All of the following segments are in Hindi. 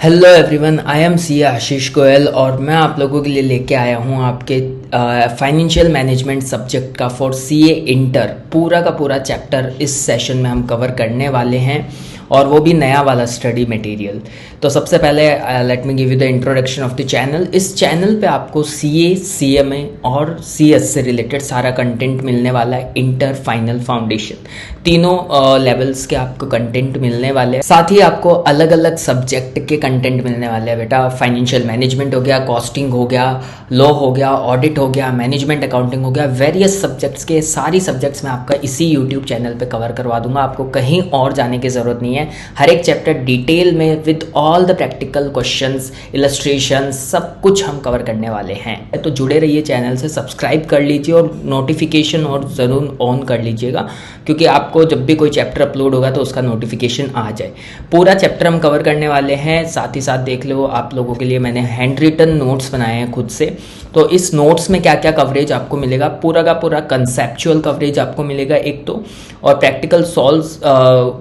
Hello everyone, I am C Ashish Goyal और मैं आप लोगों के लिए लेके आया हूँ आपके फाइनेंशियल मैनेजमेंट सब्जेक्ट का फॉर सीए इंटर पूरा का पूरा चैप्टर इस सेशन में हम कवर करने वाले हैं और वो भी नया वाला स्टडी मटेरियल। तो सबसे पहले let me give you the introduction of the channel. इस चैनल पे आपको सीए, सीएमए और सीएस से रिलेटेड सारा कंटेंट मिलने वाला है। इंटर, फाइनल, फाउंडेशन तीनों लेवल्स के आपको कंटेंट मिलने वाले हैं। साथ ही आपको अलग अलग सब्जेक्ट के कंटेंट मिलने वाले हैं बेटा। फाइनेंशियल मैनेजमेंट हो गया, कॉस्टिंग हो गया, लॉ हो गया, ऑडिट हो गया, मैनेजमेंट अकाउंटिंग हो गया, वेरियस सब्जेक्ट्स के सारी सब्जेक्ट्स मैं आपका इसी यूट्यूब चैनल पे कवर करवा दूंगा। आपको कहीं और जाने की ज़रूरत नहीं है। हर एक चैप्टर डिटेल में with all the practical questions, illustration, सब कुछ हम कवर करने वाले हैं। तो जुड़े रहिए चैनल से, सब्सक्राइब कर लीजिए और नोटिफिकेशन और ज़रूर ऑन कर लीजिएगा, क्योंकि आपको जब भी कोई चैप्टर अपलोड होगा तो उसका नोटिफिकेशन आ जाए। पूरा चैप्टर हम कवर करने वाले हैं। साथ ही साथ देख लो, आप लोगों के लिए मैंने हैंड रिटन नोट्स बनाए हैं खुद से। तो इस नोट्स में क्या क्या कवरेज आपको मिलेगा, पूरा का पूरा कंसेप्चुअल कवरेज आपको मिलेगा एक तो, और प्रैक्टिकल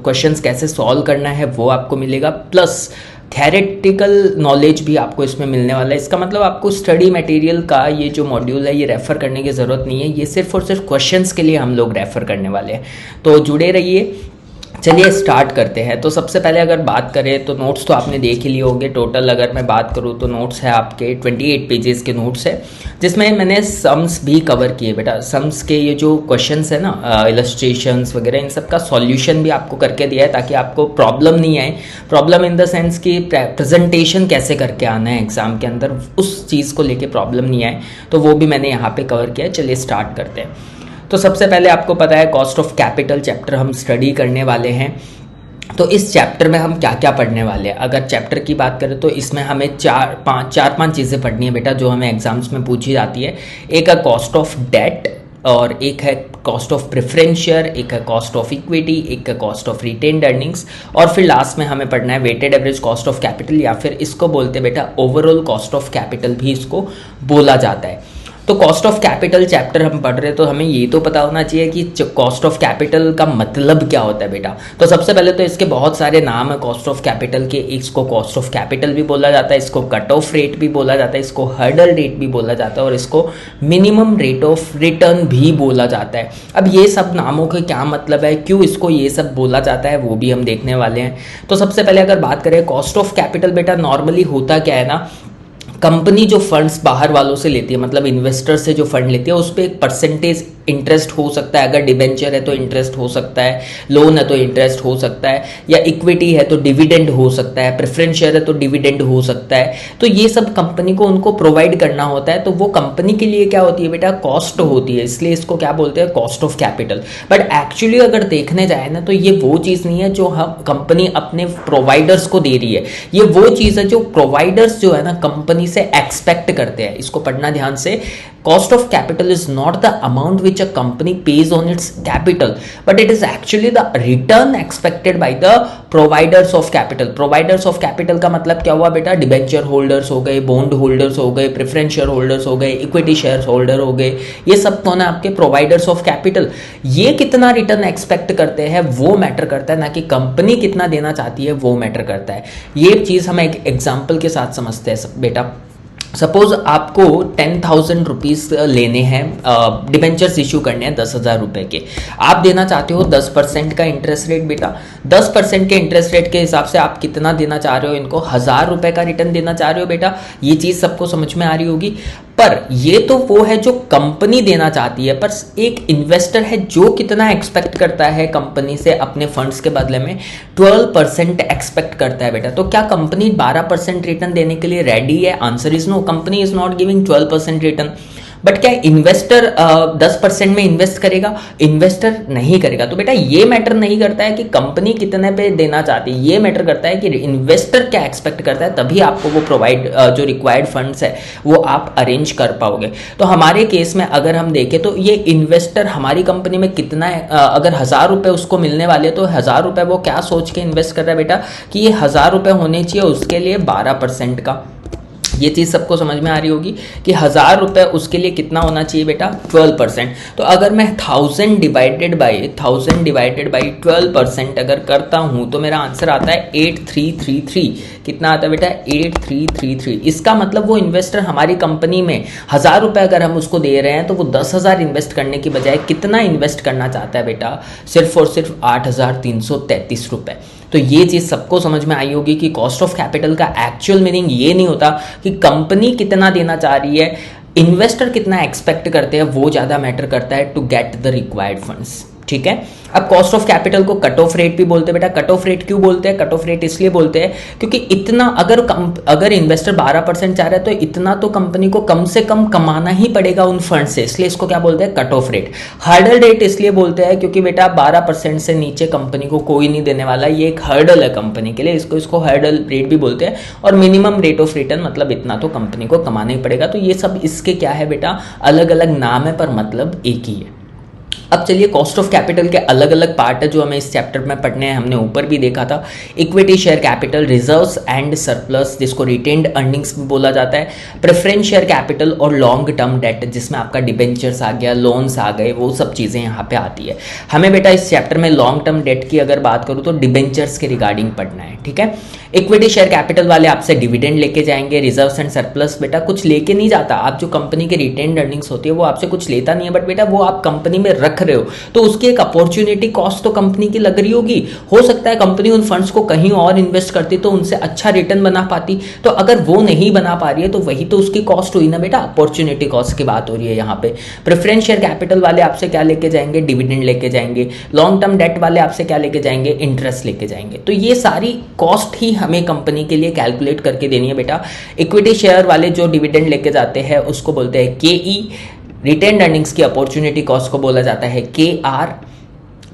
क्वेश्चंस कैसे सॉल्व करना है वो आपको मिलेगा, प्लस थेरेटिकल नॉलेज भी आपको इसमें मिलने वाला है। इसका मतलब आपको स्टडी मटेरियल का ये जो मॉड्यूल है ये रेफ़र करने की ज़रूरत नहीं है। ये सिर्फ और सिर्फ क्वेश्चंस के लिए हम लोग रेफ़र करने वाले हैं। तो जुड़े रहिए। चलिए स्टार्ट करते हैं। तो सबसे पहले अगर बात करें तो नोट्स तो आपने देख ही लिए होंगे। टोटल अगर मैं बात करूँ तो नोट्स है आपके 28 पेजेस के नोट्स है, जिसमें मैंने सम्स भी कवर किए बेटा। सम्स के ये जो क्वेश्चंस है ना, इलस्ट्रेशंस वगैरह, इन सब का सॉल्यूशन भी आपको करके दिया है, ताकि आपको प्रॉब्लम नहीं आए। प्रॉब्लम इन द सेंस कि प्रेजेंटेशन कैसे करके आना है एग्जाम के अंदर, उस चीज़ को लेके प्रॉब्लम नहीं आए, तो वो भी मैंने यहाँ पे कवर किया है। चलिए स्टार्ट करते हैं। तो सबसे पहले आपको पता है कॉस्ट ऑफ कैपिटल चैप्टर हम स्टडी करने वाले हैं। तो इस चैप्टर में हम क्या क्या पढ़ने वाले हैं, अगर चैप्टर की बात करें तो इसमें हमें चार पांच चीज़ें पढ़नी है बेटा, जो हमें एग्जाम्स में पूछी जाती है। एक है कॉस्ट ऑफ डेट, और एक है कॉस्ट ऑफ प्रेफरेंस शेयर, एक है कॉस्ट ऑफ इक्विटी, एक है कॉस्ट ऑफ रिटेन्ड अर्निंग्स, और फिर लास्ट में हमें पढ़ना है weighted average cost of capital, या फिर इसको बोलते हैं बेटा ओवरऑल कॉस्ट ऑफ कैपिटल भी इसको बोला जाता है। तो कॉस्ट ऑफ कैपिटल चैप्टर हम पढ़ रहे हैं, तो हमें ये तो पता होना चाहिए कि कॉस्ट ऑफ कैपिटल का मतलब क्या होता है बेटा। तो सबसे पहले तो इसके बहुत सारे नाम है कॉस्ट ऑफ कैपिटल के। इसको कॉस्ट ऑफ कैपिटल भी बोला जाता है, इसको कट ऑफ रेट भी बोला जाता है, इसको हर्डल रेट भी बोला जाता है, और इसको मिनिमम रेट ऑफ रिटर्न भी बोला जाता है। अब ये सब नामों के क्या मतलब है, क्यों इसको ये सब बोला जाता है, वो भी हम देखने वाले हैं। तो सबसे पहले अगर बात करें कॉस्ट ऑफ कैपिटल बेटा, नॉर्मली होता क्या है ना, कंपनी जो फंड्स बाहर वालों से लेती है, मतलब इन्वेस्टर से जो फंड लेती है, उस पर एक परसेंटेज इंटरेस्ट हो सकता है। अगर डिबेंचर है तो इंटरेस्ट हो सकता है, लोन है तो इंटरेस्ट हो सकता है, या इक्विटी है तो डिविडेंड हो सकता है, प्रेफरेंस शेयर है तो डिविडेंड हो सकता है। तो ये सब कंपनी को उनको प्रोवाइड करना होता है। तो वो कंपनी के लिए क्या होती है बेटा, कॉस्ट होती है, इसलिए इसको क्या बोलते हैं, cost of capital. But actually अगर देखने जाए ना, तो ये वो चीज़ नहीं है जो हम कंपनी अपने प्रोवाइडर्स को दे रही है। ये वो चीज़ है जो प्रोवाइडर्स जो है ना कंपनी से एक्सपेक्ट करते हैं। इसको पढ़ना ध्यान से। Cost of capital is not the amount which a company pays on its capital, but it is actually the return expected by the providers of capital. Providers of capital का मतलब क्या हुआ बेटा, डिबेंचर होल्डर्स हो गए, बॉन्ड होल्डर्स हो गए, प्रेफरेंस शेयर होल्डर्स हो गए, इक्विटी शेयर होल्डर हो गए, ये सब तो ना आपके प्रोवाइडर्स ऑफ कैपिटल। ये कितना रिटर्न एक्सपेक्ट करते हैं वो मैटर करता है, ना कि कंपनी कितना देना चाहती है वो मैटर करता है। ये चीज़ हम एक एग्जाम्पल के साथ समझते हैं बेटा। सपोज आपको 10,000 रुपीज़ लेने हैं, डिबेंचर्स इशू करने हैं 10,000 रुपये के। आप देना चाहते हो 10% का इंटरेस्ट रेट बेटा। 10% के इंटरेस्ट रेट के हिसाब से आप कितना देना चाह रहे हो, इनको 1,000 रुपये का रिटर्न देना चाह रहे हो बेटा। ये चीज़ सबको समझ में आ रही होगी। पर ये तो वो है जो कंपनी देना चाहती है, पर एक इन्वेस्टर है जो कितना एक्सपेक्ट करता है कंपनी से अपने फंड्स के बदले में 12% एक्सपेक्ट करता है बेटा। तो क्या कंपनी 12% रिटर्न देने के लिए रेडी है? Answer is no, company is not giving 12% return. But क्या इन्वेस्टर 10% में इन्वेस्ट करेगा? इन्वेस्टर नहीं करेगा। तो बेटा ये मैटर नहीं करता है कि कंपनी कितने पे देना चाहती है, ये मैटर करता है कि इन्वेस्टर क्या एक्सपेक्ट करता है, तभी आपको वो प्रोवाइड जो रिक्वायर्ड फंड्स है वो आप अरेंज कर पाओगे। तो हमारे केस में अगर हम देखें तो ये इन्वेस्टर हमारी कंपनी में कितना अगर 1,000 रुपये उसको मिलने वाले, तो 1,000 रुपये वो क्या सोच के इन्वेस्ट कर रहा है बेटा, कि ये 1,000 रुपये होने चाहिए उसके लिए 12% का ये चीज़ सबको समझ में आ रही होगी कि 1,000 रुपये उसके लिए कितना होना चाहिए बेटा, 12%। तो अगर मैं 1000 डिवाइडेड बाई 12% अगर करता हूँ तो मेरा आंसर आता है 8333। कितना आता है बेटा, 8333। इसका मतलब वो इन्वेस्टर हमारी कंपनी में 1,000 रुपये अगर हम उसको दे रहे हैं तो वो 10,000 इन्वेस्ट करने की बजाय कितना इन्वेस्ट करना चाहता है बेटा, सिर्फ और सिर्फ 8,333 रुपये। तो ये चीज़ सबको समझ में आई होगी कि कॉस्ट ऑफ कैपिटल का एक्चुअल मीनिंग ये नहीं होता कि कंपनी कितना देना चाह रही है, इन्वेस्टर कितना एक्सपेक्ट करते हैं, वो ज़्यादा मैटर करता है to get the required funds. ठीक है। अब कॉस्ट ऑफ कैपिटल को कट ऑफ रेट भी बोलते हैं बेटा। कट ऑफ रेट क्यों बोलते हैं, कट ऑफ रेट इसलिए बोलते हैं क्योंकि इतना अगर इन्वेस्टर 12% चाह रहा है तो इतना तो कंपनी को कम से कम कमाना ही पड़ेगा उन फंड से, इसलिए इसको क्या बोलते हैं, cut off rate. Hurdle rate इसलिए बोलते हैं क्योंकि बेटा 12% से नीचे कंपनी को कोई नहीं देने वाला, ये एक हर्डल है कंपनी के लिए, इसको हर्डल रेट भी बोलते हैं। और मिनिमम रेट ऑफ रिटर्न मतलब इतना तो कंपनी को कमाना ही पड़ेगा। तो ये सब इसके क्या है बेटा, अलग अलग नाम है पर मतलब एक ही है। अब चलिए कॉस्ट ऑफ कैपिटल के अलग अलग पार्ट है जो हमें इस चैप्टर में पढ़ने हैं, हमने ऊपर भी देखा था। Equity share capital, reserves and surplus जिसको रिटेन्ड अर्निंग्स भी बोला जाता है, प्रेफरेंस शेयर कैपिटल और लॉन्ग टर्म डेट जिसमें आपका डिबेंचर्स आ गया, लोन्स आ गए, वो सब चीज़ें यहाँ पे आती है। हमें बेटा इस चैप्टर में लॉन्ग टर्म डेट की अगर बात करूँ तो डिबेंचर्स के रिगार्डिंग पढ़ना है। ठीक है। इक्विटी शेयर कैपिटल वाले आपसे डिविडेंड लेके जाएंगे, रिजर्व्स एंड सरप्लस बेटा कुछ लेके नहीं जाता, आप जो कंपनी के रिटेन्ड अर्निंग्स होती है वो आपसे कुछ लेता नहीं है, बट बेटा वो आप कंपनी में रख रहे हो तो उसकी एक अपॉर्चुनिटी कॉस्ट तो कंपनी की लग रही होगी। हो सकता है कंपनी उन फंड्स को कहीं और इन्वेस्ट करती तो उनसे अच्छा रिटर्न बना पाती, तो अगर वो नहीं बना पा रही है तो वही तो उसकी कॉस्ट हुई ना बेटा, अपॉर्चुनिटी कॉस्ट की बात हो रही है यहाँ पे। प्रेफरेंस शेयर कैपिटल वाले आपसे क्या लेके जाएंगे, डिविडेंड लेके जाएंगे। लॉन्ग टर्म डेट वाले आपसे क्या लेके जाएंगे, इंटरेस्ट लेके जाएंगे। तो ये सारी कॉस्ट ही हमें कंपनी के लिए कैलकुलेट करके देनी है बेटा। इक्विटी शेयर वाले जो डिविडेंड लेके जाते हैं उसको बोलते हैं KE, रिटेन्ड अर्निंग्स की अपॉर्चुनिटी कॉस्ट को बोला जाता है KR,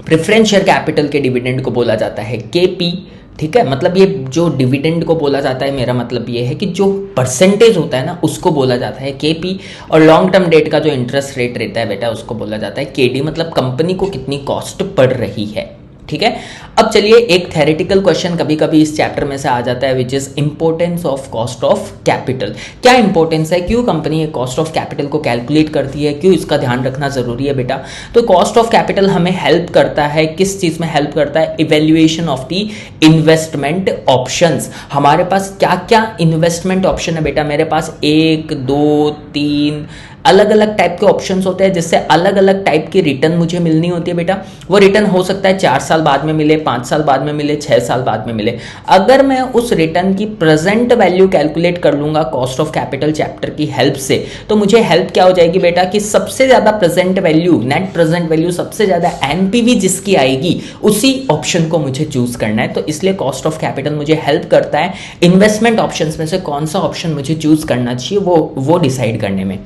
प्रेफरेंस शेयर कैपिटल के डिविडेंड को बोला जाता है KP। ठीक है, मतलब ये जो डिविडेंड को बोला जाता है मेरा मतलब ये है कि जो परसेंटेज होता है ना उसको बोला जाता है KP, और लॉन्ग टर्म डेट का जो इंटरेस्ट रेट रहता है बेटा उसको बोला जाता है KD, मतलब कंपनी को कितनी कॉस्ट पड़ रही है। ठीक है। अब चलिए एक थेरेटिकल क्वेश्चन कभी कभी इस चैप्टर में से आ जाता है which is importance of cost of capital. क्या इंपॉर्टेंस है, क्यों कंपनी ये कॉस्ट ऑफ कैपिटल को कैलकुलेट करती है, क्यों इसका ध्यान रखना जरूरी है बेटा। तो कॉस्ट ऑफ कैपिटल हमें हेल्प करता है, किस चीज में हेल्प करता है, evaluation of the investment options. हमारे पास क्या क्या इन्वेस्टमेंट ऑप्शन है बेटा, मेरे पास 1 2 3 अलग अलग टाइप के ऑप्शंस होते हैं जिससे अलग अलग टाइप की रिटर्न मुझे मिलनी होती है बेटा। वो रिटर्न हो सकता है 4 साल बाद में मिले, 5 साल बाद में मिले, 6 साल बाद में मिले। अगर मैं उस रिटर्न की प्रेजेंट वैल्यू कैलकुलेट कर लूंगा कॉस्ट ऑफ कैपिटल चैप्टर की हेल्प से, तो मुझे हेल्प क्या हो जाएगी बेटा कि सबसे ज्यादा present value, net present value सबसे ज्यादा NPV जिसकी आएगी उसी ऑप्शन को मुझे चूज करना है। तो इसलिए कॉस्ट ऑफ कैपिटल मुझे हेल्प करता है इन्वेस्टमेंट ऑप्शंस में से कौन सा ऑप्शन मुझे चूज करना चाहिए वो डिसाइड करने में।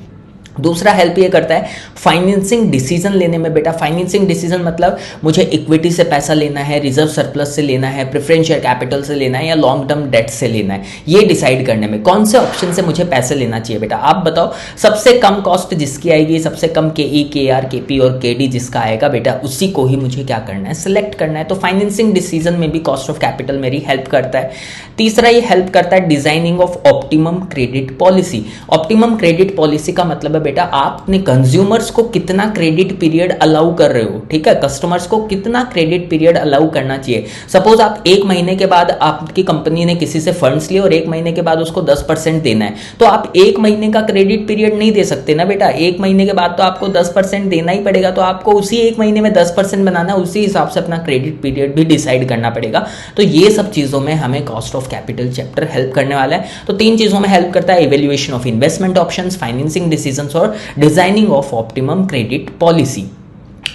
दूसरा हेल्प ये करता है फाइनेंसिंग डिसीजन लेने में बेटा। फाइनेंसिंग डिसीजन मतलब मुझे इक्विटी से पैसा लेना है, रिजर्व सरप्लस से लेना है, प्रेफरेंस शेयर कैपिटल से लेना है या लॉन्ग टर्म डेट से लेना है, ये डिसाइड करने में कौन से ऑप्शन से मुझे पैसे लेना चाहिए बेटा। आप बताओ सबसे कम कॉस्ट जिसकी आएगी, सबसे कम KE, KR, KP और KD जिसका आएगा बेटा उसी को ही मुझे क्या करना है, सिलेक्ट करना है। तो फाइनेंसिंग डिसीजन में भी कॉस्ट ऑफ कैपिटल मेरी हेल्प करता है। तीसरा ये हेल्प करता है designing of optimum credit policy. Optimum credit policy का मतलब है बेटा आप अपने कंज्यूमर्स को कितना क्रेडिट पीरियड अलाउ कर रहे हो। ठीक है, कस्टमर्स को कितना क्रेडिट पीरियड अलाउ करना चाहिए। सपोज आप 1 महीने के बाद आपकी कंपनी ने किसी से फंड्स लिए और 1 महीने के बाद उसको 10% देना है, तो आप 1 महीने का क्रेडिट पीरियड नहीं दे सकते ना बेटा। 1 महीने के बाद तो आपको 10% देना ही पड़ेगा, तो आपको उसी 1 महीने में 10% बनाना है, उसी हिसाब से अपना क्रेडिट पीरियड भी डिसाइड करना पड़ेगा। तो ये सब चीजों में हमें cost of capital chapter help करने वाला है। तो 3 चीजों में हेल्प करता है, evaluation of investment options, financing decisions और designing of optimum credit policy.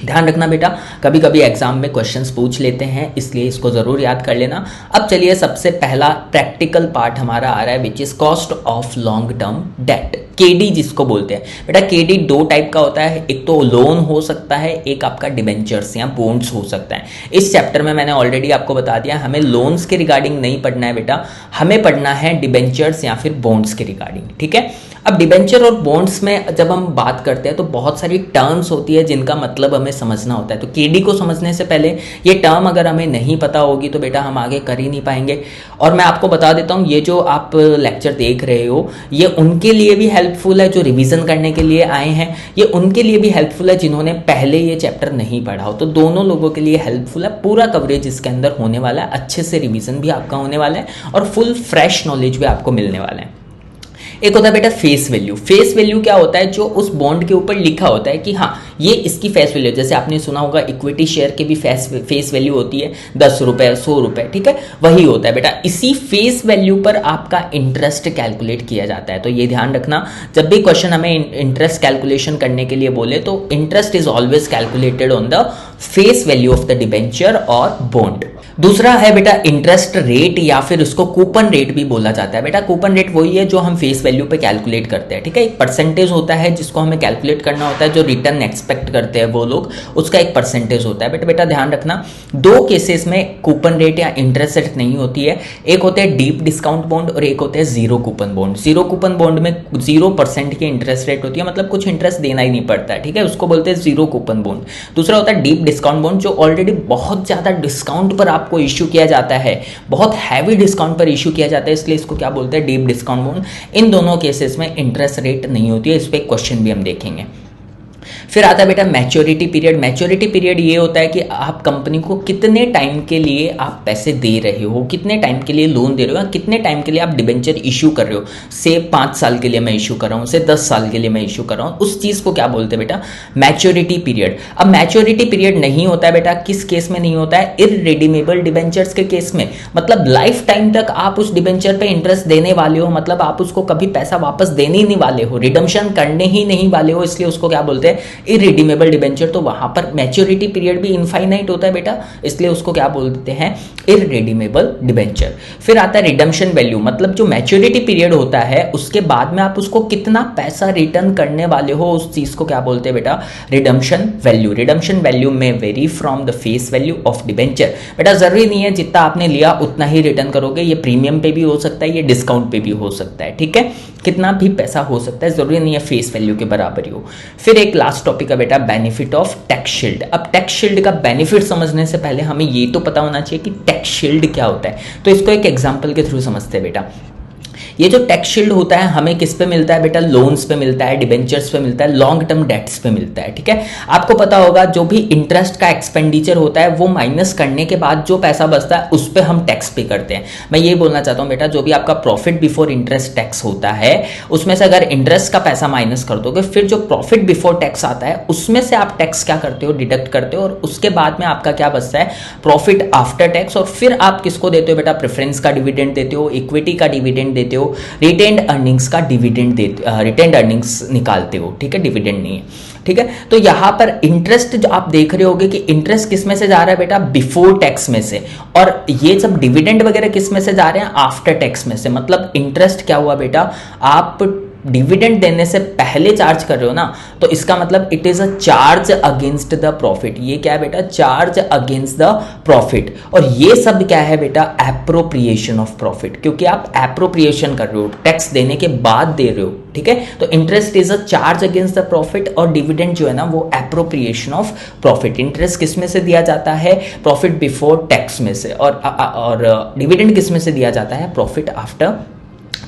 ध्यान रखना बेटा, कभी कभी एग्जाम में क्वेश्चंस पूछ लेते हैं, इसलिए इसको जरूर याद कर लेना। अब चलिए सबसे पहला प्रैक्टिकल पार्ट हमारा आ रहा है which is cost of long term date, KD जिसको बोलते हैं बेटा। KD 2 टाइप का होता है, एक तो लोन हो सकता है, एक आपका डिबेंचर्स या बॉन्ड्स हो सकता है। इस चैप्टर में मैंने ऑलरेडी आपको बता दिया हमें लोन्स के रिगार्डिंग नहीं पढ़ना है बेटा, हमें पढ़ना है डिबेंचर्स या फिर बॉन्ड्स के रिगार्डिंग। ठीक है, अब डिबेंचर और बॉन्ड्स में जब हम बात करते हैं तो बहुत सारी टर्म्स होती है जिनका मतलब हमें समझना होता है। तो केडी को समझने से पहले ये टर्म अगर हमें नहीं पता होगी तो बेटा हम आगे कर ही नहीं पाएंगे। और मैं आपको बता देता हूँ, ये जो आप लेक्चर देख रहे हो ये उनके लिए भी हेल्पफुल है जो रिवीजन करने के लिए आए हैं, ये उनके लिए भी हेल्पफुल है जिन्होंने पहले ये चैप्टर नहीं पढ़ा हो। तो दोनों लोगों के लिए हेल्पफुल है, पूरा कवरेज इसके अंदर होने वाला है, अच्छे से रिवीजन भी आपका होने वाला है और फुल फ्रेश नॉलेज भी आपको मिलने वाला है। एक होता है बेटा फेस वैल्यू। फेस वैल्यू क्या होता है? जो उस बॉन्ड के ऊपर लिखा होता है कि हाँ ये इसकी फेस वैल्यू, जैसे आपने सुना होगा इक्विटी शेयर के भी फेस वैल्यू होती है 10 रुपए 100 रुपए, ठीक है, वही होता है बेटा। इसी फेस वैल्यू पर आपका इंटरेस्ट कैलकुलेट किया जाता है। तो ये ध्यान रखना, जब भी क्वेश्चन हमें इंटरेस्ट कैलकुलेशन करने के लिए बोले तो interest is always calculated on the face value of the debenture और बॉन्ड। दूसरा है बेटा इंटरेस्ट रेट, या फिर उसको कूपन रेट भी बोला जाता है। बेटा कूपन रेट वही है जो हम फेस वैल्यू पे कैलकुलेट करते हैं, ठीक है। एक परसेंटेज होता है जिसको हमें कैलकुलेट करना होता है, जो रिटर्न एक्सपेक्ट करते हैं वो लोग, उसका एक परसेंटेज होता है। बेटा ध्यान रखना, दो केसेस में कूपन रेट या इंटरेस्ट रेट नहीं होती है। एक होते हैं डीप डिस्काउंट बॉन्ड और एक होते हैं zero coupon bond. Zero coupon bond में 0% की इंटरेस्ट रेट होती है, मतलब कुछ इंटरेस्ट देना ही नहीं पड़ता है, ठीक है, उसको बोलते हैं जीरो कूपन बॉन्ड। दूसरा होता है डीप डिस्काउंट बॉन्ड, जो ऑलरेडी बहुत ज्यादा डिस्काउंट पर आपको इश्यू किया जाता है, बहुत हैवी डिस्काउंट पर इश्यू किया जाता है, इसलिए इसको क्या बोलते हैं? Deep discount bond. इन दोनों केसेस में इंटरेस्ट रेट नहीं होती है, इस पे क्वेश्चन भी हम देखेंगे। फिर आता है बेटा मैच्योरिटी पीरियड। मैच्योरिटी पीरियड ये होता है कि आप कंपनी को कितने टाइम के लिए आप पैसे दे रहे हो, कितने टाइम के लिए लोन दे रहे हो, कितने टाइम के लिए आप डिबेंचर इशू कर रहे हो। से 5 साल के लिए मैं इशू कर रहा हूँ, से 10 साल के लिए मैं इशू कर रहा हूँ, उस चीज को क्या बोलते हैं बेटा? Maturity period. अब मैच्योरिटी पीरियड नहीं होता है बेटा, किस केस में नहीं होता है? इररिडीमेबल डिबेंचर्स के केस में, मतलब लाइफ टाइम तक आप उस डिबेंचर पे इंटरेस्ट देने वाले हो, मतलब आप उसको कभी पैसा वापस देने ही नहीं वाले हो, रिडम्पशन करने ही नहीं वाले हो, इसलिए उसको क्या बोलते हैं? Irredeemable debenture. तो वहां पर मैच्योरिटी पीरियड भी इनफाइनाइट होता है बेटा, इसलिए उसको क्या बोलते हैं? Irredeemable debenture. फिर आता है रिडम्पशन वैल्यू, मतलब जो मैच्योरिटी पीरियड होता है उसके बाद में आप उसको कितना पैसा रिटर्न करने वाले हो, उस चीज को क्या बोलते हैं बेटा? Redemption value. रिडम्पशन वैल्यू में very from the face value of debenture. बेटा जरूरी नहीं है जितना आपने लिया उतना ही रिटर्न करोगे, ये प्रीमियम पे भी हो सकता है, ये डिस्काउंट पे भी हो सकता है, ठीक है, कितना भी पैसा हो सकता है, जरूरी नहीं है फेस वैल्यू के बराबर ही हो। फिर एक लास्ट टॉपिक है बेटा बेनिफिट ऑफ टैक्स शील्ड। अब टैक्स शील्ड का बेनिफिट समझने से पहले हमें ये तो पता होना चाहिए कि टैक्स शील्ड क्या होता है। तो इसको एक एग्जांपल के थ्रू समझते हैं बेटा। ये जो टैक्स शील्ड होता है हमें किस पे मिलता है बेटा? लोन्स पे मिलता है, डिबेंचर्स पे मिलता है, लॉन्ग टर्म डेट्स पे मिलता है, ठीक है। आपको पता होगा जो भी इंटरेस्ट का एक्सपेंडिचर होता है वो माइनस करने के बाद जो पैसा बचता है उस पे हम टैक्स पे करते हैं। मैं ये बोलना चाहता हूँ बेटा, जो भी आपका प्रॉफिट बिफोर इंटरेस्ट टैक्स होता है उसमें से अगर इंटरेस्ट का पैसा माइनस कर दोगे, फिर जो प्रॉफिट बिफोर टैक्स आता है उसमें से आप टैक्स क्या करते हो? डिडक्ट करते हो, और उसके बाद में आपका क्या बचता है? Profit after tax. और फिर आप किसको देते हो बेटा? प्रेफरेंस का डिविडेंड देते हो, इक्विटी का डिविडेंड देते हो, रिटेन्ड अर्निंग्स का डिविडेंड देते, रिटेन्ड अर्निंग्स निकालते हो, ठीक है, डिविडेंड नहीं है, ठीक है। तो यहां पर इंटरेस्ट जो आप देख रहे होगे कि इंटरेस्ट किस में से जा रहा है बेटा? बिफोर टैक्स में से, और ये सब डिविडेंड वगैरह किस में से जा रहे हैं? आफ्टर टैक्स में से। मतलब इंटरेस्ट क्या हुआ बेटा? आप डिविडेंड देने से पहले चार्ज कर रहे हो ना, तो इसका मतलब it is a charge against the profit. ये क्या है बेटा? Charge against the profit. और ये सब क्या है बेटा? एप्रोप्रिएशन ऑफ प्रॉफिट, क्योंकि आप एप्रोप्रिएशन कर रहे हो, टैक्स देने के बाद दे रहे हो, ठीक है। तो interest is a charge against the profit, और डिविडेंड जो है ना वो एप्रोप्रिएशन ऑफ प्रॉफिट। इंटरेस्ट किस में से दिया जाता है? प्रॉफिट बिफोर टैक्स में से, और डिविडेंड किस में से दिया जाता है? प्रॉफिट आफ्टर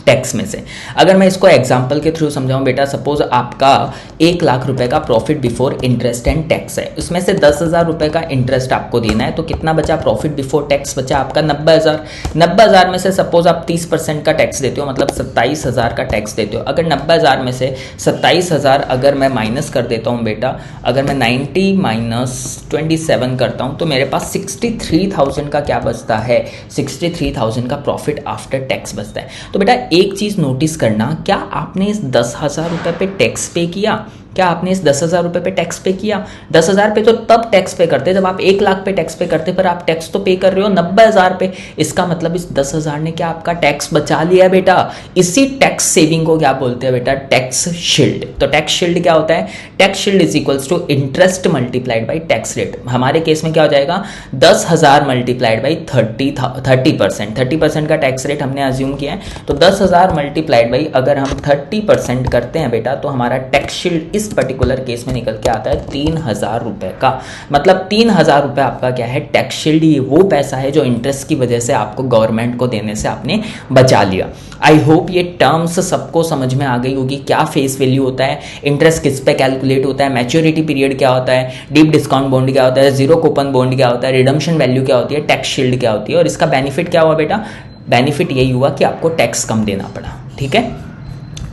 टैक्स में से। अगर मैं इसको एग्जांपल के थ्रू समझाऊं बेटा, सपोज आपका 1 लाख रुपए का profit before interest and tax है, उसमें से 10,000 रुपए का इंटरेस्ट आपको देना है, तो कितना बचा? प्रॉफिट बिफोर टैक्स बचा आपका 90,000। 90,000 में से सपोज आप 30% का टैक्स देते हो, मतलब 27,000 का टैक्स देते हो। अगर 90,000 में से 27,000 अगर मैं माइनस कर देता हूं बेटा, अगर मैं 90 माइनस 27 करता हूं, तो मेरे पास 63,000 का क्या बचता है? 63,000 का प्रॉफिट आफ्टर टैक्स बचता है। तो बेटा एक चीज नोटिस करना, क्या आपने इस 10,000 रुपए पे टैक्स पे किया? क्या आपने इस 10,000 रुपये पे टैक्स पे किया? 10,000 पे तो तब टैक्स पे करते जब आप 1 लाख पे टैक्स पे करते, पर आप टैक्स तो पे कर रहे हो 90,000 पे। इसका मतलब इस 10,000 ने क्या आपका टैक्स बचा लिया बेटा। इसी टैक्स सेविंग को क्या बोलते हैं बेटा? Tax shield. तो टैक्स शील्ड क्या होता है? Tax shield is equals to interest multiplied by tax rate. हमारे केस में क्या हो जाएगा? 10,000 मल्टीप्लाइड बाई 30% का टैक्स रेट हमने अज्यूम किया है। तो 10,000 मल्टीप्लाइड बाई अगर हम 30% करते हैं बेटा, तो हमारा टैक्स शील्ड इस पर्टिकुलर केस में निकल के आता है 3,000 रुपए का। मतलब 3,000 रुपए आपका क्या है? Tax shield. ये वो पैसा है जो इंटरेस्ट की वजह से आपको गवर्नमेंट को देने से आपने बचा लिया। आई होप ये टर्म्स सबको समझ में आ गई होगी। क्या फेस वैल्यू होता है, इंटरेस्ट किस पे कैलकुलेट होता है, मैच्योरिटी पीरियड क्या होता है, डीप डिस्काउंट बॉन्ड क्या होता है, जीरो कूपन बॉन्ड क्या होता है, रिडम्पशन वैल्यू क्या होती है, टैक्स शील्ड क्या होती है, और इसका बेनिफिट क्या हुआ बेटा? बेनिफिट यही हुआ कि आपको टैक्स कम देना पड़ा। ठीक है,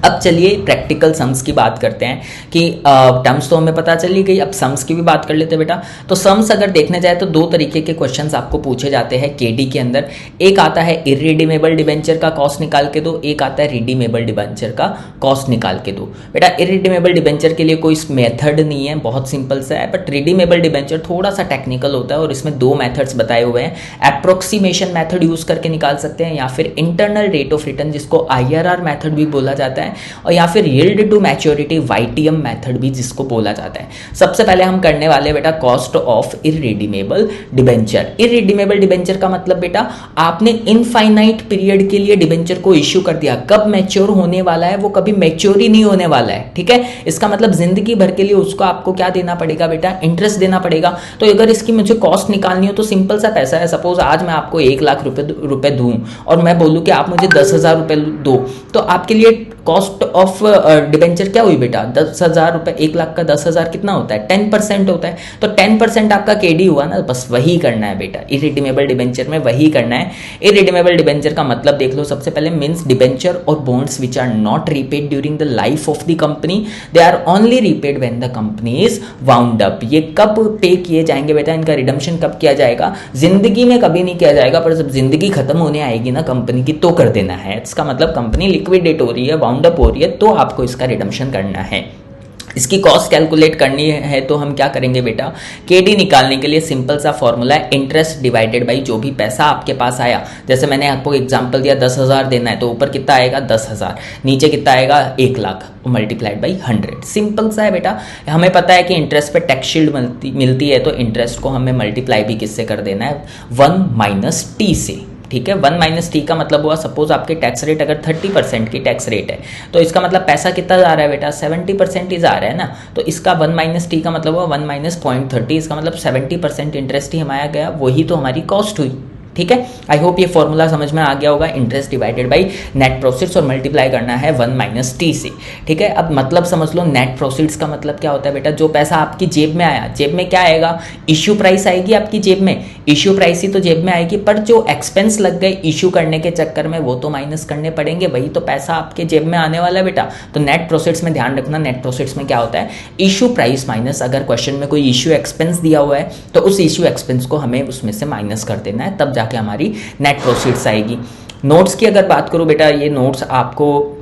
अब चलिए प्रैक्टिकल सम्स की बात करते हैं कि टर्म्स तो हमें पता चली गई, अब सम्स की भी बात कर लेते हैं बेटा। तो सम्स अगर देखने जाए तो दो तरीके के क्वेश्चंस आपको पूछे जाते हैं केडी के अंदर। एक आता है इररिडीमेबल डिबेंचर का कॉस्ट निकाल के दो, एक आता है रिडीमेबल डिबेंचर का कॉस्ट निकाल के दो। बेटा इररिडीमेबल डिबेंचर के लिए कोई मेथड नहीं है, बहुत सिंपल सा है, बट रिडीमेबल डिबेंचर थोड़ा सा टेक्निकल होता है और इसमें दो मेथड्स बताए हुए हैं। एप्रोक्सीमेशन मेथड यूज करके निकाल सकते हैं, या फिर इंटरनल रेट ऑफ रिटर्न जिसको IRR मेथड भी बोला जाता है, और या फिर yield to maturity YTM method भी जिसको बोला जाता है। सबसे पहले हम करने वाले बेटा cost of irredeemable debenture. Irredeemable debenture का मतलब बेटा आपने इनफाइनाइट पीरियड के लिए डिबेंचर को इश्यू कर दिया, कब मैच्योर होने वाला है वो कभी मैच्योर ही नहीं होने वाला है। ठीक है, इसका मतलब जिंदगी भर के लिए उसको आपको क्या देना पड़ेगा बेटा? इंटरेस्ट देना पड़ेगा। तो अगर इसकी मुझे कॉस्ट निकालनी हो तो सिंपल सा पैसा है। सपोज आज मैं आपको 1,00,000 रुपए दूं और मैं बोलूं कि आप मुझे 10,000 रुपए दो, तो आपके लिए कॉस्ट ऑफ डिबेंचर क्या हुई बेटा? 10,000 रुपए। 1,00,000 का 10,000 कितना होता है? 10% होता है। तो 10% आपका केडी हुआ ना, बस वही करना है बेटा इररिडीमेबल डिबेंचर में, वही करना है। इररिडीमेबल डिबेंचर का मतलब देख लो सबसे पहले, मींस डिबेंचर और bonds which are not repaid during the life of the company, they are only repaid when the company is wound up. ये कब पे किए जाएंगे बेटा? इनका रिडम्पशन कब किया जाएगा? जिंदगी में कभी नहीं किया जाएगा, पर जब जिंदगी खत्म होने आएगी ना कंपनी की तो कर देना है। इसका मतलब कंपनी लिक्विडेट हो रही है, वाउंड अप हो रही है, तो आपको इसका रिडम्पशन करना है। इसकी कॉस्ट कैलकुलेट करनी है तो हम क्या करेंगे बेटा? केडी निकालने के लिए सिंपल सा फॉर्मूला है, इंटरेस्ट डिवाइडेड बाई जो भी पैसा आपके पास आया। जैसे मैंने आपको एग्जांपल दिया 10,000 देना है, तो ऊपर कितना आएगा? 10,000, नीचे कितना आएगा? 1,00,000 मल्टीप्लाइड बाई 100। सिंपल सा है बेटा। हमें पता है कि इंटरेस्ट पे टैक्स शील्ड मिलती है, तो इंटरेस्ट को हमें मल्टीप्लाई भी किससे कर देना है? 1 - T से। ठीक है, 1 - T का मतलब हुआ, सपोज आपके टैक्स रेट अगर 30% की टैक्स रेट है, तो इसका मतलब पैसा कितना जा रहा है बेटा? 70% ही जा रहा है ना। तो इसका 1 - T का मतलब हुआ 1 - 0.30, इसका मतलब 70% इंटरेस्ट ही हमारा गया, वही तो हमारी कॉस्ट हुई। ठीक है, आई होप ये फॉर्मूला समझ में आ गया होगा। Interest divided by net proceeds और मल्टीप्लाई करना है 1 - T से। ठीक है, अब मतलब समझ लो, नेट प्रोसीड्स का मतलब क्या होता है बेटा? जो पैसा आपकी जेब में आया, जेब में क्या आएगा? इश्यू प्राइस आएगी आपकी जेब में, इश्यू प्राइस ही तो जेब में आएगी, पर जो एक्सपेंस लग गए इश्यू करने के चक्कर में वो तो माइनस करने पड़ेंगे, वही तो पैसा आपके जेब में आने वाला है बेटा। तो नेट प्रोसीड्स में ध्यान रखना, नेट प्रोसीड्स में क्या होता है? इश्यू प्राइस माइनस, अगर क्वेश्चन में कोई इश्यू एक्सपेंस दिया हुआ है तो उस इश्यू एक्सपेंस को हमें उसमें से माइनस कर देना है, तब जाके हमारी नेट प्रोसीड्स आएगी। नोट्स की अगर बात करूं बेटा, ये नोट्स आपको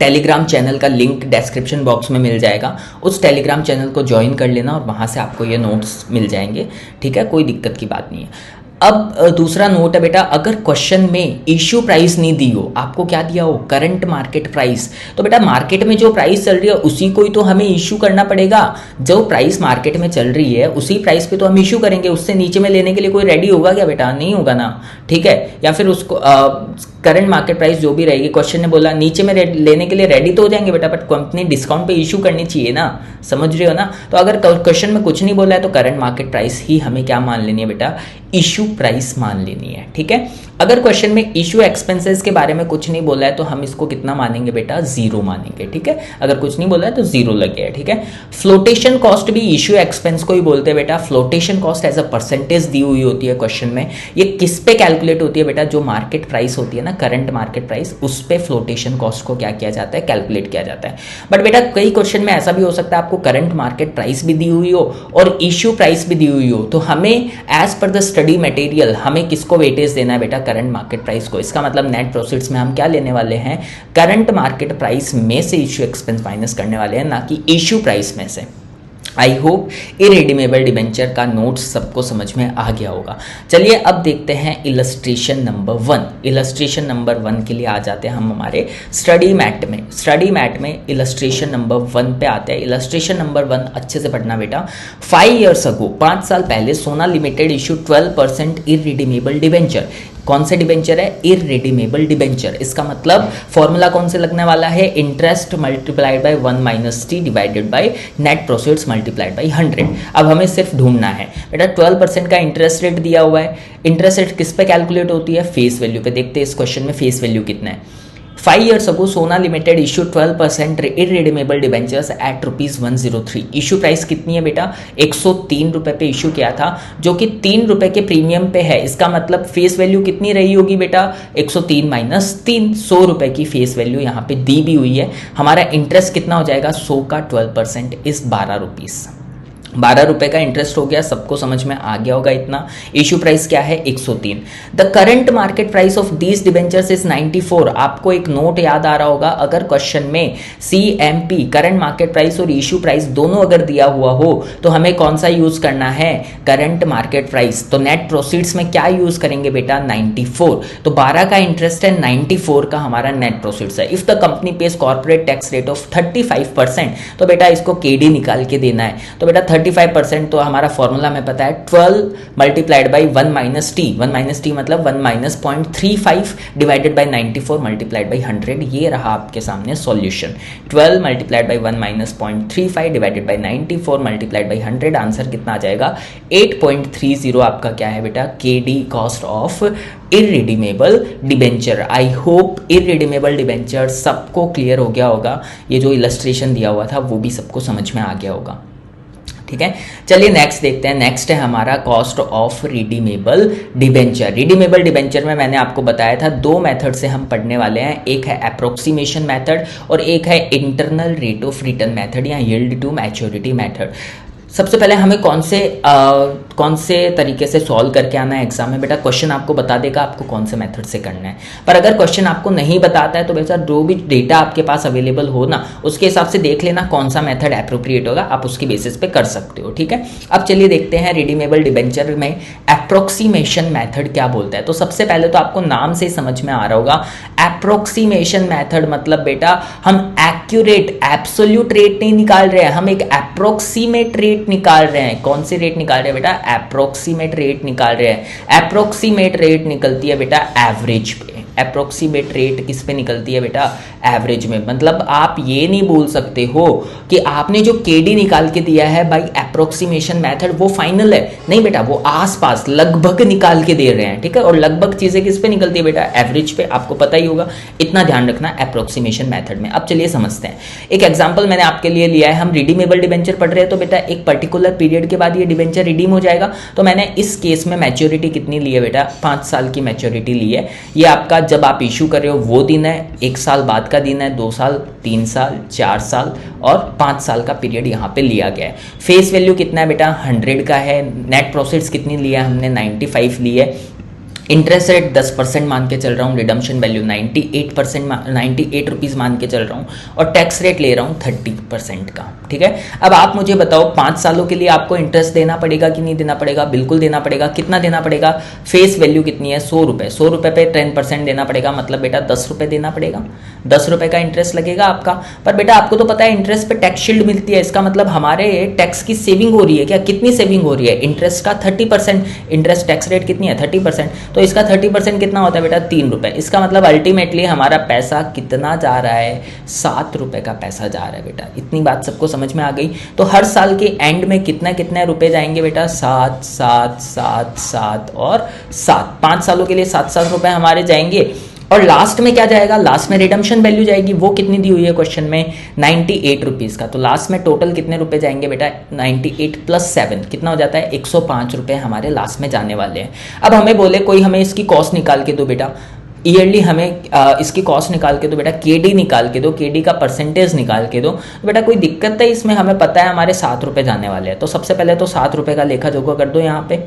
टेलीग्राम चैनल का लिंक डिस्क्रिप्शन बॉक्स में मिल जाएगा, उस टेलीग्राम चैनल को ज्वाइन कर लेना और वहाँ से आपको ये नोट्स मिल जाएंगे। ठीक है, कोई दिक्कत की बात नहीं है। अब दूसरा नोट है बेटा, अगर क्वेश्चन में इश्यू प्राइस नहीं दी हो, आपको क्या दिया हो? करंट मार्केट प्राइस, तो बेटा मार्केट में जो प्राइस चल रही है उसी को ही तो हमें इश्यू करना पड़ेगा। जो प्राइस मार्केट में चल रही है उसी प्राइस पे तो हम इश्यू करेंगे, उससे नीचे में लेने के लिए कोई रेडी होगा क्या बेटा? नहीं होगा ना। ठीक है, या फिर उसको करंट मार्केट प्राइस जो भी रहेगी, क्वेश्चन ने बोला नीचे में लेने के लिए रेडी तो हो जाएंगे बेटा, बट कंपनी डिस्काउंट पे इशू करनी चाहिए ना, समझ रहे हो ना। तो अगर क्वेश्चन में कुछ नहीं बोला है तो करंट मार्केट प्राइस ही हमें क्या मान लेनी है बेटा? इशू प्राइस मान लेनी है। ठीक है, अगर क्वेश्चन में इशू एक्सपेंसेस के बारे में कुछ नहीं बोला है तो हम इसको कितना मानेंगे बेटा? 0 मानेंगे। ठीक है, अगर कुछ नहीं बोला है तो 0 लग गया है। ठीक है, फ्लोटेशन कॉस्ट भी इशू एक्सपेंस को ही बोलते हैं बेटा। Flotation cost as a percentage दी हुई होती है क्वेश्चन में। ये किस पे कैलकुलेट होती है बेटा? जो मार्केट प्राइस होती है ना, ना करंट मार्केट प्राइस, उस पे फ्लोटेशन कॉस्ट को क्या किया जाता है, कैलकुलेट किया जाता है। बट बेटा कई क्वेश्चन में ऐसा भी हो सकता है आपको करंट मार्केट प्राइस भी दी हुई हो और इश्यू प्राइस भी दी हुई हो, तो हमें as per the study material हमें किसको वेटेज देना है बेटा, करंट मार्केट प्राइस को। इसका मतलब नेट प्रोसीड्स में हम क्या लेने वाले हैं, करंट मार्केट प्राइस में से इश्यू एक्सपेंस माइनस करने वाले हैं, ना कि इश्यू प्राइस में से। आई होप इरेडीमेबल डिबेंचर का नोट्स सबको समझ में आ गया होगा। चलिए अब देखते हैं इलस्ट्रेशन नंबर 1। इलस्ट्रेशन नंबर 1 के लिए आ जाते हैं हम हमारे स्टडी मैट में। स्टडी मैट में इलस्ट्रेशन नंबर 1 पे आते हैं। इलस्ट्रेशन नंबर 1 अच्छे से पढ़ना बेटा। 5 years अगो, 5 साल पहले सोना लिमिटेड इशू 12% इरिडीमेबल डिबेंचर। कौन से डिबेंचर है, इरिडीमेबल डिबेंचर। इसका मतलब फॉर्मूला कौन से लगने वाला है, interest multiplied by 1 - t divided by net proceeds multiplied by 100। अब हमें सिर्फ ढूंढना है बेटा 12% का इंटरेस्ट रेट दिया हुआ है। इंटरेस्ट रेट किस पे कैलकुलेट होती है, फेस वैल्यू पे। देखते हैं इस क्वेश्चन में फेस वैल्यू कितना है। 5 years ago Sona Limited issue 12% irredeemable debentures at ₹103। Issue price कितनी है बेटा, 103 रुपए पे इशू किया था, जो कि 3 रुपए के प्रीमियम पे है। इसका मतलब फेस वैल्यू कितनी रही होगी बेटा, 103 - 3, 100 रुपए की फेस वैल्यू यहाँ पे दी भी हुई है। हमारा इंटरेस्ट कितना हो जाएगा, 100 का 12% इस 12 रुपीज़। 12 रुपए का इंटरेस्ट हो गया, सबको समझ में आ गया होगा इतना। इशू प्राइस क्या है, 103। The current market price of these debentures is 94। आपको एक नोट याद आ रहा होगा, अगर क्वेश्चन में CMP करंट मार्केट प्राइस और इशू प्राइस दोनों अगर दिया हुआ हो तो हमें कौन सा यूज करना है, करंट मार्केट प्राइस। तो नेट प्रोसीड्स में क्या यूज करेंगे बेटा, 94। तो 12 का इंटरेस्ट है, 94 का हमारा नेट प्रोसीड्स है। If the company page corporate tax rate of 35%, तो बेटा इसको KD निकाल के देना है। तो बेटा 35%, तो हमारा फॉर्मूला में पता है 12 मल्टीप्लाइड बाई 1 - t। 1 - t मतलब 1 - 0.35 डिवाइडेड बाई 94 मल्टीप्लाइड बाई 100। ये रहा आपके सामने solution. 12 multiplied by 1 - 0.35 divided by 94 multiplied by 100। Answer कितना आ जाएगा, 8.30 आपका क्या है बेटा, KD cost of irredeemable debenture. I hope irredeemable debenture सबको क्लियर हो गया होगा। ये जो इलस्ट्रेशन दिया हुआ था वो भी सबको समझ में आ गया होगा। ठीक है, चलिए नेक्स्ट देखते हैं। नेक्स्ट है हमारा cost of redeemable debenture. Redeemable debenture में मैंने आपको बताया था 2 मेथड से हम पढ़ने वाले हैं। एक है अप्रोक्सीमेशन मेथड और एक है internal rate of return method या यील्ड टू मैच्योरिटी मेथड। सबसे पहले हमें कौन से तरीके से सॉल्व करके आना है एग्जाम में बेटा, क्वेश्चन आपको बता देगा आपको कौन से मेथड से करना है। पर अगर क्वेश्चन आपको नहीं बताता है तो बेटा जो भी डेटा आपके पास अवेलेबल हो ना, उसके हिसाब से देख लेना कौन सा मेथड एप्रोप्रिएट होगा, आप उसके बेसिस पे कर सकते हो। ठीक है, अब चलिए देखते हैं रिडीमेबल डिबेंचर में अप्रोक्सीमेशन मेथड क्या बोलता है। तो सबसे पहले तो आपको नाम से समझ में आ रहा होगा, अप्रोक्सीमेशन मेथड मतलब बेटा हम एक्यूरेट एब्सोल्यूट रेट नहीं निकाल रहे हैं, हम एक अप्रोक्सीमेट रेट निकाल रहे हैं। कौन सी रेट निकाल रहे हैं बेटा, अप्रोक्सीमेट रेट निकाल रहे हैं। अप्रोक्सीमेट रेट निकलती है बेटा एवरेज पे। अप्रोक्सीमेट रेट किस पे निकलती है बेटा, एवरेज में। मतलब आप ये नहीं बोल सकते हो कि आपने जो KD निकाल के दिया है बाय अप्रोक्सीमेशन मेथड वो फाइनल है, नहीं बेटा, वो आसपास लगभग निकाल के दे रहे हैं। ठीक है, और लगभग चीजें किस पे निकलती है बेटा, एवरेज पे। आपको पता ही होगा, इतना ध्यान रखना अप्रोक्सीमेशन मेथड में। अब चलिए समझते हैं। एक एग्जांपल मैंने आपके लिए लिया है, हम रिडीमेबल डिबेंचर पढ़ रहे हैं, तो बेटा एक पर्टिकुलर पीरियड के बाद ये डिबेंचर रिडीम हो जाएगा। तो मैंने इस केस में मैच्योरिटी कितनी ली है बेटा, 5 साल की मैच्योरिटी ली है। ये आपका जब आप इशू कर रहे हो वो दिन है, 1 साल बाद का दिन है, 2 साल, 3 साल, 4 साल और 5 साल का पीरियड यहाँ पे लिया गया है। फेस वैल्यू कितना है बेटा, 100 का है। नेट प्रोसीड्स कितनी लिया है हमने, 95 ली है। इंटरेस्ट रेट 10% मान के चल रहा हूँ, रिडम्पशन वैल्यू 98 रुपीज़ मान के चल रहा हूँ, और टैक्स रेट ले रहा हूँ 30% का। ठीक है, अब आप मुझे बताओ 5 सालों के लिए आपको इंटरेस्ट देना पड़ेगा कि नहीं देना पड़ेगा, बिल्कुल देना पड़ेगा। कितना देना पड़ेगा, फेस वैल्यू कितनी है, 100 रुपये। 100 रुपये पे 10% देना पड़ेगा, मतलब बेटा 10 रुपये देना पड़ेगा। 10 रुपये का इंटरेस्ट लगेगा आपका। पर बेटा आपको तो पता है इंटरेस्ट पे टैक्स शील्ड मिलती है, इसका मतलब हमारे टैक्स की सेविंग हो रही है क्या, कितनी सेविंग हो रही है, इंटरेस्ट का 30%। इंटरेस्ट टैक्स रेट कितनी है, 30%, तो इसका 30% कितना होता है बेटा, 3 रुपये। इसका मतलब अल्टीमेटली हमारा पैसा कितना जा रहा है, 7 रुपये का पैसा जा रहा है बेटा। इतनी बात सबको समझ में आ गई। तो हर साल के एंड में कितना कितने रुपए जाएंगे बेटा, 7 7 7 7 और 7। 5 सालों के लिए 7 रुपए हमारे जाएंगे। और लास्ट में क्या जाएगा, लास्ट में रिडम्पशन वैल्यू जाएगी, वो कितनी दी हुई है क्वेश्चन में, 98 रुपीज़ का। तो लास्ट में टोटल कितने रुपए जाएंगे बेटा, 98 + 7 कितना हो जाता है, 105 रुपए हमारे लास्ट में जाने वाले हैं। अब हमें बोले कोई हमें इसकी कॉस्ट निकाल के दो बेटा, ईयरली हमें इसकी कॉस्ट निकाल के दो बेटा, केडी निकाल के दो, केडी का परसेंटेज निकाल के दो। तो बेटा कोई दिक्कत है इसमें, हमें पता है हमारे 7 रुपये जाने वाले हैं। तो सबसे पहले तो 7 रुपये का लेखा जोखा कर दो यहाँ पे,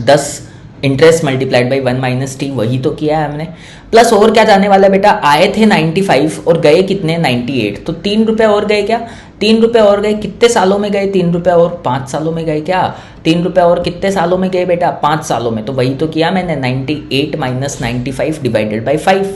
10 interest multiplied by 1 minus T, वही तो किया है हमने। प्लस और क्या जाने वाला है बेटा, आए थे 95 और गए कितने 98, तो 3 रुपये और गए क्या, 3 रुपये और गए, कितने सालों में गए 3 रुपये और, 5 सालों में गए क्या, 3 रुपये और कितने सालों में गए बेटा, 5 सालों में। तो वही तो किया मैंने, 98 माइनस 95 डिवाइडेड बाई 5।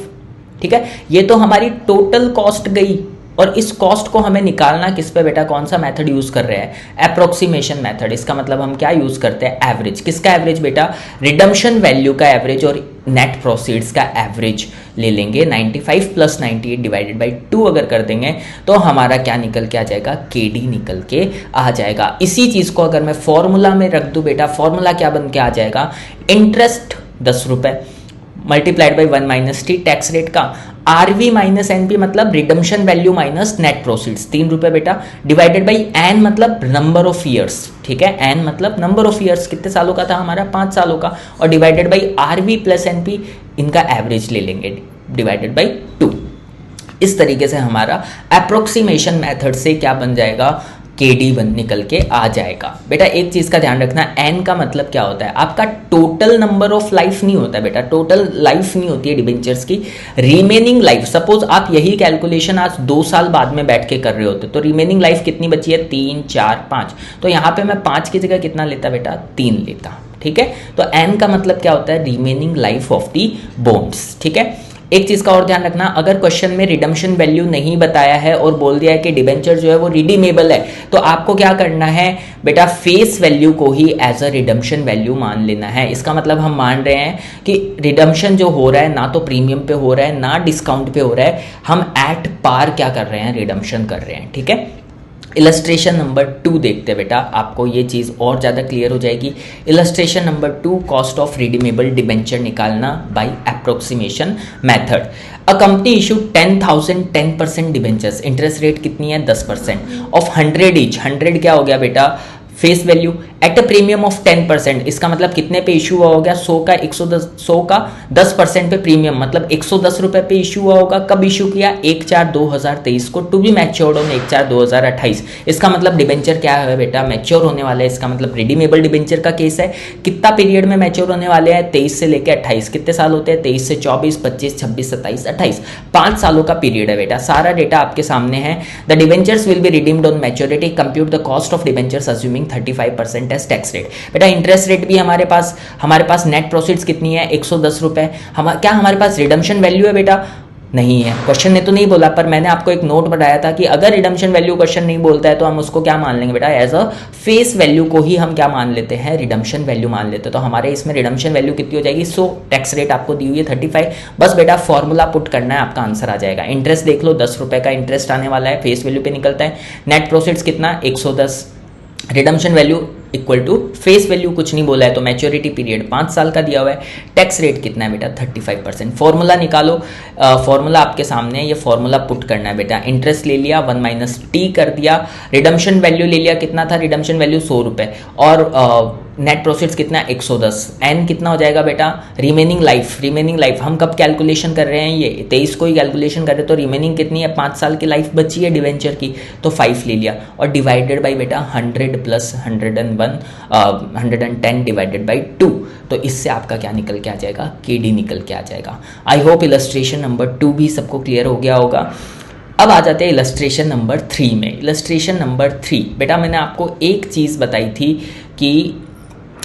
ठीक है, ये तो हमारी टोटल कॉस्ट गई। और इस कॉस्ट को हमें निकालना किस पे बेटा, कौन सा मेथड यूज कर रहे हैं, अप्रोक्सीमेशन मेथड। इसका मतलब हम क्या यूज करते हैं, एवरेज। किसका एवरेज बेटा, रिडम्पशन वैल्यू का एवरेज और नेट प्रोसीड्स का एवरेज ले लेंगे। 95 प्लस 98 डिवाइडेड बाई 2 अगर कर देंगे तो हमारा क्या निकल के आ जाएगा, केडी निकल के आ जाएगा। इसी चीज को अगर मैं फॉर्मूला में रख दूं बेटा, फॉर्मूला क्या बन के आ जाएगा, इंटरेस्ट 10 रुपए multiplied by 1 minus T, tax rate का आरवी माइनस एनपी मतलब redemption value minus net proceeds 3 रुपए बेटा, डिवाइडेड बाई एन मतलब नंबर ऑफ ईयर्स। ठीक है, एन मतलब नंबर ऑफ ईयर्स, कितने सालों का था हमारा, 5 सालों का, और divided by RV plus NP, इनका एवरेज ले लेंगे डिवाइडेड बाई 2। इस तरीके से हमारा अप्रोक्सीमेशन मेथड से क्या बन जाएगा, केडी निकल के आ जाएगा। बेटा एक चीज का ध्यान रखना, एन का मतलब क्या होता है, आपका टोटल नंबर ऑफ लाइफ नहीं होता है बेटा, टोटल लाइफ नहीं होती है डिबेंचर्स की, रिमेनिंग लाइफ। सपोज आप यही कैलकुलेशन आज 2 साल बाद में बैठ के कर रहे होते तो रिमेनिंग लाइफ कितनी बची है, 3, 4, 5। तो यहाँ पे मैं 5 की जगह कितना लेता बेटा, 3 लेता। ठीक है, तो एन का मतलब क्या होता है, remaining life of the bonds. ठीक है, एक चीज का और ध्यान रखना, अगर क्वेश्चन में रिडम्पशन वैल्यू नहीं बताया है और बोल दिया है कि डिबेंचर जो है वो रिडीमेबल है, तो आपको क्या करना है बेटा, फेस वैल्यू को ही एज अ रिडम्पशन वैल्यू मान लेना है। इसका मतलब हम मान रहे हैं कि रिडम्पशन जो हो रहा है ना तो प्रीमियम पे हो रहा है ना डिस्काउंट पे हो रहा है, हम एट पार क्या कर रहे हैं, रिडम्पशन कर रहे हैं। ठीक है, इलस्ट्रेशन नंबर 2 देखते हैं बेटा, आपको ये चीज़ और ज़्यादा क्लियर हो जाएगी। Illustration number 2, cost of redeemable debenture निकालना by approximation method. A company issue 10,000 10% debentures, interest rate कितनी है 10% ऑफ 100 ईच। 100 क्या हो गया बेटा, face value at a premium of 10%। इसका मतलब कितने पे इशू हुआ होगा, 100 का 10% पे प्रीमियम, मतलब 110 रुपए पे इशू हुआ होगा। कब इशू किया, 1/4/2023 को, टू बी मैच्योर्ड ऑन 1/4/2028। इसका मतलब डिबेंचर क्या है बेटा, मैच्योर होने वाला है। इसका मतलब रिडीमेबल डिबेंचर का केस है। कितना पीरियड में मैच्योर होने वाले हैं, 23 से लेकर 28। कितने साल होते हैं, 23 से 24, 25, 26, 27, 28, 5 सालों का पीरियड है बेटा। सारा डेटा आपके सामने है। The debentures will be redeemed on maturity, compute the cost of debentures assuming 35% as tax rate. बेटा इंटरेस्ट रेट भी हमारे पास नेट प्रोसीड्स कितनी है, 110 रुपए। क्या हमारे पास रिडम्पशन वैल्यू है बेटा, नहीं है। क्वेश्चन ने तो नहीं बोला, पर मैंने आपको एक नोट बताया था कि अगर रिडम्पशन वैल्यू क्वेश्चन नहीं बोलता है तो हम उसको क्या मान लेंगे बेटा, एज अ फेस वैल्यू को ही हम क्या मान लेते हैं, रिडम्पशन वैल्यू मान लेते हैं। तो हमारे इसमें रिडम्पशन वैल्यू कितनी हो जाएगी, 100, टैक्स रेट आपको दी हुई है 35। बस बेटा फॉर्मूला पुट करना है, आपका आंसर आ जाएगा। इंटरेस्ट देख लो, 10 रुपए का इंटरेस्ट आने वाला है, फेस वैल्यू पे निकलता है। नेट प्रोसीड्स कितना, 110। Redemption value equal to face value, कुछ नहीं बोला है तो मैच्योरिटी पीरियड 5 साल का दिया हुआ है। टैक्स रेट कितना है बेटा, 35%। फॉर्मूला निकालो, फॉर्मूला आपके सामने है, ये फॉर्मूला पुट करना है बेटा। इंटरेस्ट ले लिया, 1 माइनस टी कर दिया। रिडम्पशन वैल्यू ले लिया, कितना था रिडम्पशन वैल्यू, 100 रुपए, और नेट प्रोसीड्स कितना, 110। एन कितना हो जाएगा बेटा, रिमेनिंग लाइफ हम कब कैलकुलेशन कर रहे हैं, ये 23 को ही कैलकुलेशन कर रहे हैं, तो रिमेनिंग कितनी है, 5 साल की लाइफ बची है डिवेंचर की, तो 5 ले लिया, और डिवाइडेड बाई बेटा 100 प्लस 110 डिवाइडेड बाई 2। तो इससे आपका क्या निकल के आ जाएगा, केडी निकल के आ जाएगा। आई होप इलस्ट्रेशन नंबर 2 भी सबको क्लियर हो गया होगा। अब आ जाते हैं इलस्ट्रेशन नंबर 3 में। इलस्ट्रेशन नंबर 3 बेटा मैंने आपको एक चीज़ बताई थी कि,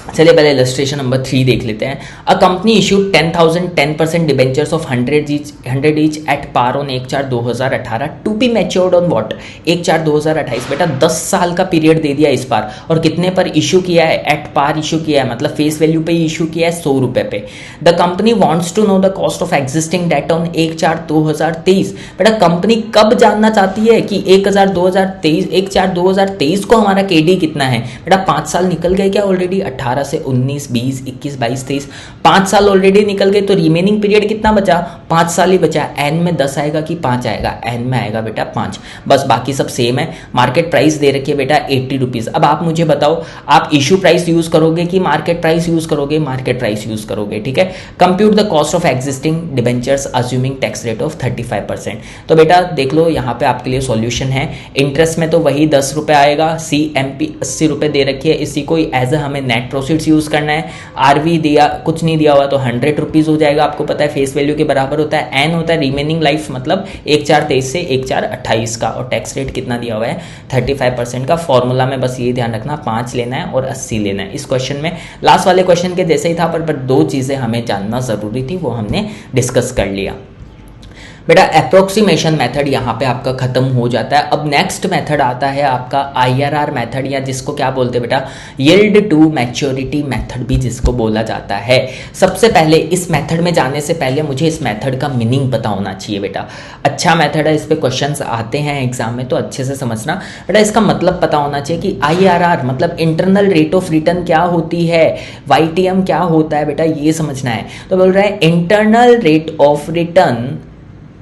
चलिए पहले इलस्ट्रेशन नंबर 3 देख लेते हैं। A company issued 10,000 10% debentures of 100 each at par on 1/4/2018 to be matured on what, 1/4/2028। बेटा 10 साल का पीरियड दे दिया इस बार, और कितने पर इशू किया है, एट पार इशू किया है, मतलब फेस वैल्यू पे इशू किया है 100 रुपए पे। The company wants to know the cost of existing debt on 1/4/2023। बेटा कंपनी कब जानना चाहती है कि 1/4/2023 को हमारा केडी कितना है। बेटा 5 साल निकल गए क्या ऑलरेडी, 18 18 से 19, 20, 21, 22, 23, 5 साल ऑलरेडी निकल गए, तो रिमेनिंग पीरियड कितना बचा? 5 साल ही बचा। एन में 10 आएगा कि 5 आएगा? एन में आएगा बेटा 5। बस बाकी सब सेम है। मार्केट प्राइस दे रखी है बेटा 80 रुपीज़। अब आप मुझे बताओ, आप इशू प्राइस यूज करोगे कि मार्केट प्राइस यूज करोगे? मार्केट प्राइस यूज करोगे, ठीक है। Compute the cost of existing debentures assuming tax rate of 35%। तो बेटा देख लो, यहाँ पे आपके लिए सॉल्यूशन है। इंटरेस्ट में तो वही 10 रुपए आएगा, CMP 80 रुपए दे रखी है, इसी को एज हमें नेट प्रोसीड्स यूज करना है। RV दिया कुछ नहीं दिया हुआ तो 100 रुपीज हो जाएगा। आपको पता है फेस वैल्यू के बराबर होता है। एन होता है रिमेनिंग लाइफ, मतलब 1/4 से 1/4 का, और टैक्स रेट कितना दिया हुआ है? 35% का। फॉर्मूला में बस ये ध्यान रखना, 5 लेना है और 80 लेना है। इस क्वेश्चन में लास्ट वाले क्वेश्चन के जैसे ही था, पर 2 चीजें हमें जानना जरूरी थी, वो हमने डिस्कस कर लिया। बेटा अप्रोक्सीमेशन मेथड यहाँ पे आपका खत्म हो जाता है। अब नेक्स्ट मेथड आता है आपका IRR मेथड, या जिसको क्या बोलते हैं बेटा? यील्ड टू मैच्योरिटी मेथड भी जिसको बोला जाता है। सबसे पहले इस मेथड में जाने से पहले मुझे इस मेथड का मीनिंग पता होना चाहिए बेटा। अच्छा मेथड है, इस पे क्वेश्चंस आते हैं एग्जाम में, तो अच्छे से समझना बेटा। इसका मतलब पता होना चाहिए कि IRR मतलब इंटरनल रेट ऑफ रिटर्न क्या होती है, YTM क्या होता है बेटा, ये समझना है। तो बोल रहा है internal rate of return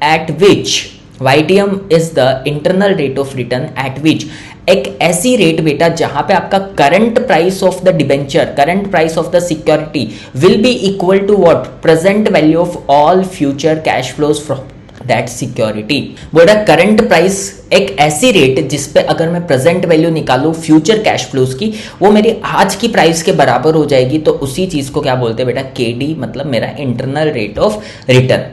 at which YTM is the internal rate of return at which एक ऐसी रेट बेटा जहां पे आपका current price of the debenture, current price of the security will be equal to what? Present value of all future cash flows from that security. बोल रहा करंट प्राइस एक ऐसी रेट जिस पे अगर मैं प्रेजेंट वैल्यू निकालूं फ्यूचर कैश फ्लोज की, वो मेरी आज की प्राइस के बराबर हो जाएगी। तो उसी चीज को क्या बोलते हैं बेटा? KD, मतलब मेरा इंटरनल रेट ऑफ रिटर्न।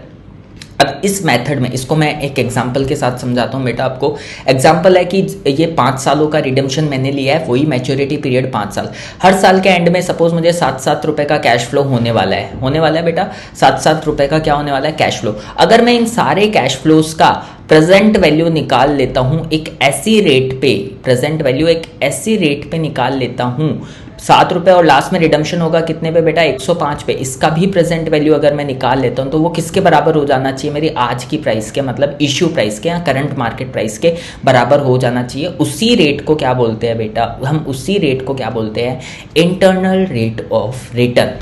अब इस मेथड में इसको मैं एक एग्जांपल के साथ समझाता हूँ बेटा आपको। एग्जांपल है कि ये 5 सालों का रिडेम्पशन मैंने लिया है, वही मैच्योरिटी पीरियड 5 साल। हर साल के एंड में सपोज मुझे 7-7 रुपए का कैश फ्लो होने वाला है बेटा। 7-7 रुपए का क्या होने वाला है? Cash flow. अगर मैं इन सारे कैश फ्लोज का प्रेजेंट वैल्यू निकाल लेता हूं एक ऐसी रेट पे, प्रेजेंट वैल्यू एक ऐसी रेट पे निकाल लेता हूं 7 रुपए, और लास्ट में रिडम्पशन होगा कितने पे बेटा? 105 पे। इसका भी प्रेजेंट वैल्यू अगर मैं निकाल लेता हूं तो वो किसके बराबर हो जाना चाहिए? मेरी आज की प्राइस के, मतलब इश्यू प्राइस के या करंट मार्केट प्राइस के बराबर हो जाना चाहिए। उसी रेट को क्या बोलते हैं बेटा? हम उसी रेट को क्या बोलते हैं? Internal rate of return.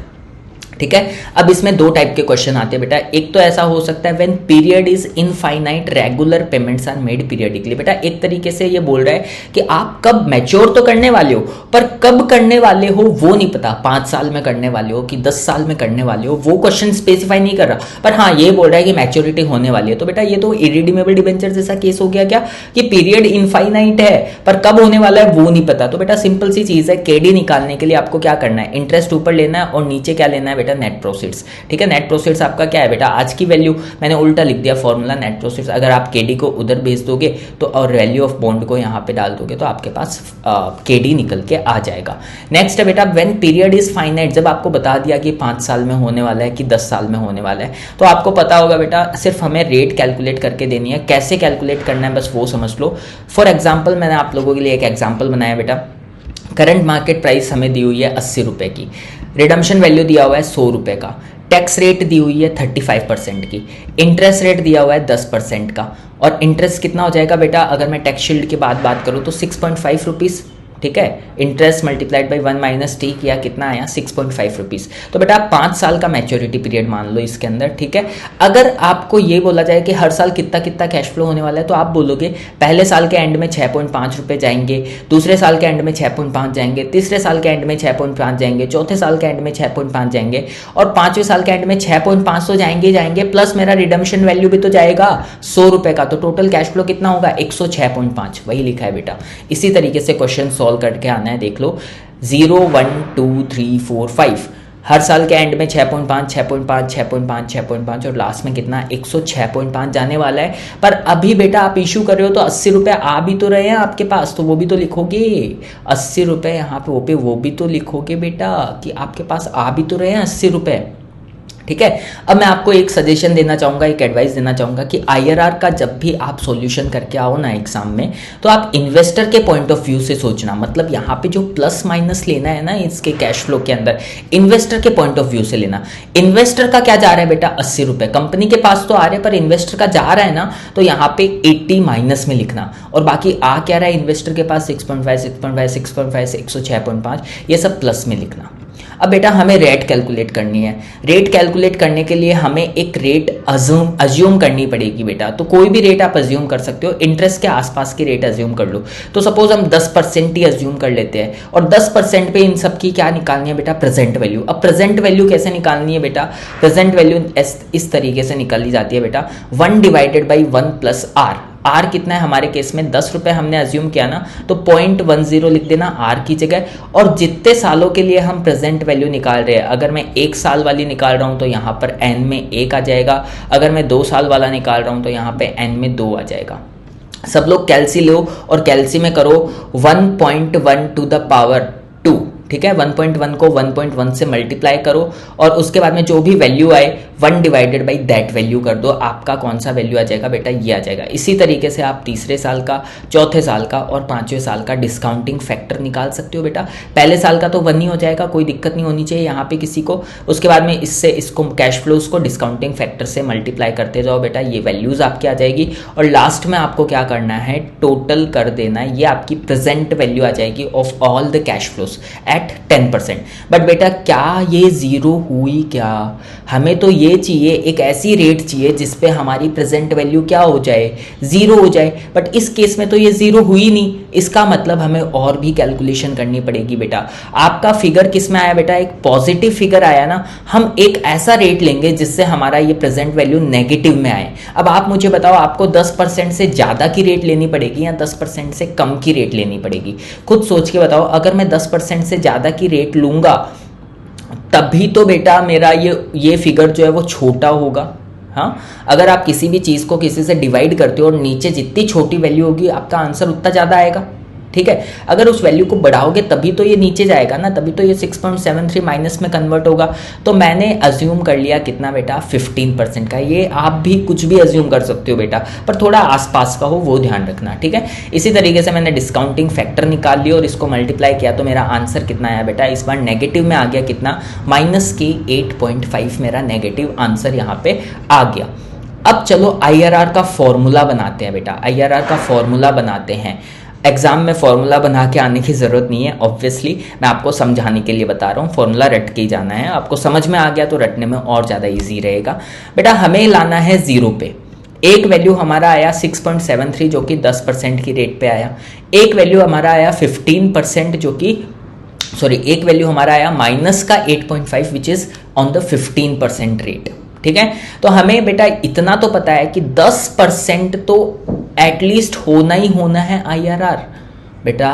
ठीक है। अब इसमें 2 टाइप के क्वेश्चन आते हैं बेटा। एक तो ऐसा हो सकता है when period is infinite regular payments are made periodically. बेटा एक तरीके से ये बोल रहा है कि आप कब मैच्योर तो करने वाले हो, पर कब करने वाले हो वो नहीं पता। 5 साल में करने वाले हो कि 10 साल में करने वाले हो, वो क्वेश्चन स्पेसिफाई नहीं कर रहा, पर हाँ ये बोल रहा है कि मैच्योरिटी होने वाली है। तो बेटा ये तो इरिडीमेबल डिबेंचर जैसा केस हो गया क्या, कि पीरियड इनफाइनाइट है पर कब होने वाला है वो नहीं पता। तो बेटा सिंपल सी चीज है, KD निकालने के लिए आपको क्या करना है? इंटरेस्ट ऊपर लेना है और नीचे क्या लेना है बेटा? Net proceeds. ठीक है। नेट प्रोसीड्स आपका क्या है बेटा? आज की वैल्यू। मैंने उल्टा लिख दिया फॉर्मूला नेट प्रोसीड्स। अगर आप KD को उधर भेज दोगे तो, और वैल्यू ऑफ बॉन्ड को यहाँ पे डाल दोगे तो आपके पास KD निकल के आ जाएगा। नेक्स्ट है बेटा व्हेन पीरियड इज फाइनाइट। जब आपको बता दिया कि 5 साल में होने वाला है कि 10 साल में होने वाला है, तो आपको पता होगा बेटा सिर्फ हमें रेट कैलकुलेट करके देनी है। कैसे कैलकुलेट करना है बस वो समझ लो। फॉर एग्जाम्पल मैंने आप लोगों के लिए एक एग्जाम्पल बनाया बेटा। करंट मार्केट प्राइस हमें दी हुई है 80 रुपए की, रिडम्पशन वैल्यू दिया हुआ है 100 रुपए का, टैक्स रेट दी हुई है 35% की, इंटरेस्ट रेट दिया हुआ है 10% का, और इंटरेस्ट कितना हो जाएगा बेटा? अगर मैं टैक्स शील्ड की बात करूँ तो 6.5 रुपीज़। ठीक है। इंटरेस्ट मल्टीप्लाइड बाई 1 - T किया, कितना आया? 6.5 रुपीज़। तो बेटा 5 साल का मैच्योरिटी पीरियड मान लो इसके अंदर। ठीक है। अगर आपको ये बोला जाए कि हर साल कितना कितना कैश फ्लो होने वाला है, तो आप बोलोगे पहले साल के एंड में 6.5 रुपये जाएंगे, दूसरे साल के एंड में 6.5 जाएंगे, तीसरे साल के एंड में 6.5 जाएंगे, चौथे साल के एंड में 6.5 जाएंगे, और 5वें साल के एंड में 6.5 तो जाएंगे, प्लस मेरा रिडम्पशन वैल्यू भी तो जाएगा 100 रुपये का। तो टोटल कैश फ्लो कितना होगा? 106.5। वही लिखा है बेटा। इसी तरीके से क्वेश्चन सॉल्व करके आना है। देख लो 0 1 2 3 4 5, हर साल के एंड में 6.5 6.5 6.5 6.5 और लास्ट में कितना? 106.5 जाने वाला है। पर अभी बेटा आप इशू कर रहे हो तो 80 रुपए आ भी तो रहे हैं आपके पास, तो वो भी तो लिखोगे 80 रुपए यहाँ पे वो भी तो लिखोगे बेटा कि आपके पास आ भी तो रहे हैं 80 रुपए। ठीक है। अब मैं आपको एक सजेशन देना चाहूँगा, एक एडवाइस देना चाहूँगा कि IRR का जब भी आप सॉल्यूशन करके आओ ना एग्जाम में, तो आप इन्वेस्टर के पॉइंट ऑफ व्यू से सोचना। मतलब यहाँ पे जो प्लस माइनस लेना है ना इसके कैश फ्लो के अंदर, इन्वेस्टर के पॉइंट ऑफ व्यू से लेना। इन्वेस्टर का क्या जा रहा है बेटा? 80 रुपये कंपनी के पास तो आ रहे हैं, पर इन्वेस्टर का जा रहा है ना, तो यहाँ पे 80 माइनस में लिखना, और बाकी आ क्या रहा है इन्वेस्टर के पास? 6.5 6.5 6.5 106.5, ये सब प्लस में लिखना। अब बेटा हमें रेट कैलकुलेट करनी है। रेट कैलकुलेट करने के लिए हमें एक रेट अज्यूम करनी पड़ेगी बेटा। तो कोई भी रेट आप अज्यूम कर सकते हो, इंटरेस्ट के आसपास की रेट अज्यूम कर लो। तो सपोज हम 10% ही अज्यूम कर लेते हैं और 10% पे इन सब की क्या निकालनी है बेटा, प्रेजेंट वैल्यू। अब प्रेजेंट वैल्यू कैसे निकालनी है बेटा, प्रेजेंट वैल्यू इस तरीके से निकाली जाती है बेटा, 1 divided by 1 plus R. R कितना है हमारे केस में 10 रुपए हमने अज्यूम किया ना, तो 0.10 लिख देना आर की जगह। और जितने सालों के लिए हम प्रेजेंट वैल्यू निकाल रहे हैं, अगर मैं 1 साल वाली निकाल रहा हूं तो यहाँ पर एन में 1 आ जाएगा, अगर मैं 2 साल वाला निकाल रहा हूं तो यहाँ पे एन में 2 आ जाएगा। सब लोग कैलसी लो और कैलसी में करो 1.1 टू द पावर 2, ठीक है। 1.1 को 1.1 से मल्टीप्लाई करो और उसके बाद में जो भी वैल्यू आए 1 डिवाइडेड बाई दैट वैल्यू कर दो। आपका कौन सा वैल्यू आ जाएगा बेटा, ये आ जाएगा। इसी तरीके से आप तीसरे साल का, चौथे साल का और पांचवें साल का डिस्काउंटिंग फैक्टर निकाल सकते हो बेटा। पहले साल का तो 1 ही हो जाएगा, कोई दिक्कत नहीं होनी चाहिए यहाँ पे किसी को। उसके बाद में इससे इसको कैश फ्लोज को डिस्काउंटिंग फैक्टर से मल्टीप्लाई करते जाओ बेटा, ये वैल्यूज आपकी आ जाएगी। और लास्ट में आपको क्या करना है, टोटल कर देना है, ये आपकी प्रेजेंट वैल्यू आ जाएगी of all the cash flows at 10%। But बेटा क्या ये जीरो हुई क्या, हमें तो ये चाहिए, एक ऐसी रेट चाहिए जिसपे हमारी प्रेजेंट वैल्यू क्या हो जाए, जीरो हो जाए। बट इस केस में तो ये जीरो हुई नहीं, इसका मतलब हमें और भी कैलकुलेशन करनी पड़ेगी बेटा। आपका फिगर किस में आया बेटा, एक पॉजिटिव फिगर आया ना। हम एक ऐसा रेट लेंगे जिससे हमारा ये प्रेजेंट वैल्यू नेगेटिव में आए। अब आप मुझे बताओ, आपको 10% से ज्यादा की रेट लेनी पड़ेगी या 10% से कम की रेट लेनी पड़ेगी, खुद सोच के बताओ। अगर मैं 10% से ज्यादा की रेट लूंगा तभी तो बेटा मेरा ये फिगर जो है वो छोटा होगा। हाँ, अगर आप किसी भी चीज को किसी से डिवाइड करते हो और नीचे जितनी छोटी वैल्यू होगी आपका आंसर उतना ज्यादा आएगा, ठीक है। अगर उस वैल्यू को बढ़ाओगे तभी तो ये नीचे जाएगा ना, तभी तो ये 6.73 माइनस में कन्वर्ट होगा। तो मैंने अज्यूम कर लिया कितना बेटा, 15% का। ये आप भी कुछ भी अज्यूम कर सकते हो बेटा, पर थोड़ा आसपास का हो वो ध्यान रखना, ठीक है। इसी तरीके से मैंने डिस्काउंटिंग फैक्टर निकाल लिया और इसको मल्टीप्लाई किया तो मेरा आंसर कितना आया बेटा, इस बार नेगेटिव में आ गया कितना, माइनस की 8.5 मेरा नेगेटिव आंसर यहाँ पे आ गया। अब चलो IRR का फॉर्मूला बनाते हैं बेटा, IRR का फॉर्मूला बनाते हैं। एग्जाम में फॉर्मूला बना के आने की जरूरत नहीं है, ऑब्वियसली मैं आपको समझाने के लिए बता रहा हूँ। फॉर्मूला रट के ही जाना है, आपको समझ में आ गया तो रटने में और ज़्यादा इजी रहेगा बेटा। हमें लाना है 0 पे। एक वैल्यू हमारा आया 6.73 जो कि 10% की रेट पे आया। एक वैल्यू हमारा आया 15% जो कि एक वैल्यू हमारा आया माइनस का 8.5 which is on the 15% rate, ठीक है। तो हमें बेटा इतना तो पता है कि 10% तो एटलीस्ट होना ही होना है IRR। बेटा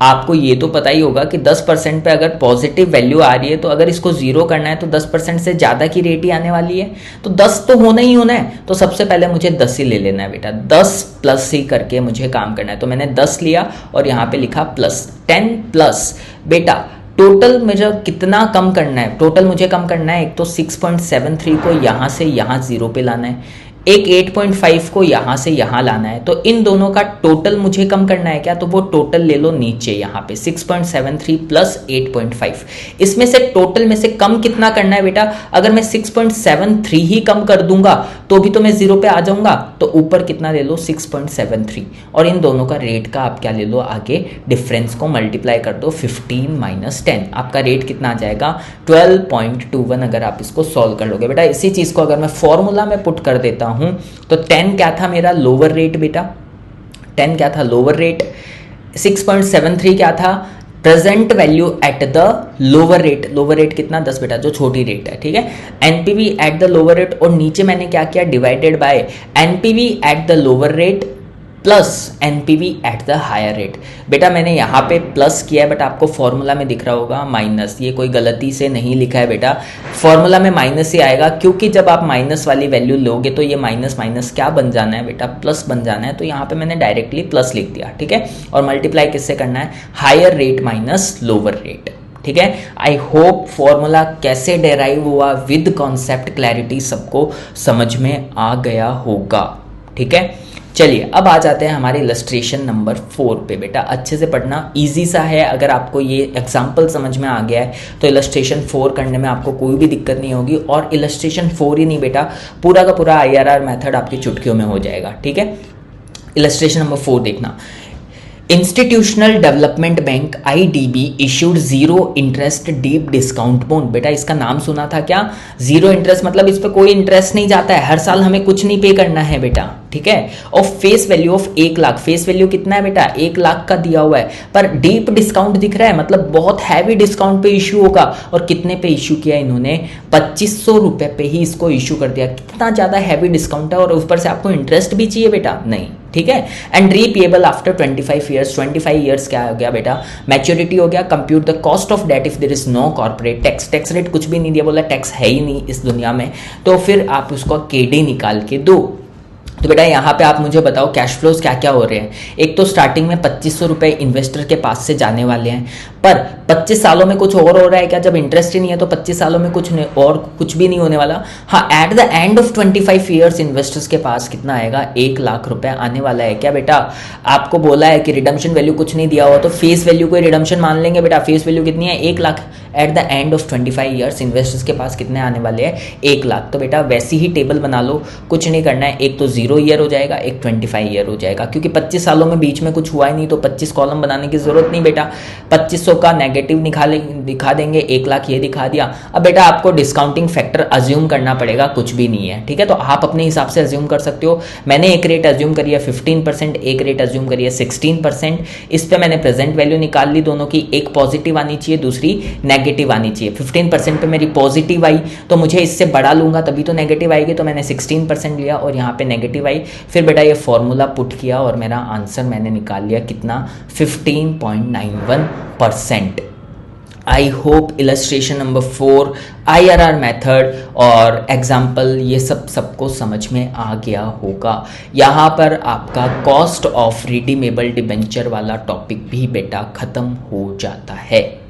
आपको ये तो पता ही होगा कि 10% पे अगर पॉजिटिव वैल्यू आ रही है तो अगर इसको जीरो करना है तो 10% से ज़्यादा की रेट ही आने वाली है, तो 10 तो होना ही होना है। तो सबसे पहले मुझे 10 ही ले लेना है बेटा, 10 प्लस ही करके मुझे काम करना है। तो मैंने 10 लिया और यहाँ पे लिखा प्लस 10 प्लस। बेटा टोटल मुझे कितना कम करना है, टोटल मुझे कम करना है, एक तो 6.73 को यहाँ से यहाँ जीरो पे लाना है, एक 8.5 को यहाँ से यहाँ लाना है। तो इन दोनों का टोटल मुझे कम करना है क्या, तो वो टोटल ले लो नीचे यहाँ पे 6.73 प्लस 8.5। इसमें से टोटल में से कम कितना करना है बेटा, अगर मैं 6.73 ही कम कर दूंगा तो भी तो मैं जीरो पे आ जाऊंगा। तो ऊपर कितना ले लो 6.73 और इन दोनों का रेट का आप क्या ले लो, आगे डिफरेंस को मल्टीप्लाई कर दो 15 माइनस 10, आपका रेट कितना आ जाएगा 12.21। अगर आप इसको सॉल्व कर लोगे बेटा, इसी चीज को अगर मैं फॉर्मूला में पुट कर देता हूं तो 10 क्या था मेरा लोअर रेट बेटा, 10 क्या था लोअर रेट, 6.73 क्या था present value at the lower rate. Lower rate कितना 10 बेटा, जो छोटी रेट है, ठीक है। NPV at the lower rate और नीचे मैंने क्या किया divided by NPV at the lower rate plus NPV at the higher rate. बेटा मैंने यहाँ पे प्लस किया है बट आपको फॉर्मूला में दिख रहा होगा माइनस, ये कोई गलती से नहीं लिखा है बेटा, फॉर्मूला में माइनस ही आएगा क्योंकि जब आप माइनस वाली वैल्यू लोगे तो ये माइनस माइनस क्या बन जाना है बेटा, प्लस बन जाना है। तो यहाँ पे मैंने डायरेक्टली प्लस लिख दिया, ठीक है। और मल्टीप्लाई किससे करना है, higher rate minus lower rate, ठीक है। आई होप फॉर्मूला कैसे डेराइव हुआ विद कॉन्सेप्ट क्लैरिटी सबको समझ में आ गया होगा, ठीक है। चलिए अब आ जाते हैं हमारे इलस्ट्रेशन नंबर 4 पे। बेटा अच्छे से पढ़ना, इजी सा है। अगर आपको ये एग्जाम्पल समझ में आ गया है तो इलस्ट्रेशन 4 करने में आपको कोई भी दिक्कत नहीं होगी। और इलस्ट्रेशन 4 ही नहीं बेटा, पूरा का पूरा IRR मेथड आपकी चुटकियों में हो जाएगा, ठीक है। इलस्ट्रेशन नंबर 4 देखना, institutional development bank IDB issued zero interest deep discount bond. बेटा इसका नाम सुना था क्या? जीरो इंटरेस्ट मतलब इस पे कोई इंटरेस्ट नहीं जाता है, हर साल हमें कुछ नहीं पे करना है बेटा, ठीक है। और face value of 1 lakh, face value कितना है बेटा? 1 लाख का दिया हुआ है, पर डीप डिस्काउंट दिख रहा है, मतलब बहुत हैवी डिस्काउंट पे इशू होगा। और कितने पे इशू किया इन्होंने? 2500 रुपए पे ही इसको इशू कर दिया। कितना ज्यादा हैवी डिस्काउंट है, और ऊपर से आपको इंटरेस्ट भी चाहिए बेटा? नहीं, ठीक है। And repayable after 25 years. 25 years क्या हो गया बेटा? मैच्योरिटी हो गया। Compute the cost of debt if there is no corporate tax. Tax rate कुछ भी नहीं दिया, बोला टैक्स है ही नहीं इस दुनिया में, तो फिर आप उसको केडी निकाल के दो। तो बेटा यहाँ पे आप मुझे बताओ कैश फ्लोज क्या क्या हो रहे हैं। एक तो स्टार्टिंग में 2500 रुपए इन्वेस्टर के पास से जाने वाले हैं, पर 25 सालों में कुछ और हो रहा है क्या? जब इंटरेस्ट ही नहीं है तो 25 सालों में कुछ नहीं, और कुछ भी नहीं होने वाला। हाँ, eight the end of 25 years investors के पास कितना आएगा? 1 लाख रुपए आने वाला है क्या बेटा? आपको बोला है कि रिडम्पशन वैल्यू कुछ नहीं दिया हुआ, तो फेस वैल्यू को रिडम्पशन मान लेंगे बेटा। फेस वैल्यू कितनी है? 1 lakh. Eight the end of 25 years investors के पास कितने आने वाले हैं? 1 लाख। तो बेटा वैसी ही टेबल बना लो, कुछ नहीं करना है। एक तो 0 ईयर हो जाएगा, एक 25 ईयर हो जाएगा, क्योंकि 25 सालों में बीच में कुछ हुआ ही नहीं, तो 25 कॉलम बनाने की जरूरत नहीं बेटा। 2500 का नेगेटिव दिखा देंगे, 1 लाख ये दिखा दिया। अब बेटा आपको डिस्काउंटिंग फैक्टर अज्यूम करना पड़ेगा, कुछ भी नहीं है, ठीक है। तो आप अपने हिसाब से अज्यूम कर सकते हो। मैंने एक रेट अज्यूम करी है 15%, एक रेट अज्यूम करी है 16%। इस पे मैंने प्रेजेंट वैल्यू निकाल ली दोनों की, एक पॉजिटिव आनी चाहिए, दूसरी नेगेटिव आनी चाहिए। 15% पे मेरी पॉजिटिव आई, तो मुझे इससे बड़ा लूंगा तभी तो नेगेटिव आएगी, तो मैंने 16% लिया और यहाँ पे नेगेटिव आई। फिर बेटा ये फॉर्मूला पुट किया और मेरा आंसर मैंने निकाल लिया कितना? 15.91%। आई hope illustration number 4, IRR method और एग्जाम्पल ये सब सबको समझ में आ गया होगा। यहाँ पर आपका कॉस्ट ऑफ रिडीमेबल डिबेंचर वाला टॉपिक भी बेटा खत्म हो जाता है।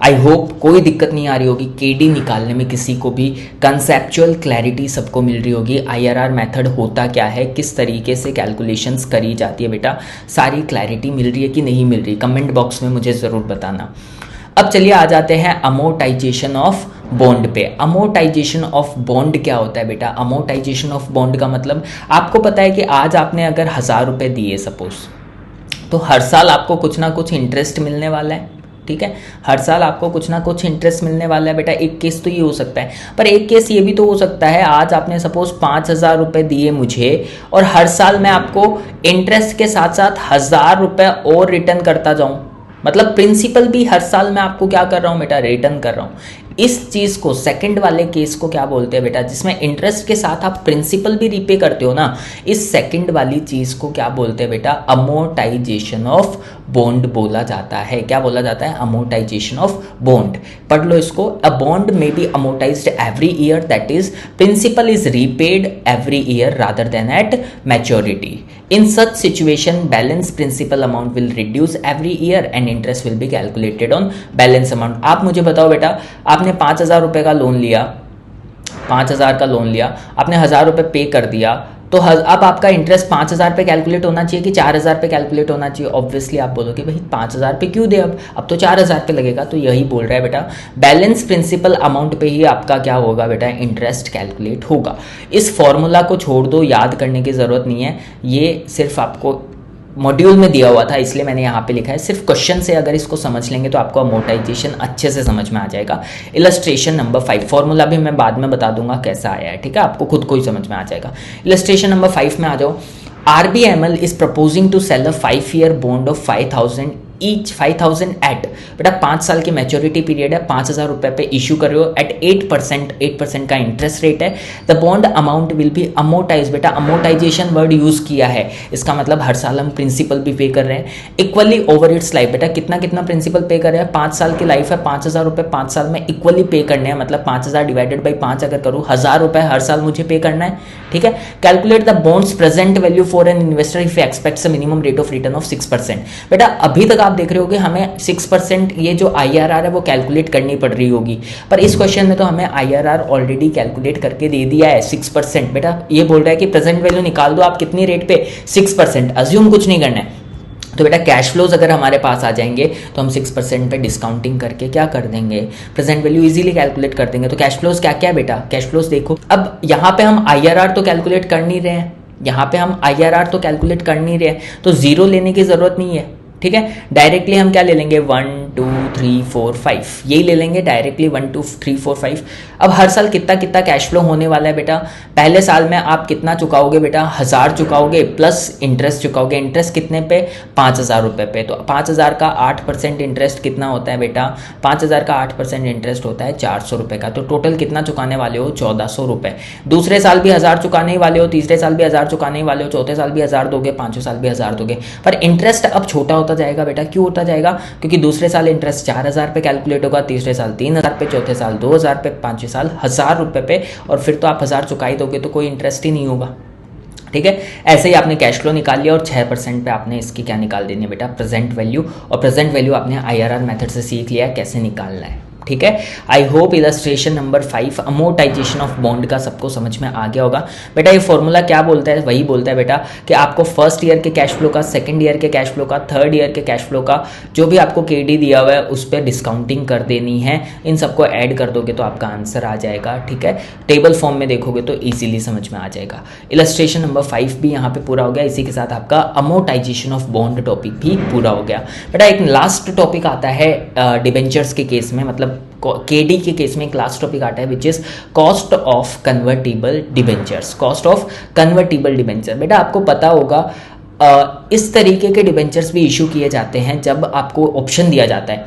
आई होप कोई दिक्कत नहीं आ रही होगी, केडी निकालने में किसी को भी कंसेप्चुअल क्लैरिटी सबको मिल रही होगी। IRR मेथड होता क्या है, किस तरीके से कैलकुलेशंस करी जाती है बेटा, सारी क्लैरिटी मिल रही है कि नहीं मिल रही? कमेंट बॉक्स में मुझे ज़रूर बताना। अब चलिए आ जाते हैं अमोर्टाइजेशन ऑफ बॉन्ड पे। अमोर्टाइजेशन ऑफ बॉन्ड क्या होता है बेटा? अमोर्टाइजेशन ऑफ बॉन्ड का मतलब आपको पता है कि आज आपने अगर 1000 रुपये दिए सपोज, तो हर साल आपको कुछ ना कुछ इंटरेस्ट मिलने वाला है, ठीक है। हर साल आपको कुछ ना कुछ इंटरेस्ट मिलने वाला है बेटा। एक केस तो ये हो सकता है, पर एक केस ये भी तो हो सकता है, आज आपने सपोज 5000 रुपये दिए मुझे, और हर साल मैं आपको इंटरेस्ट के साथ साथ 1000 रुपये और रिटर्न करता जाऊं, मतलब प्रिंसिपल भी हर साल मैं आपको क्या कर रहा हूं बेटा? रिटर्न कर रहा हूं। इस चीज को, सेकंड वाले केस को क्या बोलते हैं बेटा? जिसमें इंटरेस्ट के साथ आप प्रिंसिपल भी रिपे करते हो ना, इस सेकंड वाली चीज को क्या बोलते हैं बेटा? अमोर्टाइजेशन ऑफ बॉन्ड बोला जाता है। क्या बोला जाता है? Amortisation of bond. पढ़ लो इसको। अ बॉन्ड में be amortised every year, that is principal is repaid every year rather than at maturity. In such situation, balance principal amount will reduce every year and interest will be calculated on balance amount। आप मुझे बताओ बेटा, आपने 5000 रुपये का लोन लिया, 5000 का लोन लिया, आपने 1000 रुपये पे कर दिया, तो अब आपका इंटरेस्ट 5000 पे कैलकुलेट होना चाहिए कि 4000 पे कैलकुलेट होना चाहिए? ऑब्वियसली आप बोलोगे भाई 5000 पे क्यों दे, अब तो 4000 पे लगेगा। तो यही बोल रहा है बेटा, बैलेंस प्रिंसिपल अमाउंट पे ही आपका क्या होगा बेटा? इंटरेस्ट कैलकुलेट होगा। इस फॉर्मूला को छोड़ दो, याद करने की ज़रूरत नहीं है, ये सिर्फ आपको मॉड्यूल में दिया हुआ था इसलिए मैंने यहाँ पे लिखा है। सिर्फ क्वेश्चन से अगर इसको समझ लेंगे तो आपको अमोर्टाइजेशन अच्छे से समझ में आ जाएगा। इलस्ट्रेशन नंबर 5, फॉर्मूला भी मैं बाद में बता दूंगा कैसा आया है, ठीक है, आपको खुद को ही समझ में आ जाएगा। इलस्ट्रेशन नंबर 5 में आ जाओ। RBML is proposing to sell a 5-year bond of 5000 each, 5000 at, बेटा 5 साल की मैच्योरिटी पीरियड है, 5000 रुपये पे इशू कर रहे हो एट 8% का इंटरेस्ट रेट है। The bond amount will be amortise. बेटा अमोर्टाइजेशन वर्ड यूज किया है, इसका मतलब हर साल हम प्रिंसिपल भी पे कर रहे हैं इक्वली ओवर इट्स लाइफ। बेटा कितना कितना प्रिंसिपल पे कर रहे हैं? 5 साल की लाइफ है, 5000 रुपये 5 साल में इक्वली पे करने हैं, मतलब 5000 डिवाइडेड बाई 5 अगर करूँ, 1000 रुपये हर साल मुझे पे करना है, ठीक है। Calculate the bonds present value for an investor if aspects a minimum rate of return of 6%। बेटा अभी तक आप देख रहे हो कि हमें 6% ये जो IRR है वो कैलकुलेट करनी पड़ रही होगी, पर इस क्वेश्चन में तो हमें IRR ऑलरेडी कैलकुलेट करके दे दिया है 6%। बेटा ये बोल रहा है कि प्रेजेंट वैल्यू निकाल दो आप, कितनी रेट पे? 6%। अज्यूम कुछ नहीं करना है। तो बेटा कैश फ्लोज अगर हमारे पास आ जाएंगे तो हम 6% पे डिस्काउंटिंग करके क्या कर देंगे? प्रेजेंट वैल्यू इजीली कैलकुलेट कर देंगे। तो कैश फ्लोज क्या क्या है बेटा? कैश फ्लोज देखो, अब यहाँ पे हम IRR तो कैलकुलेट कर नहीं रहे हैं, यहाँ पे हम IRR तो कैलकुलेट कर नहीं रहे हैं, तो जीरो लेने की जरूरत नहीं है, ठीक है। डायरेक्टली हम क्या ले लेंगे 1 2 3 4 5, यही ले लेंगे डायरेक्टली 1 2 3 4 5। अब हर साल कितना कितना कैश फ्लो होने वाला है बेटा, पहले साल में आप कितना चुकाओगे बेटा, 1000 चुकाओगे प्लस इंटरेस्ट चुकाओगे। इंटरेस्ट कितने पे, 5000 रुपये पे। तो 5000 का 8% इंटरेस्ट कितना होता है बेटा, 5000 का 8% इंटरेस्ट होता है 400 रुपये का। तो टोटल कितना चुकाने वाले हो, 1400 रुपये। दूसरे साल भी 1000 चुकाने ही वाले हो, तीसरे साल भी 1000 चुकाने ही वाले हो, चौथे साल भी 1000 दोगे, पांचवें साल भी 1000 दोगे। पर इंटरेस्ट अब छोटा होता जाएगा बेटा। क्यों होता जाएगा, क्योंकि दूसरे साल इंटरेस्ट 4000 पे कैलकुलेट होगा, तीसरे साल 3000 पे, चौथे साल 2000 पे, पांचवें साल 1000 रुपये पे, और फिर तो आप 1000 चुका ही दोगे तो कोई इंटरेस्ट ही नहीं होगा। ठीक है, ऐसे ही आपने कैश फ्लो निकाल लिया और 6% पे आपने इसकी क्या निकाल देनी है बेटा, प्रेजेंट वैल्यू। और प्रेजेंट वैल्यू आपने IRR मेथड से सीख लिया कैसे निकालना है। ठीक है, I hope illustration number 5 amortisation of bond का सबको समझ में आ गया होगा बेटा। ये फॉर्मूला क्या बोलता है, वही बोलता है बेटा कि आपको फर्स्ट ईयर के कैश फ्लो का, सेकंड ईयर के कैश फ्लो का, थर्ड ईयर के कैश फ्लो का जो भी आपको KD दिया हुआ है उस पर डिस्काउंटिंग कर देनी है। इन सबको ऐड कर दोगे तो आपका आंसर आ जाएगा। ठीक है, टेबल फॉर्म में देखोगे तो ईजिली समझ में आ जाएगा। इलस्ट्रेशन नंबर 5 भी यहाँ पे पूरा हो गया। इसी के साथ आपका अमोर्टाइजेशन ऑफ बॉन्ड टॉपिक भी पूरा हो गया बेटा। एक लास्ट टॉपिक आता है डिबेंचर्स के केस में, मतलब KD के केस में एक लास्ट टॉपिक आता है which is cost of convertible debentures. Cost of convertible debenture बेटा आपको पता होगा इस तरीके के डिबेंचर्स भी इशू किए जाते हैं जब आपको ऑप्शन दिया जाता है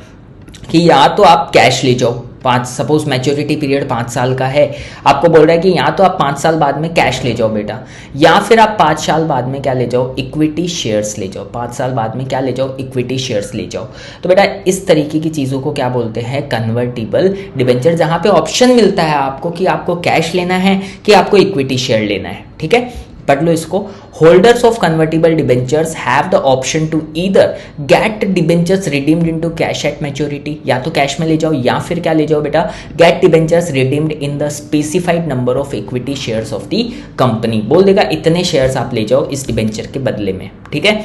कि या तो आप कैश ले जाओ, सपोज मैच्योरिटी पीरियड 5 साल का है, आपको बोल रहा है कि या तो आप 5 साल बाद में कैश ले जाओ बेटा, या फिर आप 5 साल बाद में क्या ले जाओ, इक्विटी शेयर्स ले जाओ। 5 साल बाद में क्या ले जाओ, इक्विटी शेयर्स ले जाओ। तो बेटा इस तरीके की चीज़ों को क्या बोलते हैं, कन्वर्टिबल डिबेंचर, जहाँ पे ऑप्शन मिलता है आपको कि आपको कैश लेना है कि आपको इक्विटी शेयर लेना है। ठीक है, पढ़ लो इसको। Holders of convertible debentures have the option to either get debentures redeemed into cash at maturity, या तो कैश में ले जाओ या फिर क्या ले जाओ बेटा, get debentures redeemed in the specified number of equity shares of the company. बोल देगा इतने शेयर्स आप ले जाओ इस डिबेंचर के बदले में। ठीक है,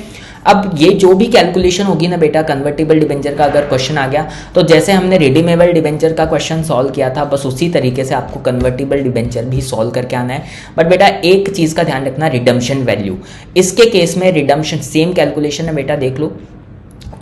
अब ये जो भी कैलकुलेशन होगी ना बेटा कन्वर्टिबल डिबेंचर का, अगर क्वेश्चन आ गया तो जैसे हमने रिडीमेबल डिबेंचर का क्वेश्चन सॉल्व किया था बस उसी तरीके से आपको कन्वर्टिबल डिबेंचर भी सॉल्व करके आना है। बट बेटा एक चीज का ध्यान रखना, रिडम्पशन वैल्यू। इसके केस में रिडम्पशन सेम कैलकुलेशन है बेटा, देख लो।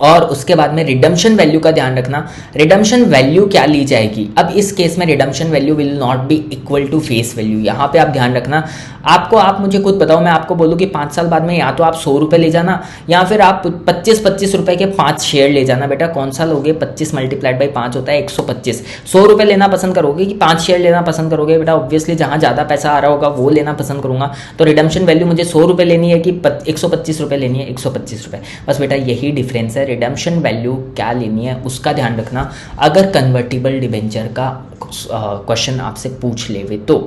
और उसके बाद में रिडम्पशन वैल्यू का ध्यान रखना, रिडम्पशन वैल्यू क्या ली जाएगी। अब इस केस में redemption value will not be equal to face value. यहाँ पे आप ध्यान रखना, आप मुझे खुद बताओ, मैं आपको बोलूँ कि 5 साल बाद में या तो आप 100 रुपये ले जाना या फिर आप 25 रुपये के 5 शेयर ले जाना। बेटा कौन सा लोगे, 25 मल्टीप्लाइड बाई 5 होता है 125। 100 रुपये लेना पसंद करोगे कि 5 शेयर लेना पसंद करोगे बेटा, ऑब्वियसली जहाँ ज़्यादा पैसा आ रहा होगा वो लेना पसंद करूँगा। तो रिडम्पशन वैल्यू मुझे 100 रुपये लेनी है कि 125 रुपये लेनी है, 125 रुपये। बस बेटा यही डिफरेंस है, रिडम्पशन वैल्यू क्या लेनी है उसका ध्यान रखना अगर कन्वर्टिबल डिबेंचर का क्वेश्चन आपसे पूछ लेवे तो।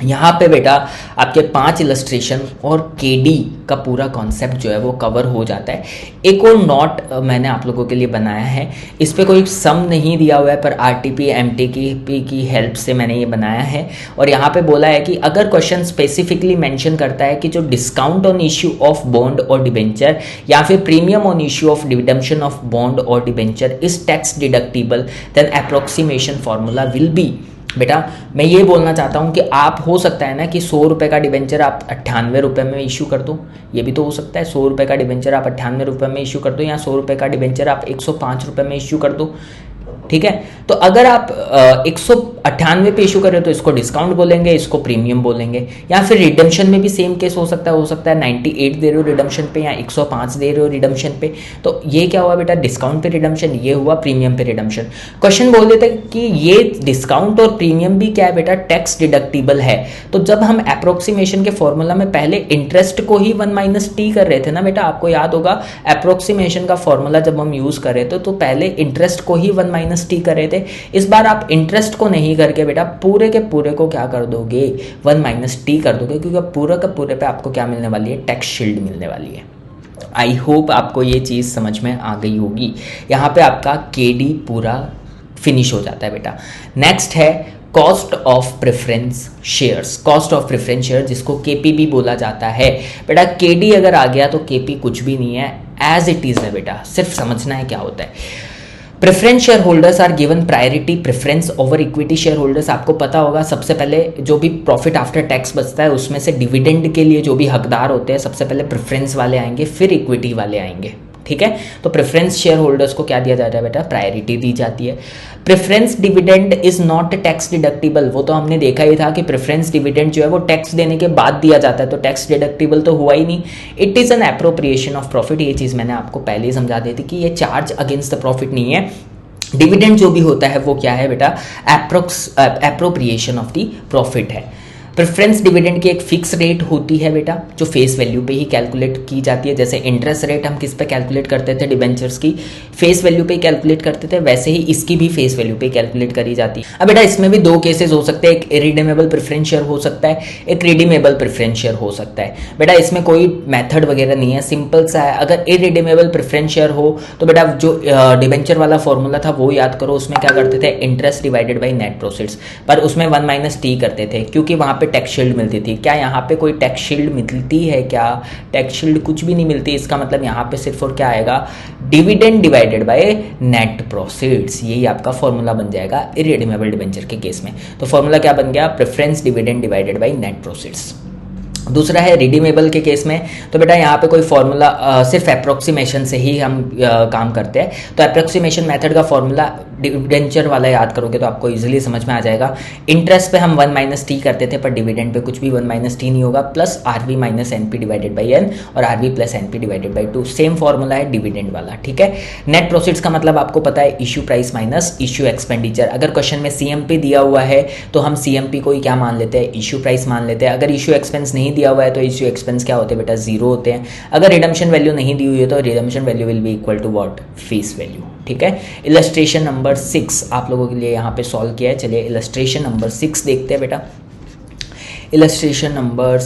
यहाँ पे बेटा आपके 5 इलस्ट्रेशन और KD का पूरा कॉन्सेप्ट जो है वो कवर हो जाता है। एक और नोट मैंने आप लोगों के लिए बनाया है, इस पे कोई सम नहीं दिया हुआ है पर RTP MTP की हेल्प से मैंने ये बनाया है। और यहाँ पे बोला है कि अगर क्वेश्चन स्पेसिफिकली मेंशन करता है कि जो discount on issue of bond और डिबेंचर या फिर premium on issue of redemption of bond और debenture is tax deductible then approximation formula will be. बेटा मैं ये बोलना चाहता हूँ कि आप हो सकता है ना कि 100 रुपये का डिबेंचर आप 98 रुपये में इशू कर दो, ये भी तो हो सकता है। 100 रुपये का डिबेंचर आप 98 रुपये में इशू कर दो या 100 रुपये का डिबेंचर आप 105 रुपये में इशू कर दो। ठीक है, तो अगर आप 198 पे इशू कर रहे हो तो इसको डिस्काउंट बोलेंगे, इसको प्रीमियम बोलेंगे। या फिर रिडम्पशन में भी सेम केस हो सकता है 98 दे रहे हो रिडम्पशन पे या 105 दे रहे हो रिडम्पशन पे, तो ये क्या हुआ बेटा, डिस्काउंट पे रिडम्पशन, ये हुआ प्रीमियम पे रिडम्पशन। क्वेश्चन बोल देते कि ये डिस्काउंट और प्रीमियम भी क्या है बेटा, टैक्स डिडक्टिबल है। तो जब हम अप्रोक्सीमेशन के फॉर्मूला में पहले इंटरेस्ट को ही 1 - t कर रहे थे ना बेटा, आपको याद होगा अप्रोक्सीमेशन का फॉर्मूला जब हम यूज कर रहे थे तो पहले इंटरेस्ट को ही 1 - t कर रहे थे। इस बार आप इंटरेस्ट को नहीं करके बेटा पूरे के पूरे को क्या कर दोगे, 1 - t कर दोगे, क्योंकि पूरे के पूरे पे आपको क्या मिलने वाली है, टैक्स शील्ड मिलने वाली है। आई होप आपको ये चीज़ समझ में आ गई होगी। यहाँ पे आपका KD पूरा फिनिश हो जाता है बेटा। नेक्स्ट है cost of preference shares. Cost of preference share जिसको KP भी बोला जाता है बेटा। KD अगर आ गया तो KP कुछ भी नहीं है, एज इट इज़ है बेटा, सिर्फ समझना है क्या होता है। Preference share holders are given priority preference over equity share holders. आपको पता होगा सबसे पहले जो भी प्रॉफिट आफ्टर टैक्स बचता है उसमें से डिविडेंड के लिए जो भी हकदार होते हैं सबसे पहले प्रेफरेंस वाले आएंगे, फिर इक्विटी वाले आएंगे। ठीक है। तो प्रेफरेंस शेयर होल्डर्स को क्या दिया जाता है बेटा, प्रायोरिटी दी जाती है। Preference dividend is not tax deductible, वो तो हमने देखा ही था कि प्रेफरेंस डिविडेंड जो है वो टैक्स देने के बाद दिया जाता है, तो टैक्स डिडक्टिबल तो हुआ ही नहीं। It is an appropriation of profit, ये चीज़ मैंने आपको पहले ही समझा दी थी कि ये चार्ज अगेंस्ट द प्रॉफिट नहीं है। डिविडेंड जो भी होता है वो क्या है बेटा, एप्रोप्रिएशन ऑफ द प्रॉफिट है। प्रेफरेंस डिविडेंड की एक फिक्स रेट होती है बेटा, जो फेस वैल्यू पे ही कैलकुलेट की जाती है। जैसे इंटरेस्ट रेट हम किस पे कैलकुलेट करते थे, डिबेंचर्स की फेस वैल्यू पे कैलकुलेट करते थे, वैसे ही इसकी भी फेस वैल्यू पे कैलकुलेट करी जाती है। अब बेटा इसमें भी दो केसेस हो सकते हैं, एक इरिडीमेबल प्रेफरेंस शेयर हो सकता है, एक रिडीमेबल प्रेफरेंस शेयर हो सकता है। बेटा इसमें कोई मेथड वगैरह नहीं है, सिंपल सा है। अगर इरिडीमेबल प्रेफरेंस शेयर हो तो बेटा जो डिबेंचर वाला फॉर्मूला था वो याद करो, उसमें क्या करते थे, interest divided by net proceeds, पर उसमें 1 - T करते थे क्योंकि वहां पे टैक्स शील्ड मिलती थी। क्या यहाँ पे कोई टैक्स शील्ड मिलती है, क्या टैक्स शील्ड कुछ भी नहीं मिलती। इसका मतलब यहाँ पे सिर्फ और क्या आएगा, dividend divided by net proceeds, यही आपका फॉर्मूला बन जाएगा इरिडीमेबल डिबेंचर के केस में। तो फॉर्मूला क्या बन गया, preference dividend divided by net proceeds. दूसरा है रिडीमेबल के केस में, तो बेटा यहाँ पे कोई फॉर्मूला सिर्फ अप्रोक्सीमेशन से ही हम काम करते हैं। तो अप्रोक्सीमेशन मेथड का फॉर्मूला डिवेंचर वाला याद करोगे तो आपको इजीली समझ में आ जाएगा। इंटरेस्ट पे हम 1 - T करते थे, पर डिविडेंड पे कुछ भी 1 - T नहीं होगा, plus RV - NP divided by N और RV + NP divided by 2, same formula है डिविडेंड वाला, ठीक है। नेट प्रोसीड्स का मतलब आपको पता है, issue price minus issue expenditure. अगर क्वेश्चन में CMP दिया हुआ है तो हम CMP को ही क्या मान लेते हैं, इश्यू प्राइस मान लेते हैं। अगर इश्यू एक्सपेंस नहीं दिया हुआ है तो इश्यू एक्सपेंस क्या होते हैं बेटा, 0 होते हैं। अगर रिडम्पशन वैल्यू नहीं दी हुई है तो redemption value will be equal to what, face value, ठीक है। इलस्ट्रेशन नंबर 6 आप लोगों के लिए यहाँ पे सॉल्व किया है। चलिए इलस्ट्रेशन नंबर 6 देखते हैं बेटा। इलस्ट्रेशन नंबर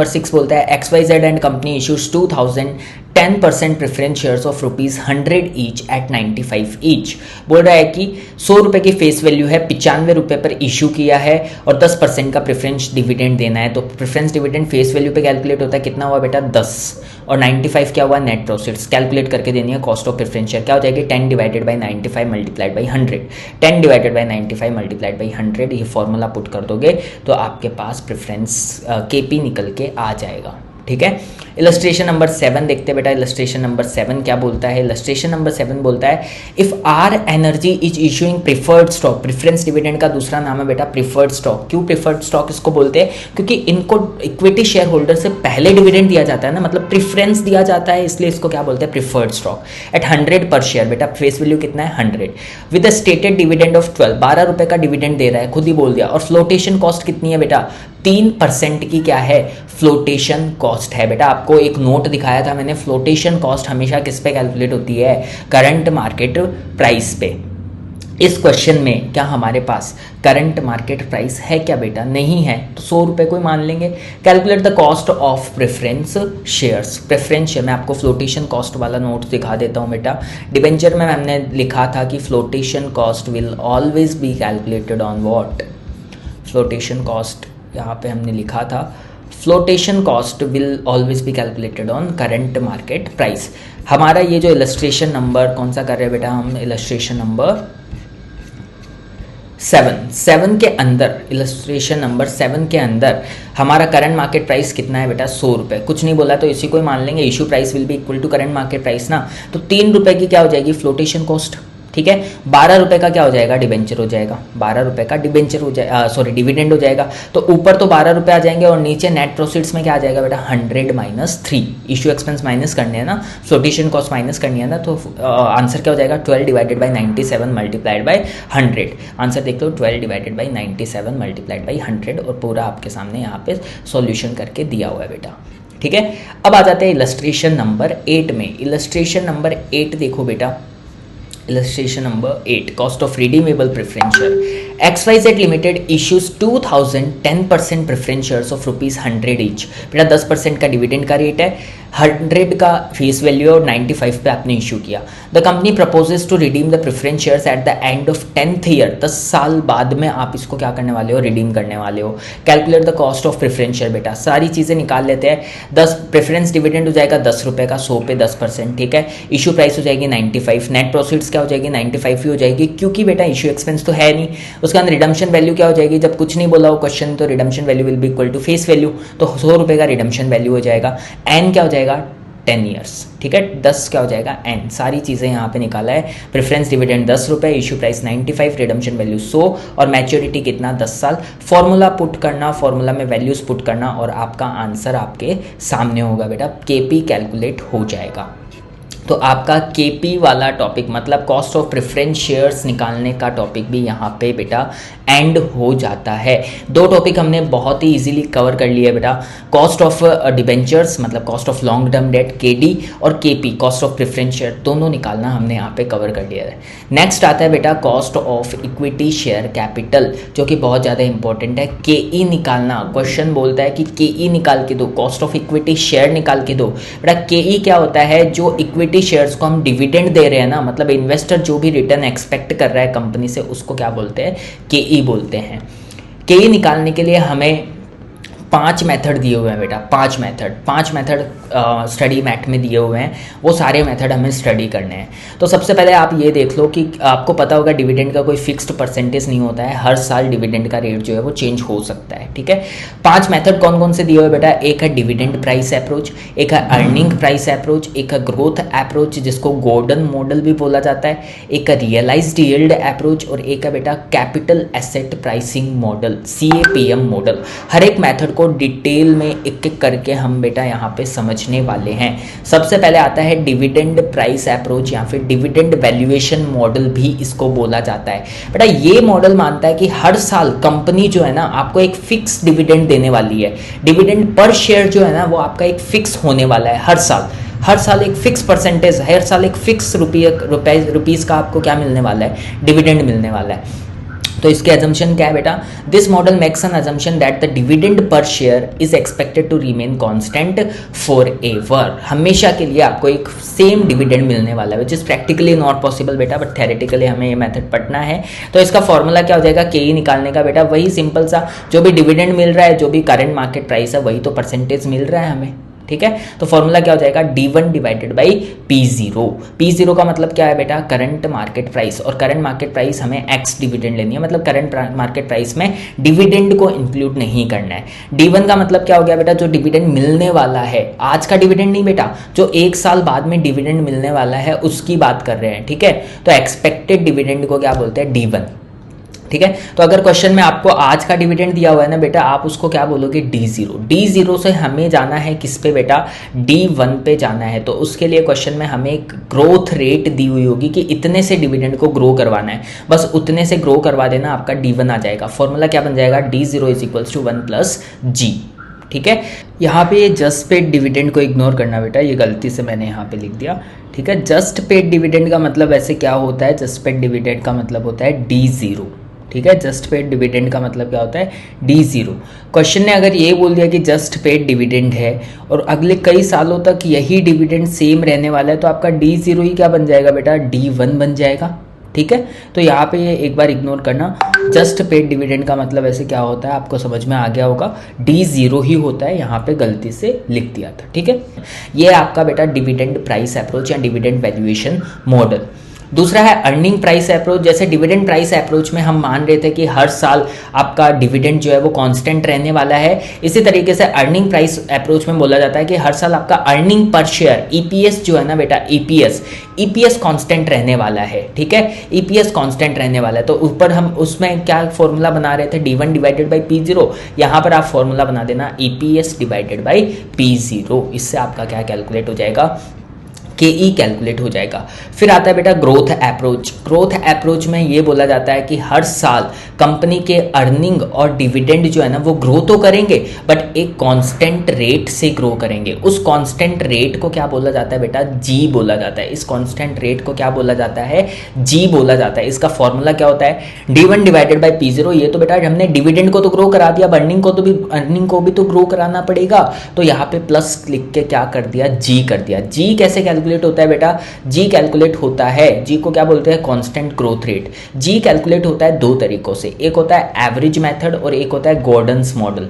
6 बोलता है XYZ and company issues 2010% preference shares of ₹100 each eight 95 each. बोल रहा है कि 100 रुपये की फेस वैल्यू है, 95 रुपये पर इशू किया है और 10% का प्रेफरेंस डिविडेंड देना है। तो प्रेफरेंस डिविडेंड फेस वैल्यू पे कैलकुलेट होता है, कितना हुआ बेटा 10, और 95 क्या हुआ, नेट प्रोसीड्स। कैलकुलेट करके देनी है कॉस्ट ऑफ प्रेफरेंस शेयर, क्या हो जाएगी 10 divided by 95 multiplied by 100। 10 divided by 95 multiplied by 100, ये फॉर्मूला पुट कर दोगे तो आपके पास प्रेफरेंस KP निकल के आ जाएगा, ठीक है। इलस्ट्रेशन नंबर 7 देखते हैं बेटा। इलस्ट्रेशन नंबर 7 क्या बोलता है, इलस्ट्रेशन नंबर 7 बोलता है if R energy is issuing preferred stock. Preference dividend का दूसरा नाम है बेटा प्रिफर्ड स्टॉक। क्यों प्रिफर्ड स्टॉक इसको बोलते हैं, क्योंकि इनको इक्विटी शेयर होल्डर से पहले डिविडेंड दिया जाता है ना, मतलब प्रेफरेंस दिया जाता है, इसलिए इसको क्या बोलते हैं, प्रिफर्ड स्टॉक। एट 100 पर शेयर, बेटा फेस वैल्यू कितना है 100, विद स्टेटेड डिविडेंड ऑफ 12 रुपए का डिविडेंड दे रहा है, खुद ही बोल दिया। और फ्लोटेशन कॉस्ट कितनी है बेटा, 3% की क्या है, फ्लोटेशन कॉस्ट है। बेटा आपको एक नोट दिखाया था मैंने, फ्लोटेशन कॉस्ट हमेशा किस पे कैलकुलेट होती है, करंट मार्केट प्राइस पे। इस क्वेश्चन में क्या हमारे पास करंट मार्केट प्राइस है क्या बेटा, नहीं है, तो 100 रुपये को ही मान लेंगे। Calculate the cost of preference shares. Preference share में आपको फ्लोटेशन कॉस्ट वाला नोट दिखा देता हूँ बेटा। डिबेंचर में हमने लिखा था कि flotation cost will always be calculated on what, flotation cost यहाँ पे हमने लिखा था, flotation cost will always be calculated on current market price. हमारा ये जो इलस्ट्रेशन नंबर कौन सा कर रहे हैं बेटा, हम इलस्ट्रेशन नंबर 7 के अंदर, इलस्ट्रेशन नंबर 7 के अंदर हमारा करंट मार्केट प्राइस कितना है बेटा, 100 रुपये। कुछ नहीं बोला तो इसी को ही मान लेंगे, issue price will be equal to current market price ना। तो 3 रुपये की क्या हो जाएगी, फ्लोटेशन कॉस्ट, ठीक है। 12 रुपये का क्या हो जाएगा, डिबेंचर हो जाएगा। 12 रुपये का डिबेंचर हो जाएगा, सॉरी डिविडेंड हो जाएगा। तो ऊपर तो 12 रुपये आ जाएंगे और नीचे नेट प्रोसीड्स में क्या आ जाएगा बेटा, 100 - 3। इशू एक्सपेंस माइनस करने हैं ना, फ्लोटेशन कॉस्ट माइनस करनी है ना, तो आंसर क्या हो जाएगा, 12 divided by 97 multiplied by 100। Answer देख लो, 12 डिवाइडेड बाई 97 मल्टीप्लाइड बाई 100, और पूरा आपके सामने यहाँ पे सॉल्यूशन करके दिया हुआ है बेटा, ठीक है। अब आ जाते हैं इलस्ट्रेशन नंबर 8 में। इलस्ट्रेशन नंबर 8 देखो बेटा, illustration number 8, cost of redeemable preference share. XYZ limited issues 2010% preference shares of ₹100 each. बेटा 10% का डिविडेंड का रेट है, 100 का फेस वैल्यू है और 95 पे आपने इशू किया। The company proposes to redeem the preference shares at the end of 10th year. 10 साल बाद में आप इसको क्या करने वाले हो, रिडीम करने वाले हो। Calculate the cost of preference share. बेटा सारी चीज़ें निकाल लेते हैं। 10 प्रेफरेंस डिविडेंड हो जाएगा 10 रुपये का, 100 पे 10%, ठीक है। इशू प्राइस हो जाएगी 95, नेट प्रोसीड्स क्या हो जाएगी 95 ही हो जाएगी, क्योंकि बेटा इशू एक्सपेंस तो है नहीं। उसके अंदर रिडम्पशन वैल्यू क्या हो जाएगी, जब कुछ नहीं बोला हो क्वेश्चन तो redemption value will be equal to face value, तो 100 रुपये का रिडम्पशन वैल्यू हो जाएगा। एन क्या हो जाएगा, 10 ईयर्स, ठीक है। 10 क्या हो जाएगा n, सारी चीज़ें यहाँ पे निकाला है। प्रेफरेंस डिविडेंड 10 रुपये, इशू प्राइस 95, रिडम्पशन वैल्यू 100 और मैच्योरिटी कितना 10 साल। फॉर्मूला पुट करना, फॉर्मूला में वैल्यूज पुट करना और आपका आंसर आपके सामने होगा बेटा, केपी कैलकुलेट हो जाएगा। तो आपका केपी वाला टॉपिक मतलब कॉस्ट ऑफ प्रेफरेंस शेयर्स निकालने का टॉपिक भी यहाँ पे बेटा एंड हो जाता है। 2 टॉपिक हमने बहुत ही इजीली कवर कर लिए बेटा, कॉस्ट ऑफ डिबेंचर्स मतलब cost of long term debt KD और KP cost of preference share, दोनों निकालना हमने यहाँ पे कवर कर लिया है। नेक्स्ट आता है बेटा cost of equity share capital, जो कि बहुत ज़्यादा इंपॉर्टेंट है। केई निकालना, क्वेश्चन बोलता है कि केई निकाल के दो, कॉस्ट ऑफ इक्विटी शेयर निकाल के दो। बेटा केई क्या होता है, जो इक्विटी शेयर्स को हम डिविडेंड दे रहे हैं ना, मतलब इन्वेस्टर जो भी रिटर्न एक्सपेक्ट कर रहा है कंपनी से, उसको क्या बोलते हैं, केई बोलते हैं। केई निकालने के लिए हमें 5 मेथड दिए हुए हैं बेटा, 5 मेथड स्टडी मैट में दिए हुए हैं, वो सारे मेथड हमें स्टडी करने हैं। तो सबसे पहले आप ये देख लो कि आपको पता होगा डिविडेंड का कोई फिक्स्ड परसेंटेज नहीं होता है, हर साल डिविडेंड का रेट जो है वो चेंज हो सकता है, ठीक है। 5 मेथड कौन कौन से दिए हुए बेटा, एक है डिविडेंड प्राइस अप्रोच, एक है अर्निंग प्राइस अप्रोच, एक है ग्रोथ अप्रोच जिसको गोल्डन मॉडल भी बोला जाता है, एक है रियलाइज्ड यील्ड अप्रोच और एक है बेटा capital asset pricing model, CAPM model. हर एक मेथड को डिटेल में एक एक करके हम बेटा यहाँ पे समझने वाले हैं। सबसे पहले आता है डिविडेंड प्राइस अप्रोच या फिर डिविडेंड वैल्यूएशन मॉडल भी इसको बोला जाता है। बेटा ये मॉडल मानता है कि हर साल कंपनी जो है ना आपको एक फिक्स डिविडेंड देने वाली है, डिविडेंड पर शेयर जो है ना वो आपका एक फिक्स होने वाला है। हर साल एक फिक्स परसेंटेज, हर साल एक फिक्स रुपीज़ का आपको क्या मिलने वाला है, डिविडेंड मिलने वाला है। तो इसके अजम्पशन क्या है बेटा, this model makes an assumption that the dividend per share is expected to remain constant forever. हमेशा के लिए आपको एक सेम डिविडेंड मिलने वाला है, which is practically not possible बेटा, बट थेरेटिकली हमें ये मेथड पढ़ना है। तो इसका फॉर्मूला क्या हो जाएगा, केई निकालने का बेटा, वही सिंपल सा, जो भी डिविडेंड मिल रहा है, जो भी करंट मार्केट प्राइस है, वही तो परसेंटेज मिल रहा है हमें, ठीक है। तो फॉर्मूला क्या हो जाएगा, D1 divided by P0। P0 का मतलब क्या है बेटा, करंट मार्केट प्राइस, और करंट मार्केट प्राइस हमें X डिविडेंड लेनी है, मतलब करंट मार्केट प्राइस में डिविडेंड को इंक्लूड नहीं करना है। D1 का मतलब क्या हो गया बेटा, जो डिविडेंड मिलने वाला है, आज का डिविडेंड नहीं बेटा, जो 1 साल बाद में डिविडेंड मिलने वाला है उसकी बात कर रहे हैं, ठीक है। तो एक्सपेक्टेड डिविडेंड को क्या बोलते हैं, D1, ठीक है। तो अगर क्वेश्चन में आपको आज का डिविडेंड दिया हुआ है ना बेटा, आप उसको क्या बोलोगे, D0 से हमें जाना है किस पे बेटा, D1 पे जाना है। तो उसके लिए क्वेश्चन में हमें एक ग्रोथ रेट दी हुई होगी कि इतने से डिविडेंड को ग्रो करवाना है, बस उतने से ग्रो करवा देना, आपका D1 आ जाएगा। फॉर्मूला क्या बन जाएगा, D0 is equals to 1 + G, ठीक है। यहाँ पे ये जस्ट पेड डिविडेंड को इग्नोर करना बेटा, ये गलती से मैंने यहाँ पे लिख दिया, ठीक है। जस्ट पेड डिविडेंड का मतलब वैसे क्या होता है, जस्ट पेड डिविडेंड का मतलब होता है D0, ठीक है। जस्ट पेड डिविडेंड का मतलब क्या होता है, D0। क्वेश्चन ने अगर ये बोल दिया कि जस्ट पेड डिविडेंड है और अगले कई सालों तक यही डिविडेंड सेम रहने वाला है, तो आपका D0 ही क्या बन जाएगा बेटा, D1 बन जाएगा, ठीक है। तो यहाँ पे ये एक बार इग्नोर करना, जस्ट पेड डिविडेंड का मतलब ऐसे क्या होता है, आपको समझ में आ गया होगा, D0 ही होता है, यहाँ पे गलती से लिख दिया था, ठीक है। ये आपका बेटा डिविडेंड प्राइस अप्रोच या डिविडेंड वैल्यूएशन मॉडल। दूसरा है अर्निंग प्राइस अप्रोच। जैसे डिविडेंड प्राइस अप्रोच में हम मान रहे थे कि हर साल आपका डिविडेंड जो है वो कांस्टेंट रहने वाला है, इसी तरीके से अर्निंग प्राइस अप्रोच में बोला जाता है कि हर साल आपका अर्निंग पर शेयर EPS जो है ना बेटा, EPS कांस्टेंट रहने वाला है, ठीक है। EPS कांस्टेंट रहने वाला है। तो ऊपर हम उसमें क्या फॉर्मूला बना रहे थे, D1 डिवाइडेड बाई P0, यहाँ पर आप फॉर्मूला बना देना EPS डिवाइडेड बाई P0। इससे आपका क्या कैलकुलेट हो जाएगा, KE कैलकुलेट हो जाएगा। फिर आता है बेटा ग्रोथ अप्रोच। ग्रोथ अप्रोच में ये बोला जाता है कि हर साल कंपनी के अर्निंग और डिविडेंड जो है ना वो ग्रो तो करेंगे, बट एक कांस्टेंट रेट से ग्रो करेंगे। उस कांस्टेंट रेट को क्या बोला जाता है बेटा, G बोला जाता है। इस कांस्टेंट रेट को क्या बोला जाता है, G बोला जाता है। इसका फॉर्मूला क्या होता है, D1 डिवाइडेड बाई P0। ये तो बेटा हमने डिविडेंड को तो ग्रो करा दिया, अर्निंग को भी तो ग्रो कराना पड़ेगा, तो यहाँ पे प्लस लिख के क्या कर दिया, G कर दिया। G कैसे कैलकुलेट होता है बेटा, G कैलकुलेट होता है, G को क्या बोलते हैं, constant growth rate. G calculate होता है 2 तरीकों से, एक होता है एवरेज मेथड और एक होता है गॉर्डन्स मॉडल।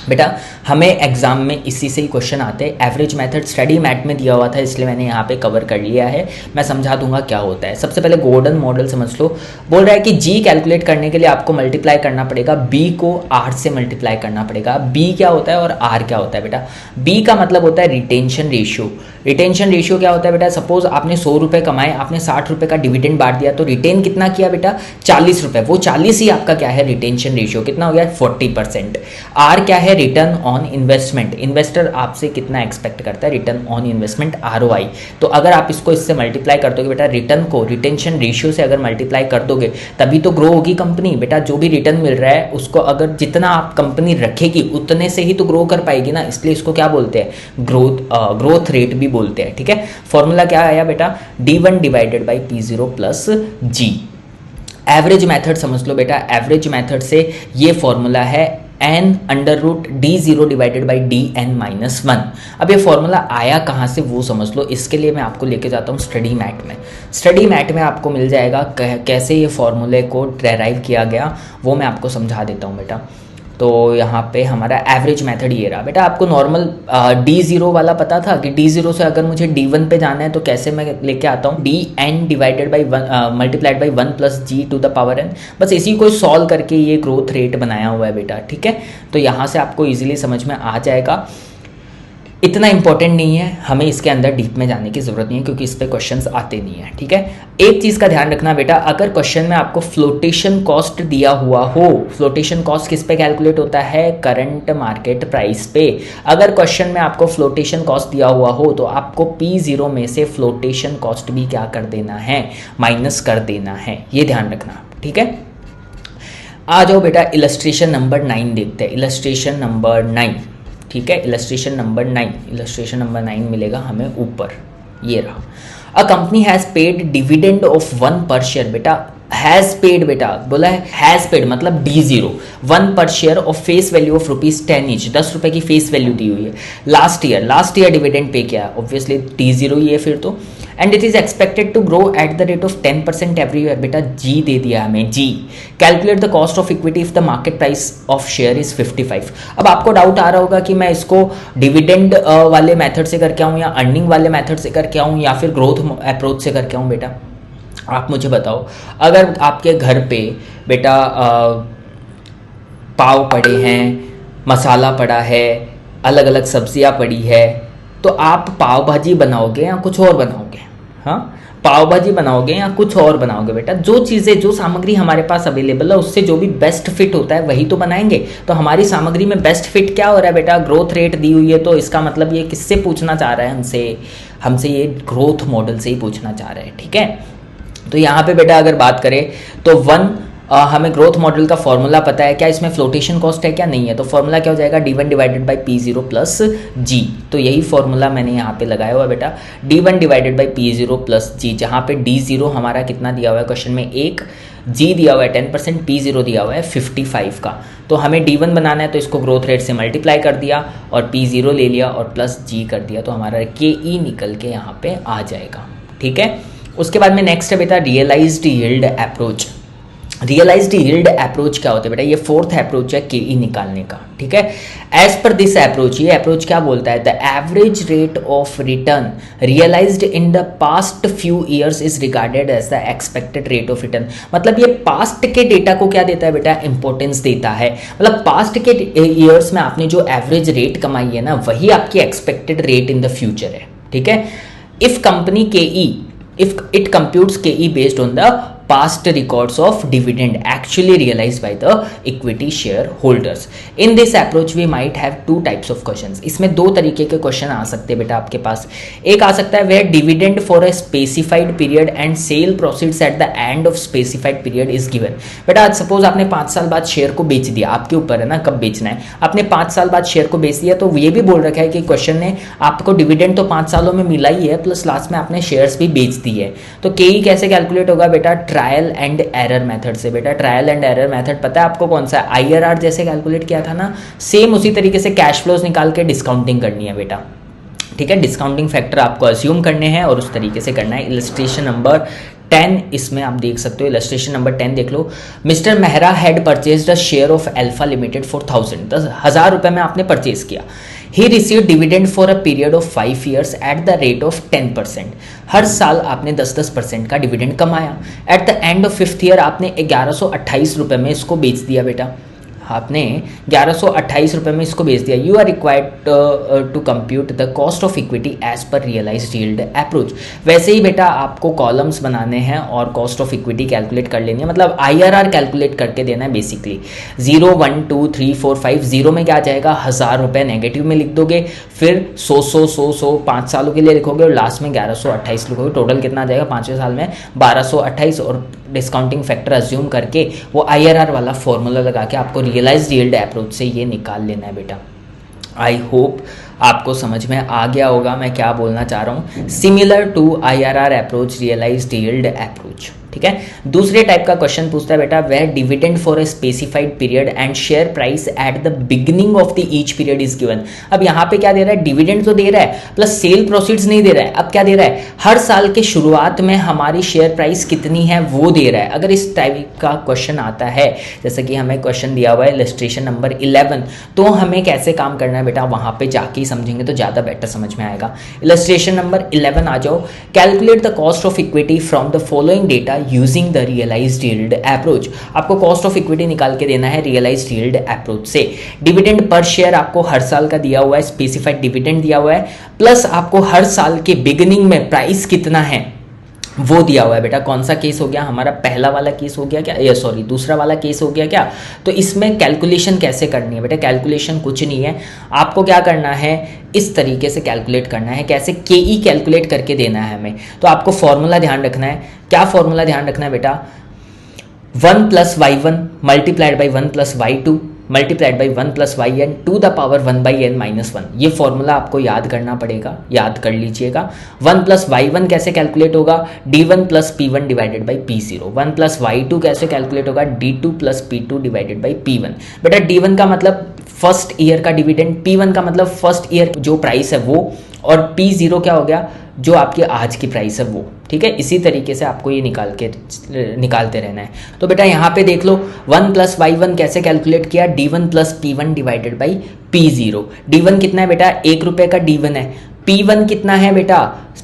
बेटा हमें एग्जाम में इसी से ही क्वेश्चन आते हैं। एवरेज मेथड स्टडी मैट में दिया हुआ था, इसलिए मैंने यहाँ पे कवर कर लिया है। मैं समझा दूंगा क्या होता है। सबसे पहले गॉर्डन मॉडल समझ लो। बोल रहा है कि जी कैलकुलेट करने के लिए आपको मल्टीप्लाई करना पड़ेगा, बी को आर से मल्टीप्लाई करना पड़ेगा। बी क्या होता है और आर क्या होता है बेटा? बी का मतलब होता है रिटेंशन रेशियो। रिटेंशन रेशियो क्या होता है बेटा? सपोज आपने 100 रुपये कमाए, आपने 60 रुपये का डिविडेंड बांट दिया, तो रिटेन कितना किया बेटा? 40 रुपये। वो 40 ही आपका क्या है? रिटेंशन रेशियो कितना हो गया? 40%। आर क्या है? Return on investment. इन्वेस्टर आपसे कितना एक्सपेक्ट करता है? Return on investment, ROI. तो अगर आप इसको इससे मल्टीप्लाई कर दोगे बेटा, रिटर्न को रिटेंशन रेशियो से अगर मल्टीप्लाई कर दोगे तभी तो ग्रो होगी कंपनी। बेटा जो भी रिटर्न मिल रहा है उसको अगर जितना आप कंपनी रखेगी उतने से ही तो ग्रो कर पाएगी ना, इसलिए इसको क्या बोलते हैं? ग्रोथ रेट भी बोलते हैं। ठीक है, फॉर्मूला क्या आया बेटा? D1 divided by P0 plus G। Average method समझ लो बेटा। एवरेज मेथड से ये फॉर्मूला है n under root D0 divided by DN-1। अब ये फॉर्मूला आया कहाँ से वो समझ लो। इसके लिए मैं आपको लेके जाता हूँ स्टडी मैट में। स्टडी मैट में आपको मिल जाएगा कैसे ये फॉर्मूले को डेराइव किया गया, वो मैं आपको समझा देता हूँ बेटा। तो यहाँ पे हमारा एवरेज मेथड ये रहा बेटा। आपको नॉर्मल D0 वाला पता था कि D0 से अगर मुझे D1 पे जाना है तो कैसे मैं लेके आता हूँ? DN divided by multiplied by 1 plus G to the power n। बस इसी को सॉल्व करके ये ग्रोथ रेट बनाया हुआ है बेटा। ठीक है, तो यहाँ से आपको इजीली समझ में आ जाएगा। इतना इंपॉर्टेंट नहीं है, हमें इसके अंदर डीप में जाने की जरूरत नहीं है क्योंकि इस पे क्वेश्चंस आते नहीं है। ठीक है, एक चीज़ का ध्यान रखना बेटा, अगर क्वेश्चन में आपको फ्लोटेशन कॉस्ट दिया हुआ हो, फ्लोटेशन कॉस्ट किस पे कैलकुलेट होता है? करंट मार्केट प्राइस पे। अगर क्वेश्चन में आपको फ्लोटेशन कॉस्ट दिया हुआ हो तो आपको P0 में से फ्लोटेशन कॉस्ट भी क्या कर देना है? माइनस कर देना है, ये ध्यान रखना। ठीक है, आ जाओ बेटा इलस्ट्रेशन नंबर 9 देखते हैं। इलस्ट्रेशन नंबर 9, ठीक है, इलस्ट्रेशन नंबर 9। इलस्ट्रेशन नंबर 9 मिलेगा हमें ऊपर, ये रहा। A company has paid dividend of 1 पर शेयर। बेटा हैज पेड, बेटा बोला है हैज पेड मतलब D0 1 पर share of face value of ₹10 each. 10 रुपए की फेस वैल्यू दी हुई है। लास्ट ईयर डिविडेंड पे किया, ऑब्वियसली D0 ही है फिर तो। And it is expected to grow at the rate of 10% every year. बेटा जी दे दिया हमें, जी। Calculate the cost of equity if the market price of share is 55। अब आपको डाउट आ रहा होगा कि मैं इसको डिविडेंड वाले मेथड से करके आऊँ या अर्निंग वाले मेथड से करके आऊँ या फिर ग्रोथ अप्रोच से करके आऊँ। बेटा आप मुझे बताओ, अगर आपके घर पे बेटा पाव पड़े हैं, मसाला पड़ा है, अलग अलग सब्जियां पड़ी है, तो आप पाव भाजी बनाओगे या कुछ और बनाओगे? हाँ, पाव भाजी बनाओगे या कुछ और बनाओगे? बेटा जो चीज़ें, जो सामग्री हमारे पास अवेलेबल है उससे जो भी बेस्ट फिट होता है वही तो बनाएंगे। तो हमारी सामग्री में बेस्ट फिट क्या हो रहा है बेटा? ग्रोथ रेट दी हुई है, तो इसका मतलब ये किससे पूछना चाह रहा है? हमसे ये ग्रोथ मॉडल से ही पूछना चाह रहा है। ठीक है, तो यहाँ पे बेटा अगर बात करें तो हमें ग्रोथ मॉडल का फॉर्मूला पता है। क्या इसमें फ्लोटेशन कॉस्ट है? क्या नहीं है। तो फॉर्मूला क्या हो जाएगा? D1 divided by P0 plus G। तो यही फॉर्मूला मैंने यहाँ पे लगाया हुआ है बेटा, D1 divided by P0 plus G, जहाँ पे D0 हमारा कितना दिया हुआ है क्वेश्चन में? 1, G दिया हुआ है 10%, P0 दिया हुआ है 55 का। तो हमें D1 बनाना है तो इसको ग्रोथ रेट से मल्टीप्लाई कर दिया और P0 ले लिया और प्लस G कर दिया, तो हमारा KE निकल के यहाँ पे आ जाएगा। ठीक है, उसके बाद में नेक्स्ट है बेटा realised yield approach. Realised yield approach क्या होता है बेटा? ये फोर्थ अप्रोच है KE निकालने का। ठीक है, एज पर दिस अप्रोच, ये अप्रोच क्या बोलता है? The average rate of return realised in the past few years is regarded as the expected rate of return. मतलब ये पास्ट के डेटा को क्या देता है बेटा? इंपॉर्टेंस देता है। मतलब पास्ट के ईयर्स में आपने जो एवरेज रेट कमाई है ना, वही आपकी expected rate in the future है। ठीक है, if company KE, if it computes KE based on the past records of dividend actually realized by the equity shareholders. In this approach we might have two types of questions. इसमें दो तरीके के क्वेश्चन आ सकते हैं बेटा आपके पास। एक आ सकता है where dividend for a specified period and sale proceeds at the end of specified period is given. बेटा आज सपोज आपने 5 साल बाद शेयर को बेच दिया, आपके ऊपर है ना कब बेचना है। आपने 5 साल बाद शेयर को बेच दिया, तो ये भी बोल रखा है कि क्वेश्चन ने आपको डिविडेंड तो 5 सालों में मिला ही है, प्लस लास्ट में आपने शेयर्स भी बेच दी है। तो KE कैसे कैलकुलेट होगा बेटा? ट्रायल एंड एरर मेथड से। बेटा ट्रायल एंड एरर मेथड पता है आपको कौन सा है? IRR जैसे कैलकुलेट किया था ना, सेम उसी तरीके से कैश फ्लोज निकाल के डिस्काउंटिंग करनी है बेटा। ठीक है, डिस्काउंटिंग फैक्टर आपको अस्यूम करने हैं और उस तरीके से करना है। इलस्ट्रेशन नंबर 10 इसमें आप देख सकते हो, इलस्ट्रेशन नंबर 10 देख लो। Mister Mehra had purchase the share of Alpha Limited for 1000 रुपए में आपने परचेज किया। He receive dividend for a period of 5 years at the rate of 10%। हर साल आपने 10% का डिविडेंड कमाया। At the end of 5th year आपने 1128 रुपये में इसको बेच दिया बेटा, आपने 1128 रुपये में इसको बेच दिया। You are required to compute the cost of equity as per realised yield approach. वैसे ही बेटा आपको कॉलम्स बनाने हैं और कॉस्ट ऑफ इक्विटी कैलकुलेट कर लेनी है, मतलब IRR कैलकुलेट करके देना है बेसिकली। 0 1 2 3 4 5 0 में क्या आ जाएगा, 1000 रुपये नेगेटिव में लिख दोगे, फिर 100 5 सालों के लिए लिखोगे और लास्ट में 1128 लिखोगे। टोटल कितना आ जाएगा 5वें साल में 1228, और डिस्काउंटिंग फैक्टर अज्यूम करके वो IRR वाला फॉर्मूला लगा के आपको रियलाइज्ड यील्ड अप्रोच से ये निकाल लेना है बेटा। आई होप आपको समझ में आ गया होगा मैं क्या बोलना चाह रहा हूँ। Similar to IRR approach, realised yield approach, ठीक है। दूसरे टाइप का क्वेश्चन पूछता है बेटा, where dividend for a specified period and share price at the beginning of the each period is given. अब यहाँ पे क्या दे रहा है, डिविडेंड तो दे रहा है प्लस सेल प्रोसीड्स नहीं दे रहा है। अब क्या दे रहा है, हर साल के शुरुआत में हमारी शेयर प्राइस कितनी है वो दे रहा है। अगर इस टाइप का क्वेश्चन आता है, जैसे कि हमें क्वेश्चन दिया हुआ है इलस्ट्रेशन नंबर 11, तो हमें कैसे काम करना है बेटा, वहां पे जाके ही समझेंगे तो ज़्यादा बेटर समझ में आएगा। इलस्ट्रेशन नंबर 11 आ जाओ। Calculate the cost of equity from the following data using the realised yield approach. आपको कॉस्ट ऑफ इक्विटी निकाल के देना है रियलाइज्ड यील्ड अप्रोच से। डिविडेंड पर शेयर आपको हर साल का दिया हुआ है, स्पेसिफाइड डिविडेंड दिया हुआ है, प्लस आपको हर साल के बिगिनिंग में प्राइस कितना है वो दिया हुआ है बेटा। कौन सा केस हो गया हमारा, पहला वाला केस हो गया क्या, ये सॉरी दूसरा वाला केस हो गया क्या। तो इसमें कैलकुलेशन कैसे करनी है बेटा, कैलकुलेशन कुछ नहीं है, आपको क्या करना है, इस तरीके से कैलकुलेट करना है। कैसे, KE कैलकुलेट करके देना है हमें। तो आपको फॉर्मूला ध्यान रखना है। क्या फॉर्मूला ध्यान रखना है बेटा, 1 + y1 multiplied by 1 + y2 multiplied by 1 + yn to the power 1/n - 1। ये फॉर्मूला आपको याद करना पड़ेगा, याद कर लीजिएगा। 1 + y1 कैसे कैलकुलेट होगा, d1 + p1 divided by p0। 1 + y2 कैसे कैलकुलेट होगा, d2 + p2 divided by p1। बेटा d1 का मतलब फर्स्ट ईयर का डिविडेंड, p1 का मतलब फर्स्ट ईयर जो प्राइस है वो, और p0 क्या हो गया, जो आपकी आज की प्राइस है वो, ठीक है। इसी तरीके से आपको ये निकालते रहना है। तो बेटा यहाँ पे देख लो, 1 + y1 कैसे कैलकुलेट किया, d1 + p1 divided by p0। d1 कितना है बेटा, 1 रुपये का d1 है। p1 कितना है बेटा,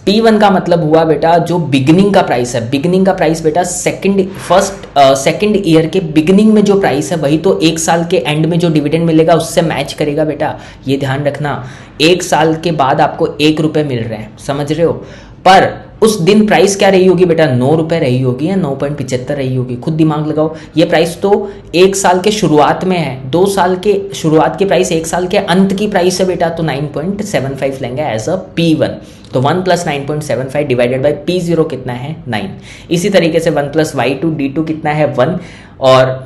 p1 का मतलब हुआ बेटा जो बिगिनिंग का प्राइस है। बिगिनिंग का प्राइस बेटा सेकंड ईयर के बिगिनिंग में जो प्राइस है वही तो एक साल के एंड में जो डिविडेंड मिलेगा उससे मैच करेगा बेटा, ये ध्यान रखना। एक साल के बाद आपको 1 रुपये मिल रहे हैं, समझ रहे हो, पर उस दिन प्राइस क्या रही होगी बेटा, 9 रुपये रही होगी या 9.75 रही होगी, खुद दिमाग लगाओ। ये प्राइस तो एक साल के शुरुआत में है, 2 साल के शुरुआत की प्राइस एक साल के अंत की प्राइस है बेटा, तो 9.75 लेंगे एज अ P1। तो 1 + 9.75 डिवाइडेड बाई P0 कितना है, 9। इसी तरीके से 1 + y2 d2 कितना है 1, और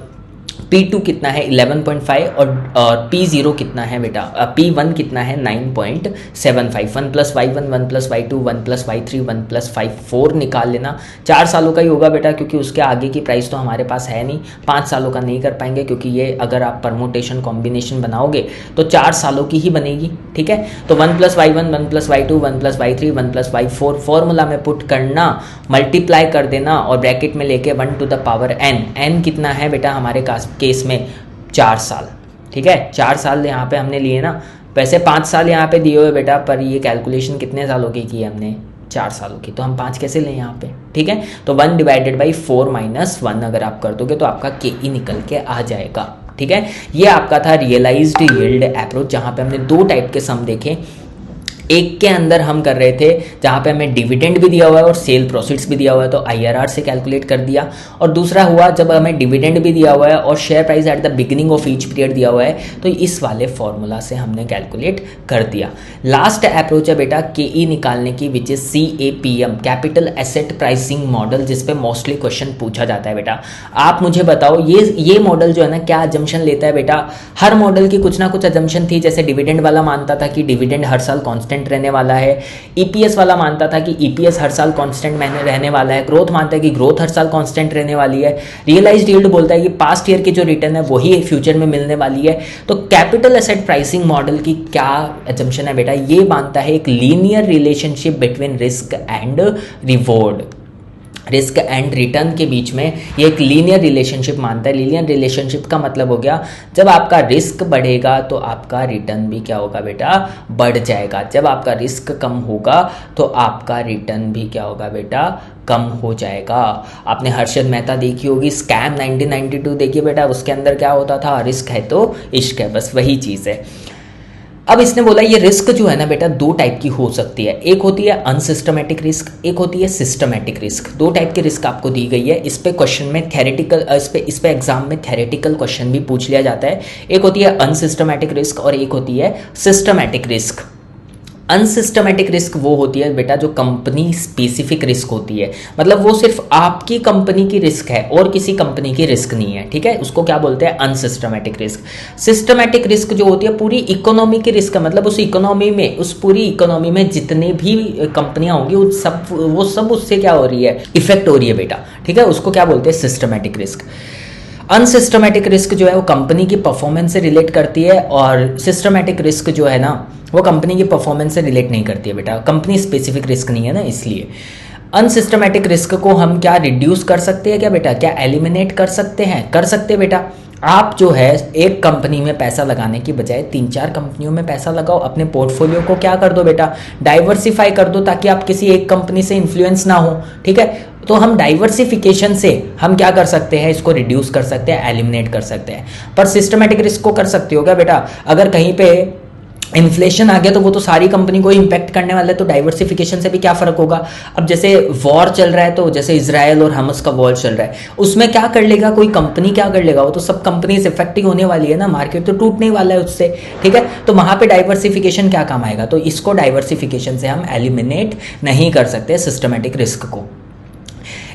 P2 कितना है 11.5, और P0 कितना है बेटा, P1 कितना है 9.75। 1 + y1 1 + y2 1 + y3 1 + y4 निकाल लेना। 4 सालों का ही होगा बेटा, क्योंकि उसके आगे की प्राइस तो हमारे पास है नहीं। 5 सालों का नहीं कर पाएंगे, क्योंकि ये अगर आप परमोटेशन कॉम्बिनेशन बनाओगे तो 4 सालों की ही बनेगी, ठीक है। तो 1 + y1 1 + y2 1 + y3 1 + y4 formula में पुट करना, मल्टीप्लाई कर देना और ब्रैकेट में लेके 1 to the power n। n कितना है बेटा हमारे केस में 4 साल, ठीक है। 4 साल यहाँ पे हमने लिए ना, वैसे 5 साल यहाँ पे दिए हुए बेटा, पर ये कैलकुलेशन कितने सालों की है हमने, 4 सालों की, तो हम 5 कैसे लें यहाँ पे, ठीक है। तो 1 डिवाइडेड बाई 4 - 1 अगर आप कर दोगे तो आपका KE निकल के आ जाएगा, ठीक है। ये आपका था रियलाइज्ड यील्ड अप्रोच, जहाँ पे हमने 2 टाइप के सम देखे। एक के अंदर हम कर रहे थे जहाँ पे हमें डिविडेंड भी दिया हुआ है और सेल प्रोसीड्स भी दिया हुआ है, तो IRR से कैलकुलेट कर दिया। और दूसरा हुआ जब हमें डिविडेंड भी दिया हुआ है और share price at the beginning of each period दिया हुआ है, तो इस वाले फॉर्मूला से हमने कैलकुलेट कर दिया। लास्ट अप्रोच है बेटा KE निकालने की, which is CAPM, capital asset pricing model, जिसपे मोस्टली क्वेश्चन पूछा जाता है बेटा। आप मुझे बताओ ये मॉडल जो है ना क्या अजम्पशन लेता है बेटा, हर मॉडल की कुछ ना कुछ अजम्पशन थी। जैसे डिविडेंड वाला मानता था कि डिविडेंड हर साल कॉन्स्टेंट रहने वाला है, EPS वाला मानता था कि EPS हर साल कांस्टेंट रहने वाला है, ग्रोथ मानता है कि ग्रोथ हर साल कांस्टेंट रहने वाली है, रियलाइज्ड यील्ड बोलता है कि पास्ट ईयर की जो रिटर्न है वही फ्यूचर में मिलने वाली है। तो कैपिटल एसेट प्राइसिंग मॉडल की क्या असम्पशन है बेटा, ये मानता है एक linear relationship between risk and reward. Risk and return के बीच में ये एक लीनियर रिलेशनशिप मानता है। लीनियर रिलेशनशिप का मतलब हो गया, जब आपका रिस्क बढ़ेगा तो आपका रिटर्न भी क्या होगा बेटा, बढ़ जाएगा। जब आपका रिस्क कम होगा तो आपका रिटर्न भी क्या होगा बेटा, कम हो जाएगा। आपने हर्षद मेहता देखी होगी, स्कैम 1992 देखिए बेटा, उसके अंदर क्या होता था, रिस्क है तो इश्क है, बस वही चीज़ है। अब इसने बोला ये रिस्क जो है ना बेटा, दो टाइप की हो सकती है। एक होती है अनसिस्टमेटिक रिस्क, एक होती है सिस्टमेटिक रिस्क। दो टाइप की रिस्क आपको दी गई है। इस पे क्वेश्चन में थ्योरेटिकल, इस पे एग्जाम में थ्योरेटिकल क्वेश्चन भी पूछ लिया जाता है। एक होती है अनसिस्टमेटिक रिस्क और एक होती है सिस्टमेटिक रिस्क। अनसिस्टमेटिक रिस्क वो होती है बेटा जो कंपनी स्पेसिफिक रिस्क होती है, मतलब वो सिर्फ आपकी कंपनी की रिस्क है और किसी कंपनी की रिस्क नहीं है, ठीक है। उसको क्या बोलते हैं, अनसिस्टमेटिक रिस्क। सिस्टमेटिक रिस्क जो होती है पूरी इकोनॉमी की रिस्क है, मतलब उस इकोनॉमी में, उस पूरी इकोनॉमी में जितने भी कंपनियां होंगी वो सब उससे क्या हो रही है, इफेक्ट हो रही है बेटा, ठीक है। उसको क्या बोलते हैं, सिस्टमेटिक रिस्क। अनसिस्टमेटिक रिस्क जो है वो कंपनी की परफॉर्मेंस से रिलेट करती है और सिस्टमेटिक रिस्क जो है ना वो कंपनी की परफॉर्मेंस से रिलेट नहीं करती है बेटा, कंपनी स्पेसिफिक रिस्क नहीं है ना, इसलिए। अनसिस्टमेटिक रिस्क को हम क्या रिड्यूस कर सकते हैं क्या बेटा, क्या एलिमिनेट कर सकते हैं, कर सकते हैं बेटा। आप जो है एक कंपनी में पैसा लगाने की बजाय 3-4 कंपनियों में पैसा लगाओ, अपने पोर्टफोलियो को क्या कर दो बेटा, डाइवर्सिफाई कर दो, ताकि आप किसी एक कंपनी से इन्फ्लुएंस ना हो, ठीक है। तो हम डाइवर्सिफिकेशन से हम क्या कर सकते हैं, इसको रिड्यूस कर सकते हैं, एलिमिनेट कर सकते हैं। पर सिस्टमेटिक रिस्क को कर सकते हो क्या बेटा, अगर कहीं पे इन्फ्लेशन आ गया तो वो तो सारी कंपनी को इम्पैक्ट करने वाला है, तो डाइवर्सिफिकेशन से भी क्या फर्क होगा। अब जैसे वॉर चल रहा है, तो जैसे इजराइल और हमस का वॉर चल रहा है, उसमें क्या कर लेगा कोई कंपनी, क्या कर लेगा, वो तो सब कंपनीज इफेक्ट ही होने वाली है ना, मार्केट तो टूटने वाला है उससे, ठीक है। तो वहां पे डाइवर्सिफिकेशन क्या काम आएगा, तो इसको डाइवर्सिफिकेशन से हम एलिमिनेट नहीं कर सकते सिस्टमेटिक रिस्क को।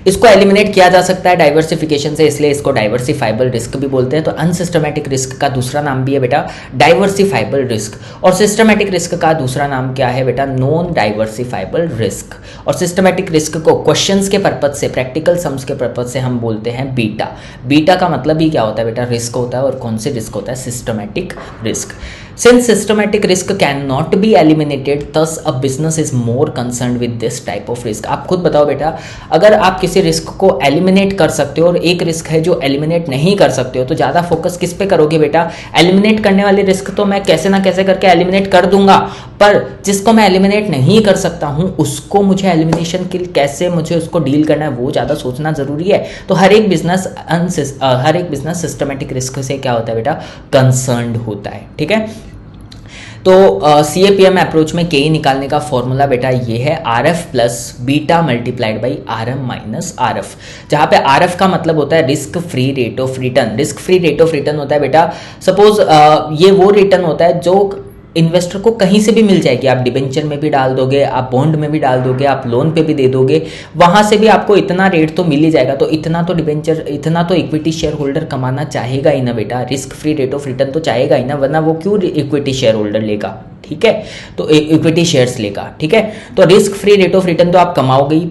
इसको एलिमिनेट किया जा सकता है डाइवर्सिफिकेशन से, इसलिए इसको डाइवर्सिफाइबल रिस्क भी बोलते हैं। तो अनसिस्टमेटिक रिस्क का दूसरा नाम भी है बेटा डाइवर्सिफाइबल रिस्क, और सिस्टमेटिक रिस्क का दूसरा नाम क्या है बेटा, नॉन डाइवर्सिफाइबल रिस्क। और सिस्टमेटिक रिस्क को क्वेश्चंस के पर्पज से, प्रैक्टिकल सम्स के पर्पज से हम बोलते हैं बीटा। बीटा का मतलब ही क्या होता है बेटा, रिस्क होता है, और कौन से रिस्क होता है, systematic risk. Since systematic risk cannot be eliminated, thus a business is more concerned with this type of risk। आप खुद बताओ बेटा, अगर आप किसी रिस्क को एलिमिनेट कर सकते हो और एक रिस्क है जो एलिमिनेट नहीं कर सकते हो, तो ज़्यादा फोकस किस पे करोगे बेटा, एलिमिनेट करने वाली रिस्क तो मैं कैसे ना कैसे करके एलिमिनेट कर दूंगा, पर जिसको मैं एलिमिनेट नहीं कर सकता हूँ उसको मुझे एलिमिनेशन के कैसे मुझे उसको डील करना है वो ज़्यादा सोचना ज़रूरी है। तो हर एक बिजनेस सिस्टमेटिक रिस्क से क्या होता है बेटा, कंसर्न्ड होता है, ठीक है। तो CAPM अप्रोच में के निकालने का फॉर्मूला बेटा ये है RF plus beta multiplied by RM minus RF, जहाँ पे RF का मतलब होता है risk free rate of return. Risk free rate of return होता है बेटा, सपोज ये वो रिटर्न होता है जो इन्वेस्टर को कहीं से भी मिल जाएगी। आप डिबेंचर में भी डाल दोगे, आप बॉन्ड में भी डाल दोगे, आप लोन पे भी दे दोगे, वहां से भी आपको इतना रेट तो मिल ही जाएगा। तो इतना तो इतना तो इक्विटी शेयर होल्डर कमाना चाहेगा ही ना बेटा, risk free rate of return तो चाहेगा ही ना, वरना वो क्यों इक्विटी शेयर होल्डर लेगा, ठीक है। तो इक्विटी शेयर्स लेगा, ठीक है। तो risk free rate of return तो आप कमाओगे ही,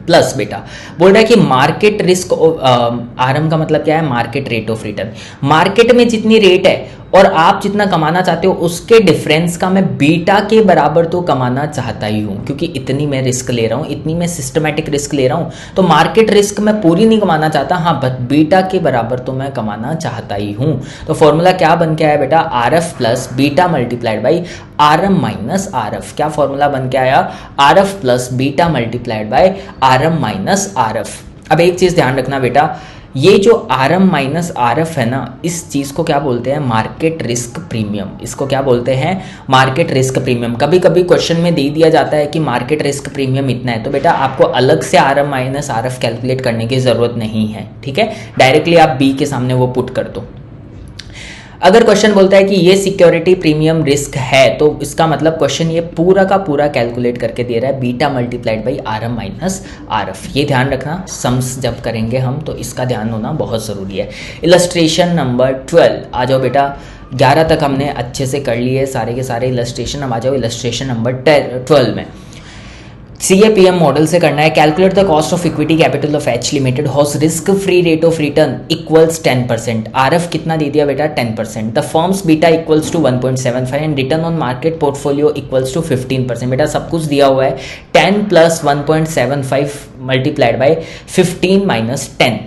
प्लस बेटा बोल रहा है कि मार्केट रिस्क, RM का मतलब क्या है, market rate of return. Market में जितनी रेट है और आप जितना कमाना चाहते हो उसके डिफरेंस का मैं बीटा के बराबर तो कमाना चाहता ही हूं, क्योंकि इतनी मैं रिस्क ले रहा हूं, इतनी मैं सिस्टमेटिक रिस्क ले रहा हूं। तो मार्केट रिस्क मैं पूरी नहीं कमाना चाहता, हाँ बट बीटा के बराबर तो मैं कमाना चाहता ही हूं। तो फॉर्मूला क्या बन के आया बेटा, RF plus beta multiplied by RM minus RF। क्या फॉर्मूला बन के आया, RF plus beta multiplied by RM minus RF। अब एक चीज ध्यान रखना बेटा, ये जो RM माइनस RF है ना, इस चीज़ को क्या बोलते हैं, मार्केट रिस्क प्रीमियम। इसको क्या बोलते हैं, मार्केट रिस्क प्रीमियम। कभी कभी क्वेश्चन में दे दिया जाता है कि मार्केट रिस्क प्रीमियम इतना है, तो बेटा आपको अलग से RM माइनस RF कैलकुलेट करने की ज़रूरत नहीं है, ठीक है। डायरेक्टली आप B के सामने वो पुट कर दो। अगर क्वेश्चन बोलता है कि ये सिक्योरिटी प्रीमियम रिस्क है, तो इसका मतलब क्वेश्चन ये पूरा का पूरा कैलकुलेट करके दे रहा है beta multiplied by RM minus RF। ये ध्यान रखना, सम्स जब करेंगे हम तो इसका ध्यान होना बहुत ज़रूरी है। इलस्ट्रेशन नंबर 12 आ जाओ बेटा, 11 तक हमने अच्छे से कर लिए सारे के सारे इलस्ट्रेशन। अब आ जाओ इलस्ट्रेशन नंबर 12 में। CAPM मॉडल से करना है। Calculate the cost of equity capital of H limited whose risk free rate of return equals 10%। RF कितना दे दिया बेटा 10%। The firm's beta equals to 1.75 and return on market portfolio equals to 15%। बेटा सब कुछ दिया हुआ है। 10 प्लस 1.75 मल्टीप्लाइड बाई 15 माइनस 10।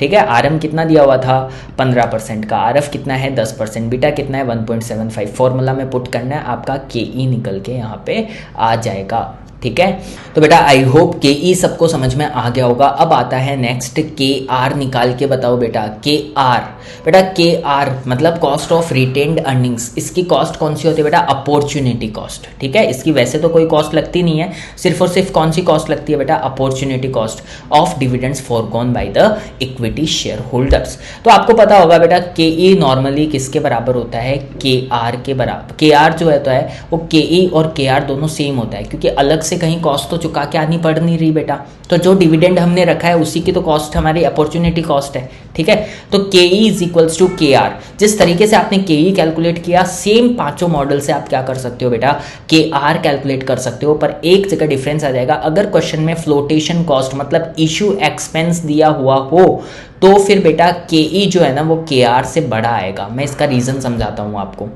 ठीक है, RM कितना दिया हुआ था 15% का, RF कितना है 10%, बीटा कितना है 1.75। फॉर्मूला में पुट करना है, आपका KE निकल के यहाँ पे आ जाएगा। ठीक है, तो बेटा आई होप KE सबको समझ में आ गया होगा। अब आता है नेक्स्ट KR निकाल के बताओ बेटा। KR बेटा KR मतलब कॉस्ट ऑफ रिटेन्ड अर्निंग्स। इसकी कॉस्ट कौन सी होती है बेटा, अपॉर्चुनिटी कॉस्ट। ठीक है, इसकी वैसे तो कोई कॉस्ट लगती नहीं है, सिर्फ और सिर्फ कौन सी कॉस्ट लगती है बेटा, opportunity cost of dividends foregone by the equity share holders. तो आपको पता होगा बेटा KE नॉर्मली किसके बराबर होता है, KR के बराबर। KR जो है तो है वो KE और KR दोनों सेम होता है, क्योंकि अलग से कहीं कॉस्ट तो चुका के आनी पड़ नहीं रही बेटा। तो जो डिविडेंड हमने रखा है उसी की तो कॉस्ट हमारी अपॉर्चुनिटी कॉस्ट है। ठीक है, तो KE is equals to KR। जिस तरीके से आपने KE कैलकुलेट किया, सेम पांचों मॉडल से आप क्या कर सकते हो बेटा, KR कैलकुलेट कर सकते हो। पर एक जगह डिफरेंस आ जाएगा, अगर क्वेश्चन में फ्लोटेशन कॉस्ट मतलब इशू एक्सपेंस दिया हुआ हो तो फिर बेटा KE जो है ना वो KR से बड़ा आएगा। मैं इसका रीजन समझाता हूँ आपको।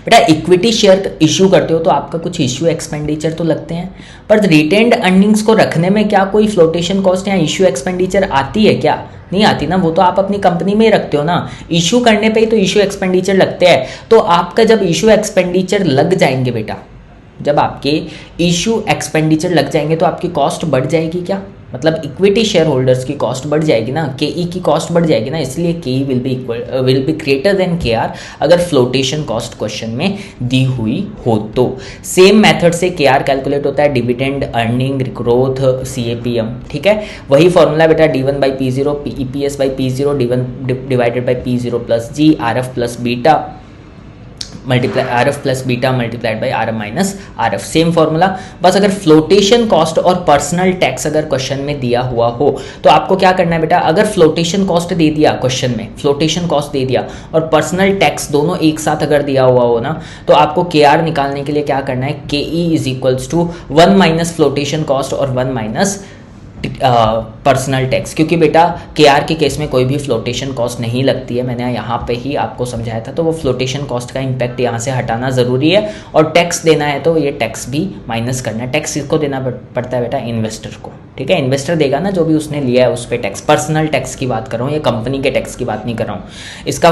बेटा इक्विटी शेयर इश्यू करते हो तो आपका कुछ इश्यू एक्सपेंडिचर तो लगते हैं, पर रिटेन्ड अर्निंग्स को रखने में क्या कोई फ्लोटेशन कॉस्ट या इश्यू एक्सपेंडिचर आती है क्या, नहीं आती ना। वो तो आप अपनी कंपनी में ही रखते हो ना, इश्यू करने पे ही तो इश्यू एक्सपेंडिचर लगते हैं। तो आपका जब इश्यू एक्सपेंडिचर लग जाएंगे बेटा, जब आपके इश्यू एक्सपेंडिचर लग जाएंगे तो आपकी कॉस्ट बढ़ जाएगी क्या, मतलब इक्विटी शेयर होल्डर्स की कॉस्ट बढ़ जाएगी ना, KE की कॉस्ट बढ़ जाएगी ना। इसलिए KE will be greater than KR अगर फ्लोटेशन कॉस्ट क्वेश्चन में दी हुई हो तो। सेम मेथड से KR कैलकुलेट होता है, डिविडेंड अर्निंग ग्रोथ CAPM। ठीक है, वही फॉर्मूला बेटा D1 by P0 EPS by P0 D1 divided by P0 plus G RF plus beta multiply RF plus beta multiplied by RM minus RF। Same formula, बस अगर फ्लोटेशन कॉस्ट और पर्सनल टैक्स अगर क्वेश्चन में दिया हुआ हो तो आपको क्या करना है बेटा, अगर फ्लोटेशन कॉस्ट दे दिया क्वेश्चन में, फ्लोटेशन कॉस्ट दे दिया और पर्सनल टैक्स दोनों एक साथ अगर दिया हुआ हो ना, तो आपको KR निकालने के लिए क्या करना है, KE is equals to 1 minus flotation cost और 1 माइनस पर्सनल टैक्स। क्योंकि बेटा KR के केस में कोई भी फ्लोटेशन कॉस्ट नहीं लगती है, मैंने यहाँ पे ही आपको समझाया था। तो वो फ्लोटेशन कॉस्ट का इम्पैक्ट यहाँ से हटाना ज़रूरी है, और टैक्स देना है तो ये टैक्स भी माइनस करना है। टैक्स किसको देना पड़ता है बेटा, इन्वेस्टर को। ठीक है, इन्वेस्टर देगा ना जो भी उसने लिया है उस पर टैक्स। पर्सनल टैक्स की बात कर रहा हूँ, ये कंपनी के टैक्स की बात नहीं कर रहा हूँ। इसका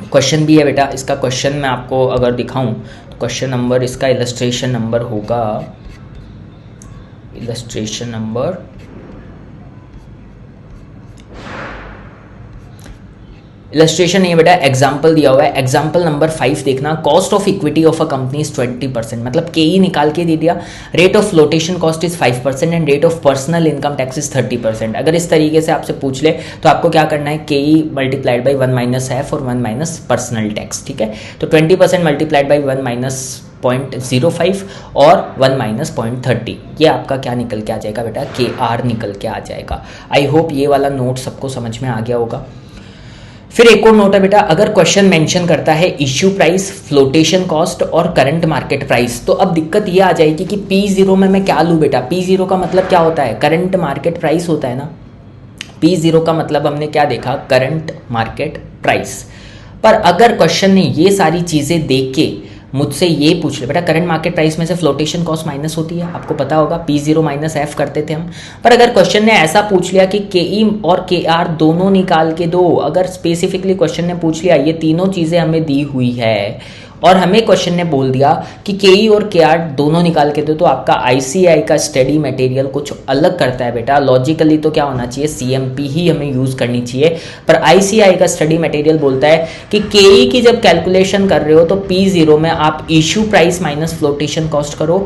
क्वेश्चन भी है बेटा, इसका क्वेश्चन मैं आपको अगर दिखाऊँ तो क्वेश्चन नंबर, इसका इलस्ट्रेशन नंबर होगा, इलस्ट्रेशन नंबर इलस्ट्रेशन नहीं है बेटा, एग्जाम्पल दिया हुआ है। एग्जाम्पल नंबर 5 देखना, cost of equity of a company is 20%, मतलब KE निकाल के दे दिया। Rate of flotation cost is 5% and rate of personal income tax is 30%। अगर इस तरीके से आपसे पूछ ले तो आपको क्या करना है, KE multiplied by 1 minus F और 1 माइनस पर्सनल टैक्स। ठीक है, तो 20% मल्टीप्लाइड बाई 1 माइनस 0.05 और 1 माइनस 0.30, ये आपका क्या निकल के आ जाएगा बेटा, KR निकल के आ जाएगा। आई होप ये वाला नोट सबको समझ में आ गया होगा। फिर एक और नोट है बेटा, अगर क्वेश्चन मेंशन करता है इश्यू प्राइस, फ्लोटेशन कॉस्ट और करंट मार्केट प्राइस, तो अब दिक्कत ये आ जाएगी कि P0 में मैं क्या लूँ बेटा। P0 का मतलब क्या होता है, करंट मार्केट प्राइस होता है ना। P0 का मतलब हमने क्या देखा, करंट मार्केट प्राइस। पर अगर क्वेश्चन ने ये सारी चीज़ें देख के मुझसे ये पूछ ले बेटा, करंट मार्केट प्राइस में से फ्लोटेशन कॉस्ट माइनस होती है, आपको पता होगा P0 माइनस F करते थे हम। पर अगर क्वेश्चन ने ऐसा पूछ लिया कि KE और KR दोनों निकाल के दो, अगर स्पेसिफिकली क्वेश्चन ने पूछ लिया ये तीनों चीज़ें हमें दी हुई है और हमें क्वेश्चन ने बोल दिया कि KE और KR दोनों निकाल के दो, तो आपका ICAI का स्टडी मटेरियल कुछ अलग करता है बेटा। लॉजिकली तो क्या होना चाहिए, CMP ही हमें यूज़ करनी चाहिए, पर ICAI का स्टडी मटेरियल बोलता है कि KE की जब कैलकुलेशन कर रहे हो तो P0 में आप issue price minus flotation cost करो,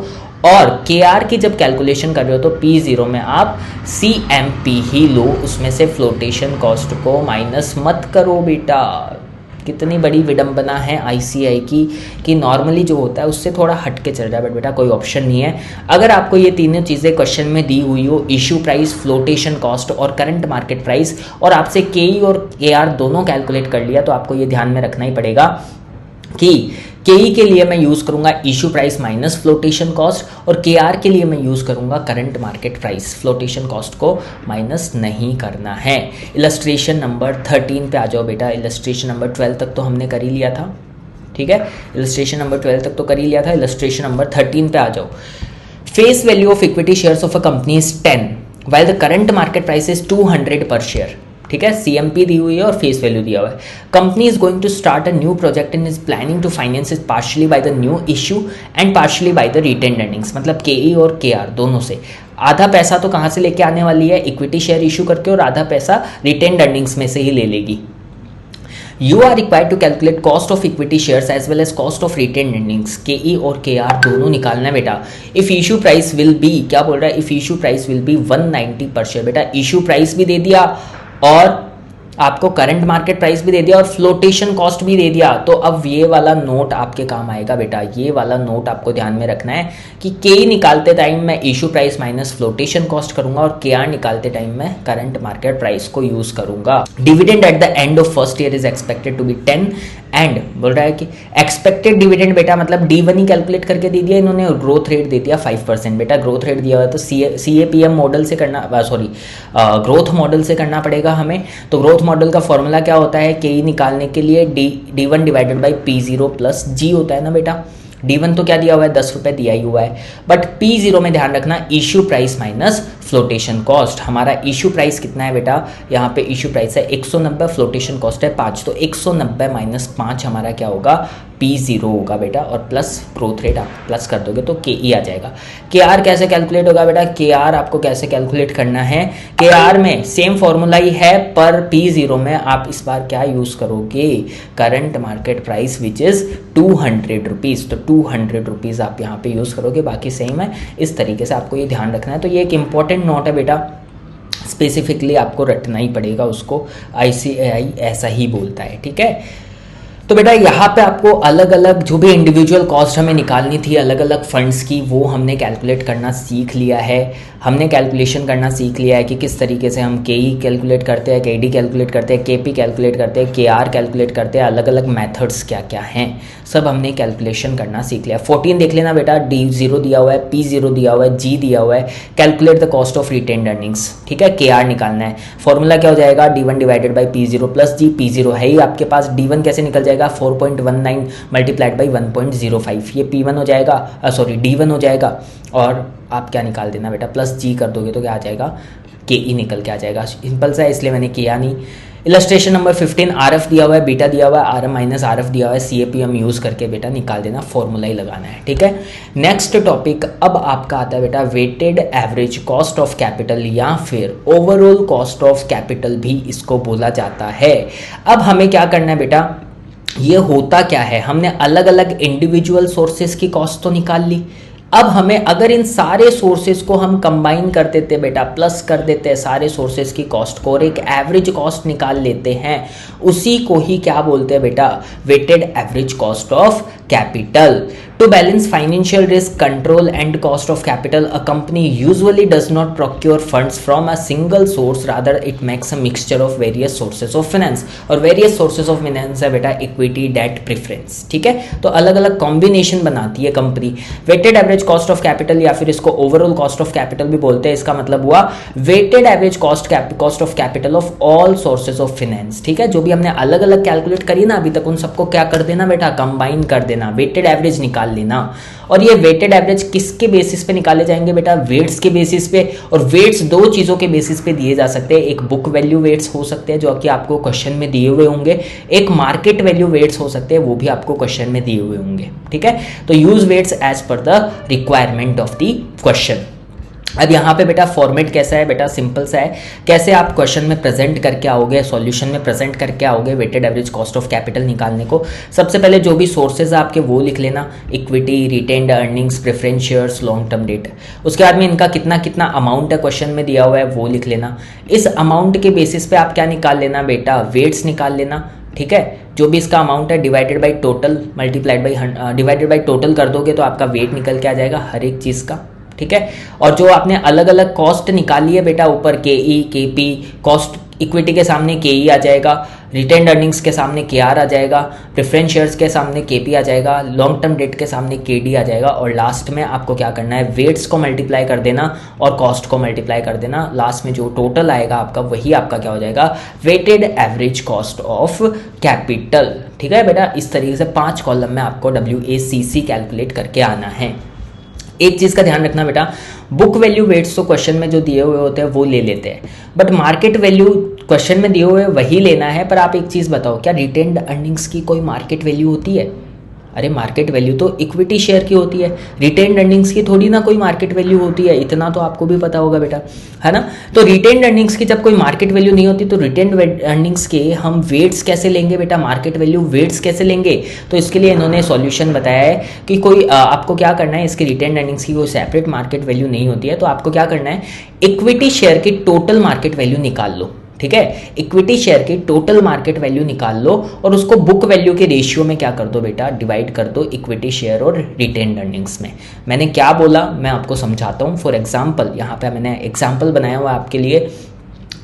और KR की जब कैलकुलेशन कर रहे हो तो P0 में आप CMP ही लो, उसमें से फ्लोटेशन कॉस्ट को माइनस मत करो बेटा। कितनी बड़ी विडंबना है ICAI की कि नॉर्मली जो होता है उससे थोड़ा हट के चल रहा है, बट बेटा कोई ऑप्शन नहीं है। अगर आपको ये तीनों चीज़ें क्वेश्चन में दी हुई हो, इशू प्राइस, फ्लोटेशन कॉस्ट और करंट मार्केट प्राइस, और आपसे KE और KR दोनों कैलकुलेट कर लिया, तो आपको ये ध्यान में रखना ही पड़ेगा कि केई के लिए मैं यूज़ करूंगा issue price minus flotation cost, और केआर के लिए मैं यूज़ करूंगा current market price. Flotation cost को माइनस नहीं करना है। इलस्ट्रेशन नंबर 13 पे आ जाओ बेटा। इलस्ट्रेशन नंबर 12 तक तो हमने कर ही लिया था, ठीक है। इलस्ट्रेशन नंबर 12 तक तो कर ही लिया था। इलस्ट्रेशन नंबर 13 पे आ जाओ। Face value of equity shares of a company is 10 while the current market price is 200 per share, ठीक है। CMP दी हुई है और फेस वैल्यू दिया हुआ है। Company is going to start a new project and is planning to finance it partially by the new issue and partially by the retained earnings, मतलब KE और KR दोनों से। आधा पैसा तो कहाँ से लेके आने वाली है, इक्विटी शेयर इशू करके, और आधा पैसा रिटेन्ड अर्निंग्स में से ही ले लेगी। You are required to calculate cost of equity shares as well as cost of retained earnings, KE और KR दोनों निकालना है बेटा। If issue price will be, क्या बोल रहा है, if issue price will be 190 per share, बेटा इशू प्राइस भी दे दिया और आपको करंट मार्केट प्राइस भी दे दिया और फ्लोटेशन कॉस्ट भी दे दिया। तो अब ये वाला नोट आपके काम आएगा बेटा। ये वाला नोट आपको ध्यान में रखना है कि के निकालते टाइम मैं issue price minus flotation cost करूंगा और KR निकालते टाइम मैं करंट मार्केट प्राइस को यूज करूंगा। Dividend at the end of first year is expected to be 10 and बोल रहा है कि एक्सपेक्टेड डिविडेंड बेटा मतलब D1 ही कैलकुलेट करके दे दिया इन्होंने, और ग्रोथ रेट दे दिया 5%। बेटा ग्रोथ रेट दिया हुआ है तो CAPM मॉडल से करना, सॉरी ग्रोथ मॉडल से करना पड़ेगा हमें। तो ग्रोथ मॉडल का फॉर्मूला क्या होता है, KE निकालने के लिए D1 divided by P0 plus G होता है ना बेटा। D1 तो क्या दिया हुआ है, 10 रुपये दिया ही हुआ है, बट P0 में ध्यान रखना issue price minus flotation cost. हमारा इशू प्राइस कितना है बेटा, यहाँ पे इशू प्राइस है 190, फ्लोटेशन कॉस्ट है 5, तो 190 माइनस 5 हमारा क्या होगा, P0 होगा बेटा, और प्लस ग्रोथ रेट आप प्लस कर दोगे तो KE आ जाएगा। KR कैसे कैलकुलेट होगा बेटा, KR आपको कैसे कैलकुलेट करना है, KR में सेम फॉर्मूला ही है पर P0 में आप इस बार क्या यूज करोगे, current market price which is 200 rupees, तो 200 रुपीज़ आप यहाँ पे यूज करोगे, बाकी सेम है। इस तरीके से आपको ये ध्यान रखना है। तो ये एक इंपॉर्टेंट नोट है बेटा, स्पेसिफिकली आपको रटना ही पड़ेगा उसको, ICAI ऐसा ही बोलता है, ठीक है। तो बेटा यहाँ पे आपको अलग अलग जो भी इंडिविजुअल कॉस्ट हमें निकालनी थी अलग अलग फंड्स की, वो हमने कैलकुलेट करना सीख लिया है। हमने कैलकुलेशन करना सीख लिया है कि किस तरीके से हम KE कैलकुलेट करते हैं, KD कैलकुलेट करते हैं, KP कैलकुलेट करते हैं, KR कैलकुलेट करते हैं, अलग अलग मेथड्स क्या क्या हैं, सब हमने कैलकुलेशन करना सीख लिया। 14 देख लेना बेटा, D0 दिया हुआ है, P0 दिया हुआ है, G दिया हुआ है, calculate the cost of retained earnings, ठीक है। KR निकालना है, फॉर्मूला क्या हो जाएगा, D1 divided by P0 plus G, P0 है ही आपके पास, D1 कैसे निकल जाएगा, 4.19 मल्टीप्लाइड बाई 1.05, ये P1 हो जाएगा, सॉरी D1 हो जाएगा, और आप क्या निकाल देना बेटा, प्लस G कर दोगे तो क्या आ जाएगा, KE निकल के आ जाएगा। सिंपल सा है, इसलिए मैंने किया नहीं। इलस्ट्रेशन नंबर 15 RF दिया हुआ है, बीटा दिया हुआ है, RM माइनस RF दिया हुआ है, CAPM यूज करके बेटा निकाल देना, फॉर्मूला ही लगाना है, ठीक है। नेक्स्ट टॉपिक अब आपका आता है बेटा weighted average cost of capital, या फिर ओवरऑल कॉस्ट ऑफ कैपिटल भी इसको बोला जाता है। अब हमें क्या करना है बेटा, ये होता क्या है, हमने अलग अलग इंडिविजुअल सोर्सेस की कॉस्ट तो निकाल ली। अब हमें अगर इन सारे सोर्सेज को हम कंबाइन कर देते बेटा, प्लस कर देते हैं सारे सोर्सेज की कॉस्ट को और एक एवरेज कॉस्ट निकाल लेते हैं, उसी को ही क्या बोलते हैं बेटा, weighted average cost of capital. To balance financial risk, control and cost of capital, a company usually does not procure funds from a single source, rather it makes a mixture of various sources of finance, और various sources of finance है बेटा equity, debt, preference, ठीक है। तो अलग अलग कॉम्बिनेशन बनाती है company. Weighted average cost of capital या फिर इसको ओवरऑल कॉस्ट ऑफ कैपिटल भी बोलते हैं, इसका मतलब हुआ weighted average cost of capital of all sources of finance, ठीक है। जो भी हमने अलग अलग कैलकुलेट करी ना अभी तक, उन सबको क्या कर देना बेटा, कंबाइन कर देना, वेटेड एवरेज निकाल लेना। और ये वेटेड एवरेज किसके बेसिस पे निकाले जाएंगे बेटा, वेट्स के बेसिस पे, और वेट्स दो चीजों के बेसिस पे दिए जा सकते हैं, एक बुक वैल्यू वेट्स हो सकते हैं जो कि आपको क्वेश्चन में दिए हुए होंगे, एक मार्केट वैल्यू वेट्स हो सकते हैं वो भी आपको क्वेश्चन में दिए हुए होंगे, ठीक है। तो use weights as per the requirement of the question. अब यहाँ पे बेटा फॉर्मेट कैसा है बेटा, सिंपल सा है, कैसे आप क्वेश्चन में प्रेजेंट करके आओगे, सॉल्यूशन में प्रेजेंट करके आओगे weighted average cost of capital निकालने को। सबसे पहले जो भी सोर्सेज है आपके वो लिख लेना, equity, retained earnings, preference shares, long term date. उसके बाद में इनका कितना कितना अमाउंट है क्वेश्चन में दिया हुआ है वो लिख लेना। इस अमाउंट के बेसिस पे आप क्या निकाल लेना बेटा, वेट्स निकाल लेना, ठीक है। जो भी इसका अमाउंट है divided by total multiplied by divided by total कर दोगे तो आपका वेट निकल के आ जाएगा हर एक चीज़ का, ठीक है। और जो आपने अलग अलग कॉस्ट निकाली है बेटा ऊपर, KE, KP, कॉस्ट इक्विटी के सामने KE आ जाएगा, रिटेन्ड अर्निंग्स के सामने केआर आ जाएगा, प्रेफरेंस शेयर्स के सामने केपी आ जाएगा, लॉन्ग टर्म डेट के सामने केडी आ जाएगा, और लास्ट में आपको क्या करना है, वेट्स को मल्टीप्लाई कर देना और कॉस्ट को मल्टीप्लाई कर देना। लास्ट में जो टोटल आएगा आपका वही आपका क्या हो जाएगा, weighted average cost of capital. ठीक है बेटा, इस तरीके से 5 कॉलम में आपको WACC कैलकुलेट करके आना है। एक चीज़ का ध्यान रखना बेटा, बुक वैल्यू वेट्स तो क्वेश्चन में जो दिए हुए होते हैं वो ले लेते हैं, बट मार्केट वैल्यू क्वेश्चन में दिए हुए वही लेना है। पर आप एक चीज़ बताओ, क्या रिटेन्ड अर्निंग्स की कोई मार्केट वैल्यू होती है? अरे मार्केट वैल्यू तो इक्विटी शेयर की होती है, रिटेन्ड अर्निंग्स की थोड़ी ना कोई मार्केट वैल्यू होती है। इतना तो आपको भी पता होगा बेटा, है ना। तो रिटेन्ड अर्निंग्स की जब कोई मार्केट वैल्यू नहीं होती तो रिटेन्ड अर्निंग्स के हम वेट्स कैसे लेंगे बेटा, मार्केट वैल्यू वेट्स कैसे लेंगे? तो इसके लिए इन्होंने सॉल्यूशन बताया है कि कोई आपको क्या करना है, इसकी रिटेन्ड अर्निंग्स की कोई सेपरेट मार्केट वैल्यू नहीं होती है, तो आपको क्या करना है, इक्विटी शेयर की टोटल मार्केट वैल्यू निकाल लो। ठीक है, इक्विटी शेयर की टोटल मार्केट वैल्यू निकाल लो और उसको बुक वैल्यू के रेशियो में क्या कर दो बेटा, डिवाइड कर दो इक्विटी शेयर और रिटेन्ड अर्निंग्स में। मैंने क्या बोला मैं आपको समझाता हूँ। फॉर एग्जांपल, यहाँ पे मैंने एग्जांपल बनाया हुआ आपके लिए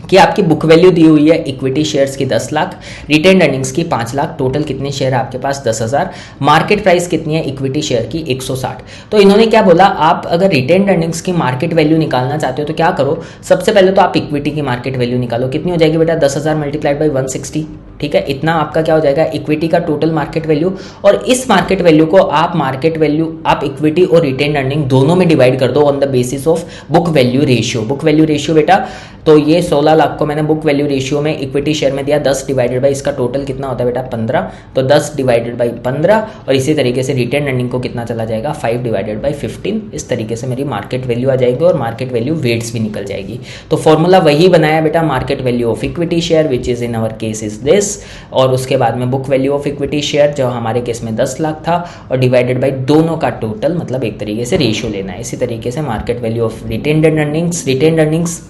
कि आपकी बुक वैल्यू दी हुई है इक्विटी शेयर्स की 10 लाख, रिटेन्ड अर्निंग्स की 5 लाख, टोटल कितने शेयर है आपके पास 10,000, मार्केट प्राइस कितनी है इक्विटी शेयर की 160। तो इन्होंने क्या बोला, आप अगर रिटेन्ड अर्निंग्स की मार्केट वैल्यू निकालना चाहते हो तो क्या करो, सबसे पहले तो आप इक्विटी की मार्केट वैल्यू निकालो। कितनी हो जाएगी बेटा, 10,000 मल्टीप्लाइड बाई 160। ठीक है, इतना आपका क्या हो जाएगा, इक्विटी का टोटल मार्केट वैल्यू। और इस मार्केट वैल्यू को आप इक्विटी और रिटेन्ड अर्निंग दोनों में डिवाइड कर दो on the basis of book value ratio. Book value ratio बेटा, तो ये 16 लाख को मैंने बुक वैल्यू रेशियो में इक्विटी शेयर में दिया 10 डिवाइडेड बाई इसका टोटल कितना होता है बेटा 15, तो 10 डिवाइडेड बाई 15। और इसी तरीके से रिटेन्ड अर्निंग को कितना चला जाएगा 5 डिवाइडेड बाई 15। इस तरीके से मेरी मार्केट वैल्यू आ जाएगी और मार्केट वैल्यू वेट्स भी निकल जाएगी। तो फॉर्मूला वही बनाया बेटा, market value of equity share which is in our case is this, और उसके बाद में book value of equity share जो हमारे केस में 10 लाख था, और डिवाइडेड बाई दोनों का टोटल, मतलब एक तरीके से रेशियो लेना है। इसी तरीके से market value of retained earnings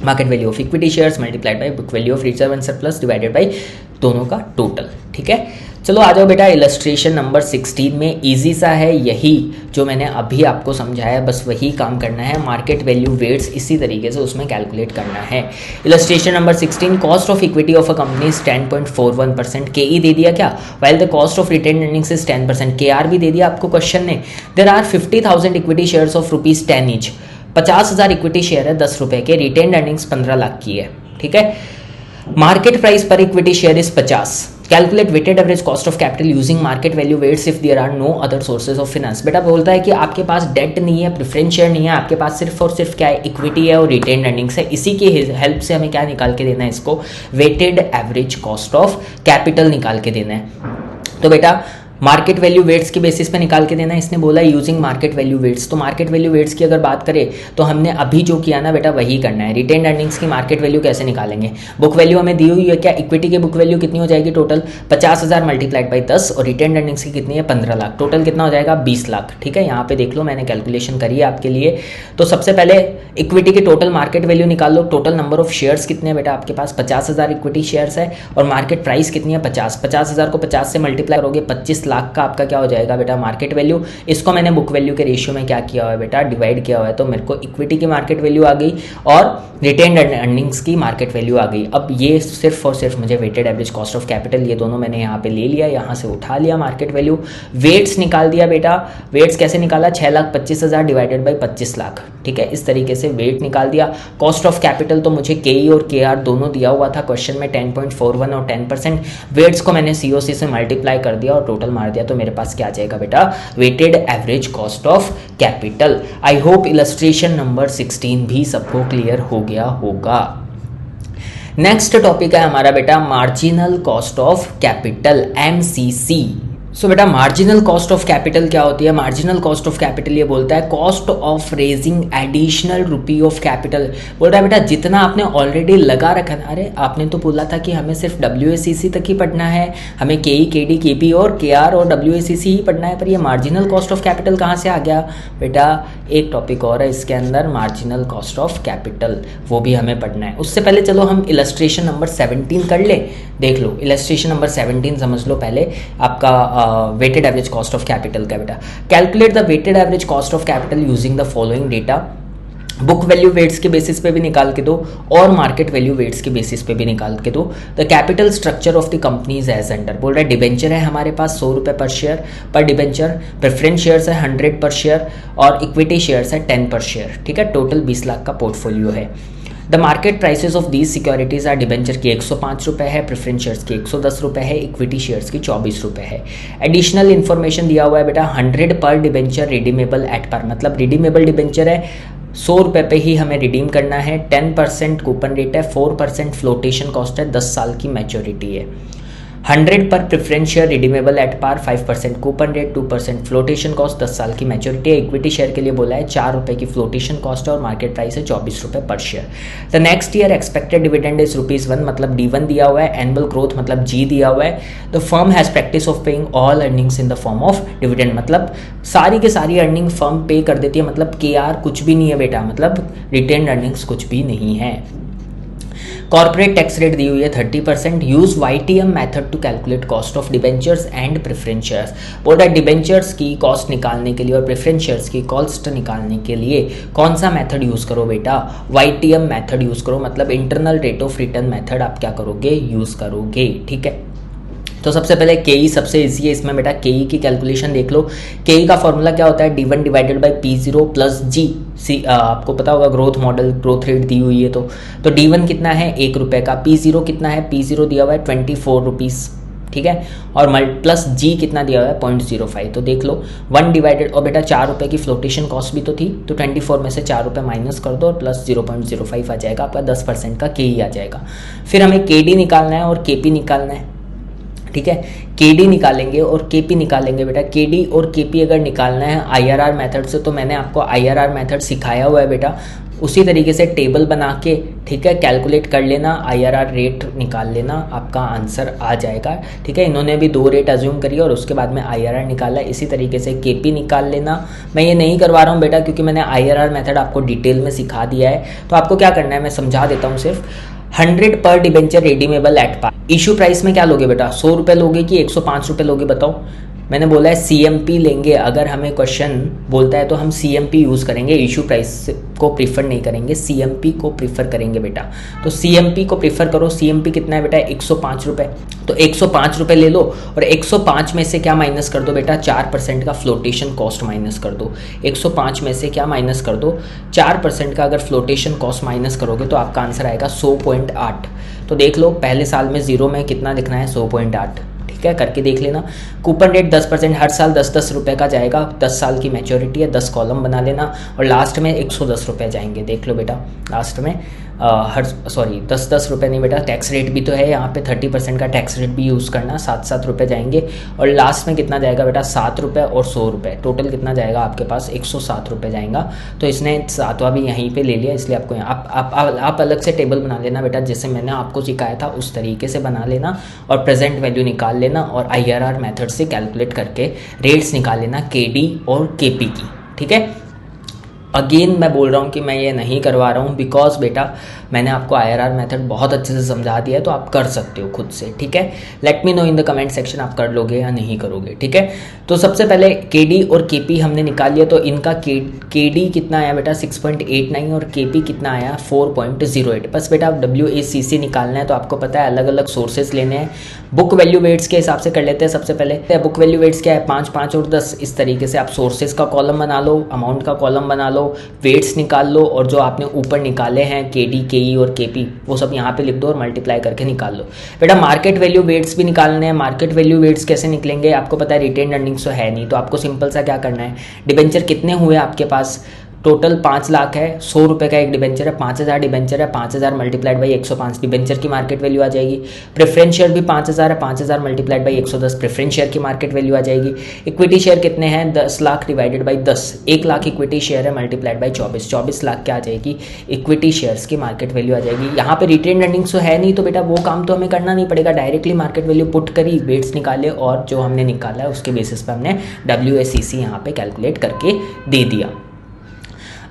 market value of equity shares multiplied by book value of reserve and surplus divided by दोनों का टोटल। ठीक है, चलो आ जाओ बेटा इलस्ट्रेशन नंबर 16 में। इजी सा है, यही जो मैंने अभी आपको समझाया बस वही काम करना है। मार्केट वैल्यू वेट्स इसी तरीके से उसमें कैलकुलेट करना है। Illustration number 16, cost of equity of a company is 10.41%। K दे दिया क्या, while the cost of retained earnings is 10%। K भी दे दिया आपको क्वेश्चन ने। There are 50,000 equity shares of ₹10 each. 50,000 equity share है 10 रुपए के, रिटेन्ड अर्निंग्स 15 लाख की है। ठीक है, market price per equity share is 50। Calculate weighted average cost of capital using market value weights if there are no other sources of finance. बेटा बोलता है कि आपके पास डेट नहीं है, प्रेफरेंस शेयर नहीं है, आपके पास सिर्फ और सिर्फ क्या है, इक्विटी है और रिटेन्ड अर्निंग्स है। इसी की हेल्प से हमें क्या निकाल के देना है, इसको weighted average cost of capital निकाल के देना है। तो बेटा मार्केट वैल्यू वेट्स के बेसिस पे निकाल के देना है। इसने बोला यूजिंग मार्केट वैल्यू वेट्स, तो मार्केट वैल्यू वेट्स की अगर बात करें तो हमने अभी जो किया ना बेटा वही करना है। रिटेन्ड अर्निंग्स की मार्केट वैल्यू कैसे निकालेंगे, बुक वैल्यू हमें दी हुई है क्या, इक्विटी की बुक वैल्यू कितनी हो जाएगी टोटल 50,000 मल्टीप्लाइड बाई 10, और रिटेन्ड अर्निंग्स की कितनी है 15 लाख, टोटल कितना हो जाएगा 20 लाख। ठीक है, यहाँ पे देख लो मैंने कैलकुलेशन करी है आपके लिए। तो सबसे पहले इक्विटी की टोटल मार्केट वैल्यू निकाल लो। टोटल नंबर ऑफ शेयर्स कितने हैं बेटा आपके पास 50,000 इक्विटी शेयर्स है, और मार्केट प्राइस कितनी है 50। 50,000 को 50 से मल्टीप्लाई करोगे 25 लाख का आपका क्या जाएगा बेटा मार्केट वैल्यू। इसको मैंने बुक वैल्यू के रेशियो में क्या किया हुआ है बेटा, डिवाइड किया हुआ है। तो मेरे को इक्विटी की मार्केट वैल्यू आ गई और रिटेन्ड अर्निंग्स की मार्केट वैल्यू आ गई। अब ये सिर्फ और सिर्फ मुझे weighted average cost of capital ये दोनों मैंने यहाँ पे ले लिया, यहाँ से उठा लिया मार्केट वैल्यू। वेट्स निकाल दिया बेटा, वेट्स कैसे निकाला 6,25,000 डिवाइडेड बाई 25 लाख। ठीक है, इस तरीके से वेट निकाल दिया। कॉस्ट ऑफ कैपिटल तो मुझे के और के दोनों दिया हुआ था क्वेश्चन में 10.41 और 10%। वेट्स को मैंने COC से मल्टीप्लाई कर दिया और टोटल मार दिया, तो मेरे पास क्या आ जाएगा बेटा weighted average cost of capital. I hope illustration number 16 भी सबको क्लियर हो गया होगा। नेक्स्ट टॉपिक है हमारा बेटा marginal cost of capital MCC। सो बेटा मार्जिनल कॉस्ट ऑफ कैपिटल क्या होती है, मार्जिनल कॉस्ट ऑफ कैपिटल ये बोलता है cost of raising additional rupee of capital. बोल रहा है बेटा जितना आपने ऑलरेडी लगा रखा है। अरे आपने तो बोला था कि हमें सिर्फ WACC तक ही पढ़ना है, हमें KE KD KP और KR और WACC ही पढ़ना है, पर ये मार्जिनल कॉस्ट ऑफ कैपिटल कहाँ से आ गया बेटा। एक टॉपिक और है इसके अंदर मार्जिनल कॉस्ट ऑफ कैपिटल, वो भी हमें पढ़ना है। उससे पहले चलो हम इलस्ट्रेशन नंबर 17 कर ले। देख लो इलस्ट्रेशन नंबर 17 समझ लो पहले आपका weighted average cost of capital का बेटा। Calculate the weighted average cost of capital using the following data. Book value weights के बेसिस पे भी निकाल के दो और मार्केट वैल्यू वेट्स के बेसिस पे भी निकाल के दो। The capital structure of the companies as under, बोल रहा है डिबेंचर है हमारे पास 100 रुपये पर शेयर पर डिबेंचर, प्रेफरेंस शेयर्स है 100 पर शेयर और इक्विटी शेयर्स है 10 पर शेयर, ठीक है। टोटल 20 लाख का पोर्टफोलियो है। The market prices of these securities are debenture की 105 रुपये है, प्रेफरेंस शेयर्स की 110 रुपये है, इक्विटी शेयर्स की 24 रुपये है। एडिशनल इन्फॉर्मेशन दिया हुआ है बेटा 100 पर डिबेंचर रिडीमेबल एट पर, मतलब रिडीमेबल डिबेंचर है 100 रुपये पे ही हमें रिडीम करना है। 10% कूपन रेट है, 4% फ्लोटेशन कॉस्ट है, 10 साल की मैच्योरिटी है। 100 per preference share redeemable at par, 5% coupon rate, 2% flotation cost, 10 साल की मैच्योरिटी है। इक्विटी शेयर के लिए बोला है 4 रुपये की फ्लोटेशन कॉस्ट है और मार्केट प्राइस है 24 रुपये पर share. The next year expected dividend is ₹1, मतलब D1 दिया हुआ है, एनुअल ग्रोथ मतलब G दिया हुआ है। The firm has practice of paying all earnings in the form of dividend, मतलब सारी की सारी अर्निंग फर्म पे कर देती है, मतलब KR कुछ भी नहीं है बेटा, मतलब रिटेन अर्निंग्स कुछ भी नहीं है। कॉर्पोरेट टैक्स रेट दी हुई है 30%। Use YTM method to calculate cost of debentures and preference shares, बोल रहा है डिबेंचर्स की कॉस्ट निकालने के लिए और प्रेफरेंस शेयर्स की कॉस्ट निकालने के लिए कौन सा मेथड यूज़ करो बेटा, YTM मेथड यूज़ करो, मतलब internal rate of return method आप क्या करोगे, यूज़ करोगे, ठीक है। तो सबसे पहले KE सबसे इजी है इसमें बेटा, KE की कैलकुलेशन देख लो। KE का फॉर्मूला क्या होता है, D1 divided by P0 plus G। आपको पता होगा ग्रोथ मॉडल, ग्रोथ रेट दी हुई है तो D1 कितना है 1 रुपये का, P0 कितना है, P0 दिया हुआ है 24 रुपीज़, ठीक है, और प्लस G कितना दिया हुआ है 0.05। तो देख लो 1 डिवाइडेड, और बेटा 4 रुपये की फ्लोटेशन कॉस्ट भी तो थी, तो 24 में से 4 रुपये माइनस कर दो और प्लस 0.05 आ जाएगा, आपका 10% का KE आ जाएगा। फिर हमें KD निकालना है और KP निकालना है, ठीक है। KD निकालेंगे और KP निकालेंगे बेटा। KD और KP अगर निकालना है IRR मेथड से, तो मैंने आपको IRR मेथड सिखाया हुआ है बेटा, उसी तरीके से टेबल बना के, ठीक है, कैलकुलेट कर लेना, IRR रेट निकाल लेना, आपका आंसर आ जाएगा, ठीक है। इन्होंने भी 2 रेट अज्यूम करी और उसके बाद में IRR निकाला, इसी तरीके से KP निकाल लेना। मैं ये नहीं करवा रहा हूँ बेटा क्योंकि मैंने IRR मेथड आपको डिटेल में सिखा दिया है। तो आपको क्या करना है मैं समझा देता हूँ सिर्फ। 100 per debenture redeemable at par, issue price में क्या लोगे बेटा, 100 रुपये लोगे कि 105 रुपये लोगे बताओ। मैंने बोला है CMP लेंगे, अगर हमें क्वेश्चन बोलता है तो हम CMP यूज़ करेंगे, इशू प्राइस को प्रीफर नहीं करेंगे, CMP को प्रीफर करेंगे बेटा। तो CMP को प्रीफर करो। CMP कितना है बेटा 105 रुपये, तो 105 रुपये ले लो और 105 में से क्या माइनस कर दो बेटा, 4% का फ्लोटेशन कॉस्ट माइनस कर दो। 105 में से क्या माइनस कर दो, 4% का अगर फ्लोटेशन कॉस्ट माइनस करोगे तो आपका आंसर आएगा 100.8। तो देख लो पहले साल में जीरो में कितना लिखना है 100.8, ठीक है, करके देख लेना। कूपन रेट 10%, हर साल 10-10 रुपये का जाएगा, 10 साल की मैच्योरिटी है, 10 कॉलम बना लेना और लास्ट में 110 रुपये जाएंगे। देख लो बेटा लास्ट में 10-10 रुपये नहीं बेटा, टैक्स रेट भी तो है यहाँ पे, 30% का टैक्स रेट भी यूज़ करना, 7-7 रुपये जाएंगे और लास्ट में कितना जाएगा बेटा 7 रुपये और 100 रुपये, टोटल कितना जाएगा आपके पास 107 रुपये जाएगा। तो इसने 7वां भी यहीं पे ले लिया, इसलिए आपको आप अलग से टेबल बना लेना बेटा, जैसे मैंने आपको सिखाया था उस तरीके से बना लेना और प्रेजेंट वैल्यू निकाल लेना और IRR मेथड से कैलकुलेट करके रेट्स निकाल लेना KD और KP की, ठीक है। अगेन मैं बोल रहा हूँ कि मैं ये नहीं करवा रहा हूँ बिकॉज बेटा मैंने आपको IRR मेथड बहुत अच्छे से समझा दिया है, तो आप कर सकते हो खुद से, ठीक है। Let me know in the comment section आप कर लोगे या नहीं करोगे, ठीक है। तो सबसे पहले KD और KP हमने निकाल लिया, तो इनका KD कितना आया बेटा 6.89 और KP कितना आया 4.08। बस बेटा WACC निकालना है, तो आपको पता है अलग अलग सोर्सेज लेने हैं। बुक वैल्यू वेट्स के हिसाब से कर लेते हैं सबसे पहले। बुक वैल्यू वेट्स क्या है 5, 5 और 10, इस तरीके से आप सोर्सेज का कॉलम बना लो, अमाउंट का कॉलम बना लो, वेट्स निकाल लो और जो आपने ऊपर निकाले हैं KD, KE और KP वो सब यहाँ पे लिख दो और मल्टीप्लाई करके निकाल लो। बेटा मार्केट वैल्यू वेट्स भी निकालने हैं। मार्केट वैल्यू वेट्स कैसे निकलेंगे, आपको पता है रिटेन अर्निंग्स तो है नहीं, तो आपको सिंपल सा क्या करना है, डिबेंचर कितने हुए आपके पास, टोटल 5 लाख है, 100 रुपये का एक डिबेंचर है, 5000 डिबेंचर है, 5000 मल्टीप्लाइड बाई 105 डिबेंचर की मार्केट वैल्यू आ जाएगी। प्रेफरेंस शेयर भी 5000 है, 5000 मल्टीप्लाइड बाई 110 प्रेफरेंस शेयर की मार्केट वैल्यू आ जाएगी। इक्विटी शेयर कितने हैं 10 lakh divided by 10, 1 lakh equity share है मल्टीप्लाइड बाई 24, 24 लाख क्या आ जाएगी इक्विटी शेयर्स की मार्केट वैल्यू आ जाएगी। यहाँ पे रिटेन अर्निंग्स तो है नहीं, तो बेटा वो काम तो हमें करना नहीं पड़ेगा, डायरेक्टली मार्केट वैल्यू पुट करी, वेट्स निकाले और जो हमने निकाला है उसके बेसिस पर हमने WACC यहाँ पे कैलकुलेट करके दे दिया।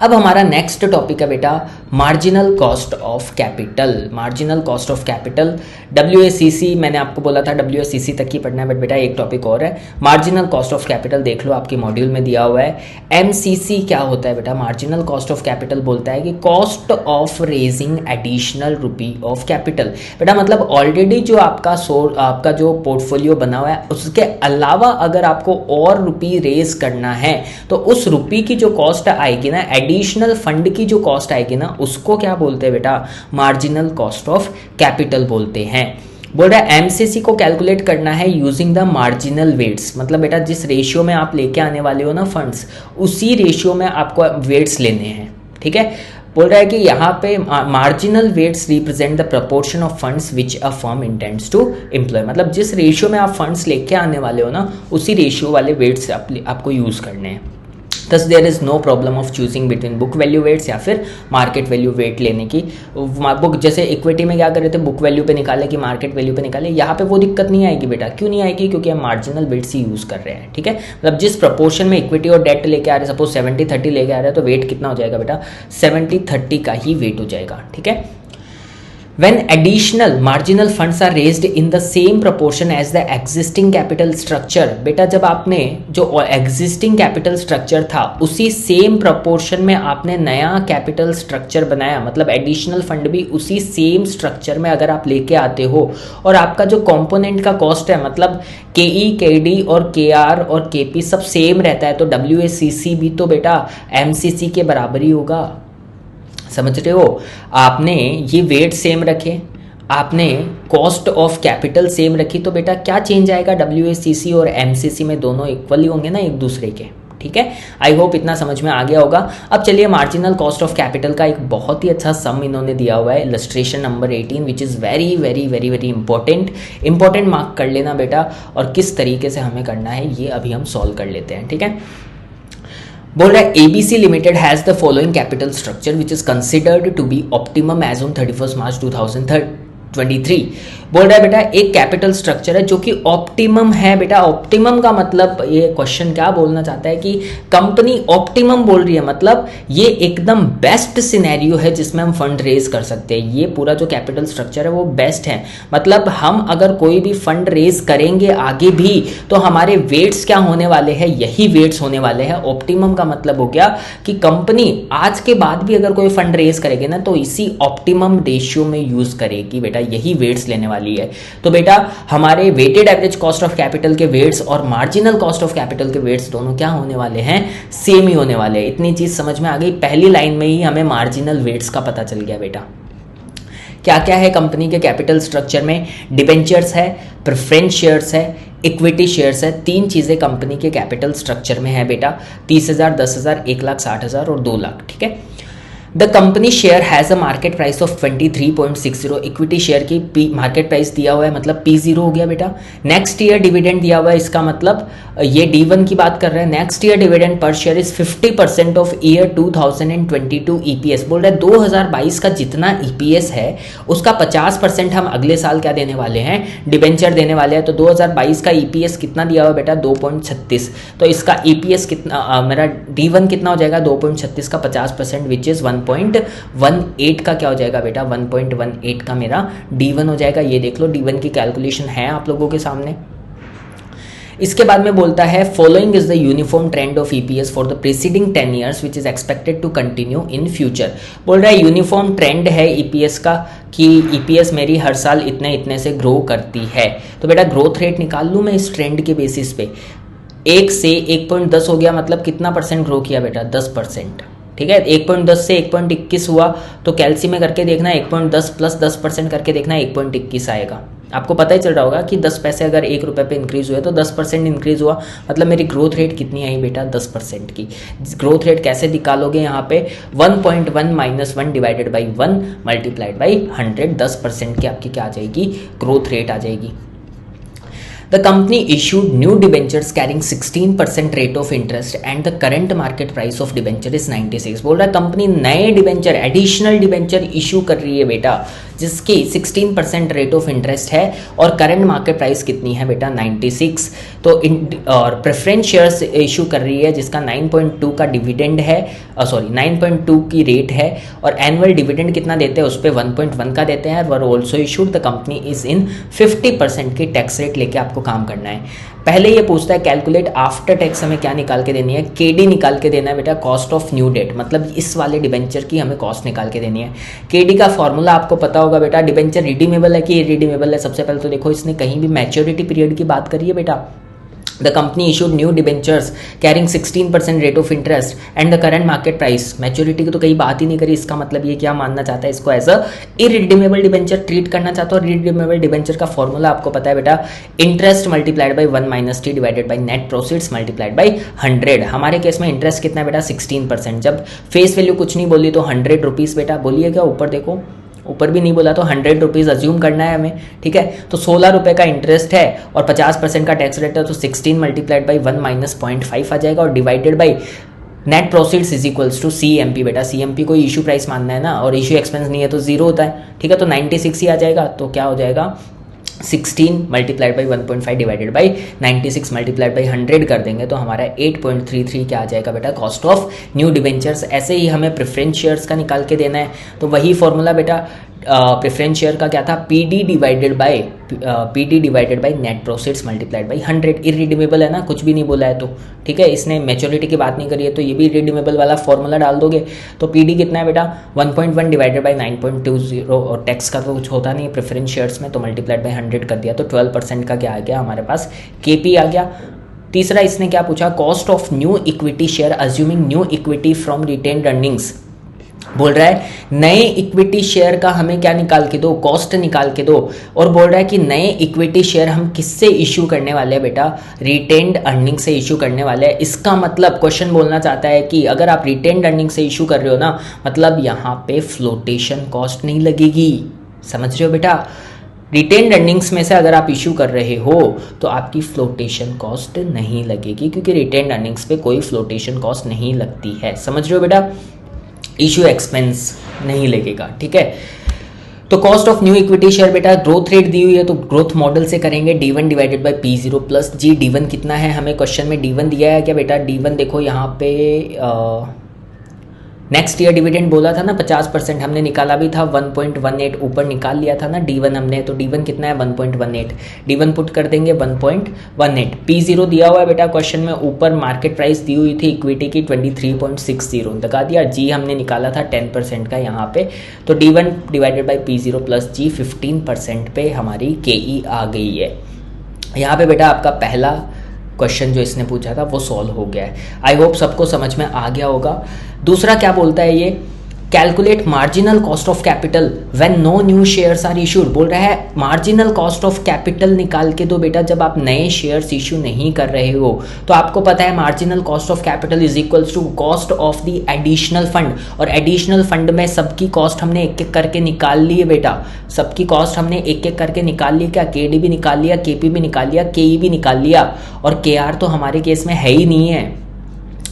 अब हमारा नेक्स्ट टॉपिक है बेटा marginal cost of capital. Marginal cost of capital WACC, मैंने आपको बोला था WACC तक ही पढ़ना है, बट बेटा एक टॉपिक और है मार्जिनल कॉस्ट ऑफ कैपिटल, देख लो आपके मॉड्यूल में दिया हुआ है। MCC क्या होता है बेटा? मार्जिनल कॉस्ट ऑफ कैपिटल बोलता है कि cost of raising additional rupee of capital. बेटा मतलब ऑलरेडी जो आपका जो पोर्टफोलियो बना हुआ है उसके अलावा अगर आपको और रुपी रेज करना है तो उस रुपी की जो कॉस्ट आएगी ना, एडिशनल फंड की जो कॉस्ट आएगी ना, उसको क्या बोलते हैं बेटा? मार्जिनल कॉस्ट ऑफ कैपिटल बोलते हैं। बोल रहा है MCC को कैलकुलेट करना है यूजिंग द मार्जिनल वेट्स, मतलब बेटा जिस रेशियो में आप लेके आने वाले हो ना फंड्स, उसी रेशियो में आपको वेट्स लेने हैं। ठीक है, बोल रहा है कि यहाँ पे marginal weights represent the proportion of funds which a firm intends to employ, मतलब जिस रेशियो में आप फंड्स लेके आने वाले हो ना, उसी रेशियो वाले वेट्स आपको यूज करने हैं। Thus there is no problem of choosing between book value weights या फिर मार्केट वैल्यू वेट लेने की। बुक जैसे इक्विटी में क्या कर रहे थे, बुक वैल्यू पे निकाले कि मार्केट वैल्यू पे निकाले, यहाँ पे वो दिक्कत नहीं आएगी बेटा। क्यों नहीं आएगी? क्योंकि हम मार्जिनल वेट्स ही यूज कर रहे हैं। ठीक है, मतलब जिस प्रपोर्शन में इक्विटी और डेट लेके आ रहे हैं, सपोज 70-30 लेके आ रहे हैं, तो वेट कितना हो जाएगा बेटा? 70-30 का ही वेट हो जाएगा। ठीक है, when additional marginal funds are raised in the same proportion as the existing capital structure, बेटा जब आपने जो existing capital structure था उसी same proportion में आपने नया capital structure बनाया, मतलब additional fund भी उसी same structure में अगर आप लेके आते हो और आपका जो component का cost है, मतलब KE, KD और KR और KP सब सेम रहता है, तो WACC भी तो बेटा MCC के बराबर ही होगा। समझ रहे हो? आपने ये वेट सेम रखे, आपने कॉस्ट ऑफ कैपिटल सेम रखी, तो बेटा क्या चेंज आएगा? WACC और MCC में दोनों इक्वली होंगे ना एक दूसरे के। ठीक है, आई होप इतना समझ में आ गया होगा। अब चलिए मार्जिनल कॉस्ट ऑफ कैपिटल का एक बहुत ही अच्छा सम इन्होंने दिया हुआ है, illustration number 18, which is very very very very important mark कर लेना बेटा, और किस तरीके से हमें करना है ये अभी हम सॉल्व कर लेते हैं। ठीक है, बोल रहा है ABC limited has the following capital structure which is considered to be optimum as on 31 March 2023। बोल रहा है बेटा एक कैपिटल स्ट्रक्चर है जो कि ऑप्टिमम है। बेटा ऑप्टिमम का मतलब, ये क्वेश्चन क्या बोलना चाहता है कि कंपनी ऑप्टिमम बोल रही है, मतलब ये एकदम बेस्ट सिनेरियो है जिसमें हम फंड रेज कर सकते हैं। ये पूरा जो कैपिटल स्ट्रक्चर है वो बेस्ट है, मतलब हम अगर कोई भी फंड रेज करेंगे आगे भी तो हमारे वेट्स क्या होने वाले हैं? यही वेट्स होने वाले हैं। ऑप्टिमम का मतलब हो गया कि कंपनी आज के बाद भी अगर कोई फंड रेज करेगी ना तो इसी ऑप्टिमम रेशियो में यूज करेगी बेटा, यही वेट्स लेने वाली है। तो बेटा हमारे weighted average cost of capital के वेट्स और मार्जिनल कॉस्ट ऑफ कैपिटल के वेट्स दोनों क्या होने वाले हैं? सेम ही होने वाले हैं। इतनी चीज समझ में आ गई, पहली लाइन में ही हमें मार्जिनल वेट्स का पता चल गया बेटा। क्या क्या है कंपनी के कैपिटल स्ट्रक्चर में? डिबेंचर्स है, प्रेफरेंस शेयर्स है, इक्विटी शेयर्स है। तीन चीजें कंपनी के कैपिटल स्ट्रक्चर में है बेटा, 30,000, 10,000, 1,60,000 और 2 लाख। ठीक है, the company share has a market price of 23.60। Equity share की मार्केट प्राइस दिया हुआ है, मतलब P0 हो गया बेटा। नेक्स्ट ईयर डिविडेंड दिया हुआ है, इसका मतलब ये D1 की बात कर रहे हैं। Next year dividend per share is 50% of year 2022 EPS। बोल रहे हैं 2022 का जितना EPS है उसका 50% हम अगले साल क्या देने वाले हैं? डिबेंचर देने वाले हैं। तो 2022 का EPS कितना दिया हुआ बेटा? 2.36। तो इसका EPS कितना, मेरा D1 कितना हो जाएगा? 2.36 का 50% विच इज 1.18 का क्या हो जाएगा बेटा? 1.18 का मेरा D1 हो जाएगा। ये देख लो, D1 की कैलकुलेशन है आप लोगों के सामने। इसके बाद में बोलता है following is the uniform trend of EPS for the preceding 10 years which is expected to continue in future. बोल रहा है यूनिफॉर्म ट्रेंड है EPS का कि EPS मेरी हर साल इतने इतने से ग्रो करती है। तो बेटा ग्रोथ रेट निकाल लूँ मैं इस ट्रेंड के बेसिस पे। 1 से 1.10 हो गया, मतलब कितना परसेंट ग्रो किया बेटा? 10%। ठीक है, 1.10 से 1.21 हुआ तो कैलसी में करके देखना, 1.10 प्लस 10% करके देखना, 1.21 आएगा। आपको पता ही चल रहा होगा कि 10 पैसे अगर 1 रुपये पे इंक्रीज हुए तो 10% इंक्रीज हुआ, मतलब मेरी ग्रोथ रेट कितनी आई बेटा? 10% की। ग्रोथ रेट कैसे निकालोगे? यहाँ पे 1.1 minus 1 divided by 1 multiplied by 100, 10% की आपकी क्या आ जाएगी? ग्रोथ रेट आ जाएगी। The company issued new debentures carrying 16% rate of interest and the current market price of debenture is 96। बोल रहा है कंपनी नए डिबेंचर, एडिशनल डिबेंचर इशू कर रही है बेटा, जिसकी 16% रेट ऑफ इंटरेस्ट है और करंट मार्केट प्राइस कितनी है बेटा 96। तो और प्रेफरेंस शेयर्स इशू कर रही है जिसका 9.2 का डिविडेंड है, 9.2 की रेट है और एनुअल डिविडेंड कितना देते हैं उस पर 1.1 का देते हैं। और also issued the company is in 50% की टैक्स रेट लेके आपको काम करना है। पहले ये पूछता है कैलकुलेट आफ्टर टैक्स, हमें क्या निकाल के देनी है, केडी निकाल के देना है बेटा, कॉस्ट ऑफ न्यू डेट, मतलब इस वाले डिबेंचर की हमें कॉस्ट निकाल के देनी है। केडी का फॉर्मूला आपको पता होगा बेटा, डिबेंचर रिडीमेबल है कि इरिडीमेबल है। सबसे पहले तो देखो इसने कहीं भी मैच्योरिटी पीरियड की बात करी है बेटा। The company issued new debentures carrying 16% rate of interest and the current market price, maturity की तो कहीं बात ही नहीं करी। इसका मतलब ये क्या मानना चाहता है, इसको as a irredeemable debenture treat करना चाहता है। और इरिडीमेबल डिबेंचर का फॉर्मूला आपको पता है बेटा, interest multiplied by 1 - t divided by net proceeds multiplied by 100। हमारे केस में इंटरेस्ट कितना है बेटा 16%। जब फेस वैल्यू कुछ नहीं बोली तो 100 रुपीज़ बेटा, बोलिए क्या, ऊपर देखो, ऊपर भी नहीं बोला तो 100 रुपीज़ अज्यूम करना है हमें, ठीक है। तो 16 रुपये का इंटरेस्ट है और 50% का टैक्स रेट है, तो 16 मल्टीप्लाइड बाई 1 - 0.5 आ जाएगा और divided by net proceeds is equals to CMP बेटा। CMP को इशू प्राइस मानना है ना, और इशू एक्सपेंस नहीं है तो जीरो होता है, ठीक है। तो 96 ही आ जाएगा। तो क्या हो जाएगा 16 multiplied by 1.5 divided by 96 multiplied by 100 कर देंगे तो हमारा 8.33 क्या आ जाएगा बेटा, कॉस्ट ऑफ न्यू डिबेंचर्स। ऐसे ही हमें प्रेफरेंस शेयर्स का निकाल के देना है, तो वही फॉर्मूला बेटा, प्रेफरेंस शेयर का क्या था, PD divided by net proceeds multiplied by 100। Irredeemable है ना, कुछ भी नहीं बोला है तो, ठीक है। इसने मैच्योरिटी की बात नहीं करी है तो ये भी इरिडीमेबल वाला फॉर्मूला डाल दोगे। तो PD कितना है बेटा 1.1 डिवाइडेड बाई 9.20 और टैक्स का तो कुछ होता नहीं है प्रेफरेंस शेयर्स में, तो मल्टीप्लाइड बाई 100 कर दिया तो 12% का क्या आ गया हमारे पास, KP आ गया। तीसरा इसने क्या पूछा, cost of new equity share assuming new equity from retained earnings. बोल रहा है नए इक्विटी शेयर का हमें क्या निकाल के दो, कॉस्ट निकाल के दो। और बोल रहा है कि नए इक्विटी शेयर हम किससे इशू करने वाले हैं बेटा, रिटेन्ड अर्निंग से इशू करने वाले हैं। इसका मतलब क्वेश्चन बोलना चाहता है कि अगर आप रिटेन्ड अर्निंग से इशू कर रहे हो ना, मतलब यहाँ पे फ्लोटेशन कॉस्ट नहीं लगेगी, समझ रहे हो बेटा। रिटेन्ड अर्निंग्स में से अगर आप इशू कर रहे हो तो आपकी फ्लोटेशन कॉस्ट नहीं लगेगी, क्योंकि रिटेन्ड अर्निंग्स पे कोई फ्लोटेशन कॉस्ट नहीं लगती है, समझ रहे हो बेटा। इशू एक्सपेंस नहीं लगेगा, ठीक है। तो cost of new equity share बेटा ग्रोथ रेट दी हुई है तो ग्रोथ मॉडल से करेंगे, D1 divided by P0 plus G। D1 कितना है, हमें क्वेश्चन में D1 दिया है क्या बेटा, D1 देखो यहाँ पे नेक्स्ट ईयर डिविडेंड बोला था ना 50%, हमने निकाला भी था 1.18 ऊपर निकाल लिया था ना D1 हमने, तो D1 कितना है 1.18, D1 पुट कर देंगे 1.18। P0 दिया हुआ है बेटा क्वेश्चन में, ऊपर मार्केट प्राइस दी हुई थी इक्विटी की 23.60 लगा दिया। G हमने निकाला था 10% का यहाँ पे, तो D1 divided by P0 plus G 15% पे हमारी KE आ गई है। यहाँ पे बेटा आपका पहला क्वेश्चन जो इसने पूछा था वो सॉल्व हो गया है। आई होप सबको समझ में आ गया होगा। दूसरा क्या बोलता है ये, calculate marginal cost of capital when no new shares are issued. बोल रहा है मार्जिनल कॉस्ट ऑफ कैपिटल निकाल के दो बेटा, जब आप नए शेयर्स इशू नहीं कर रहे हो तो आपको पता है marginal cost of capital is equals to cost of the additional fund. और एडिशनल फंड में सबकी कॉस्ट हमने एक एक करके निकाल ली है बेटा, सबकी कॉस्ट हमने एक एक करके निकाल ली। क्या KD भी निकाल लिया, KP भी निकाल लिया, KE भी निकाल लिया, और KR तो हमारे केस में है ही नहीं है,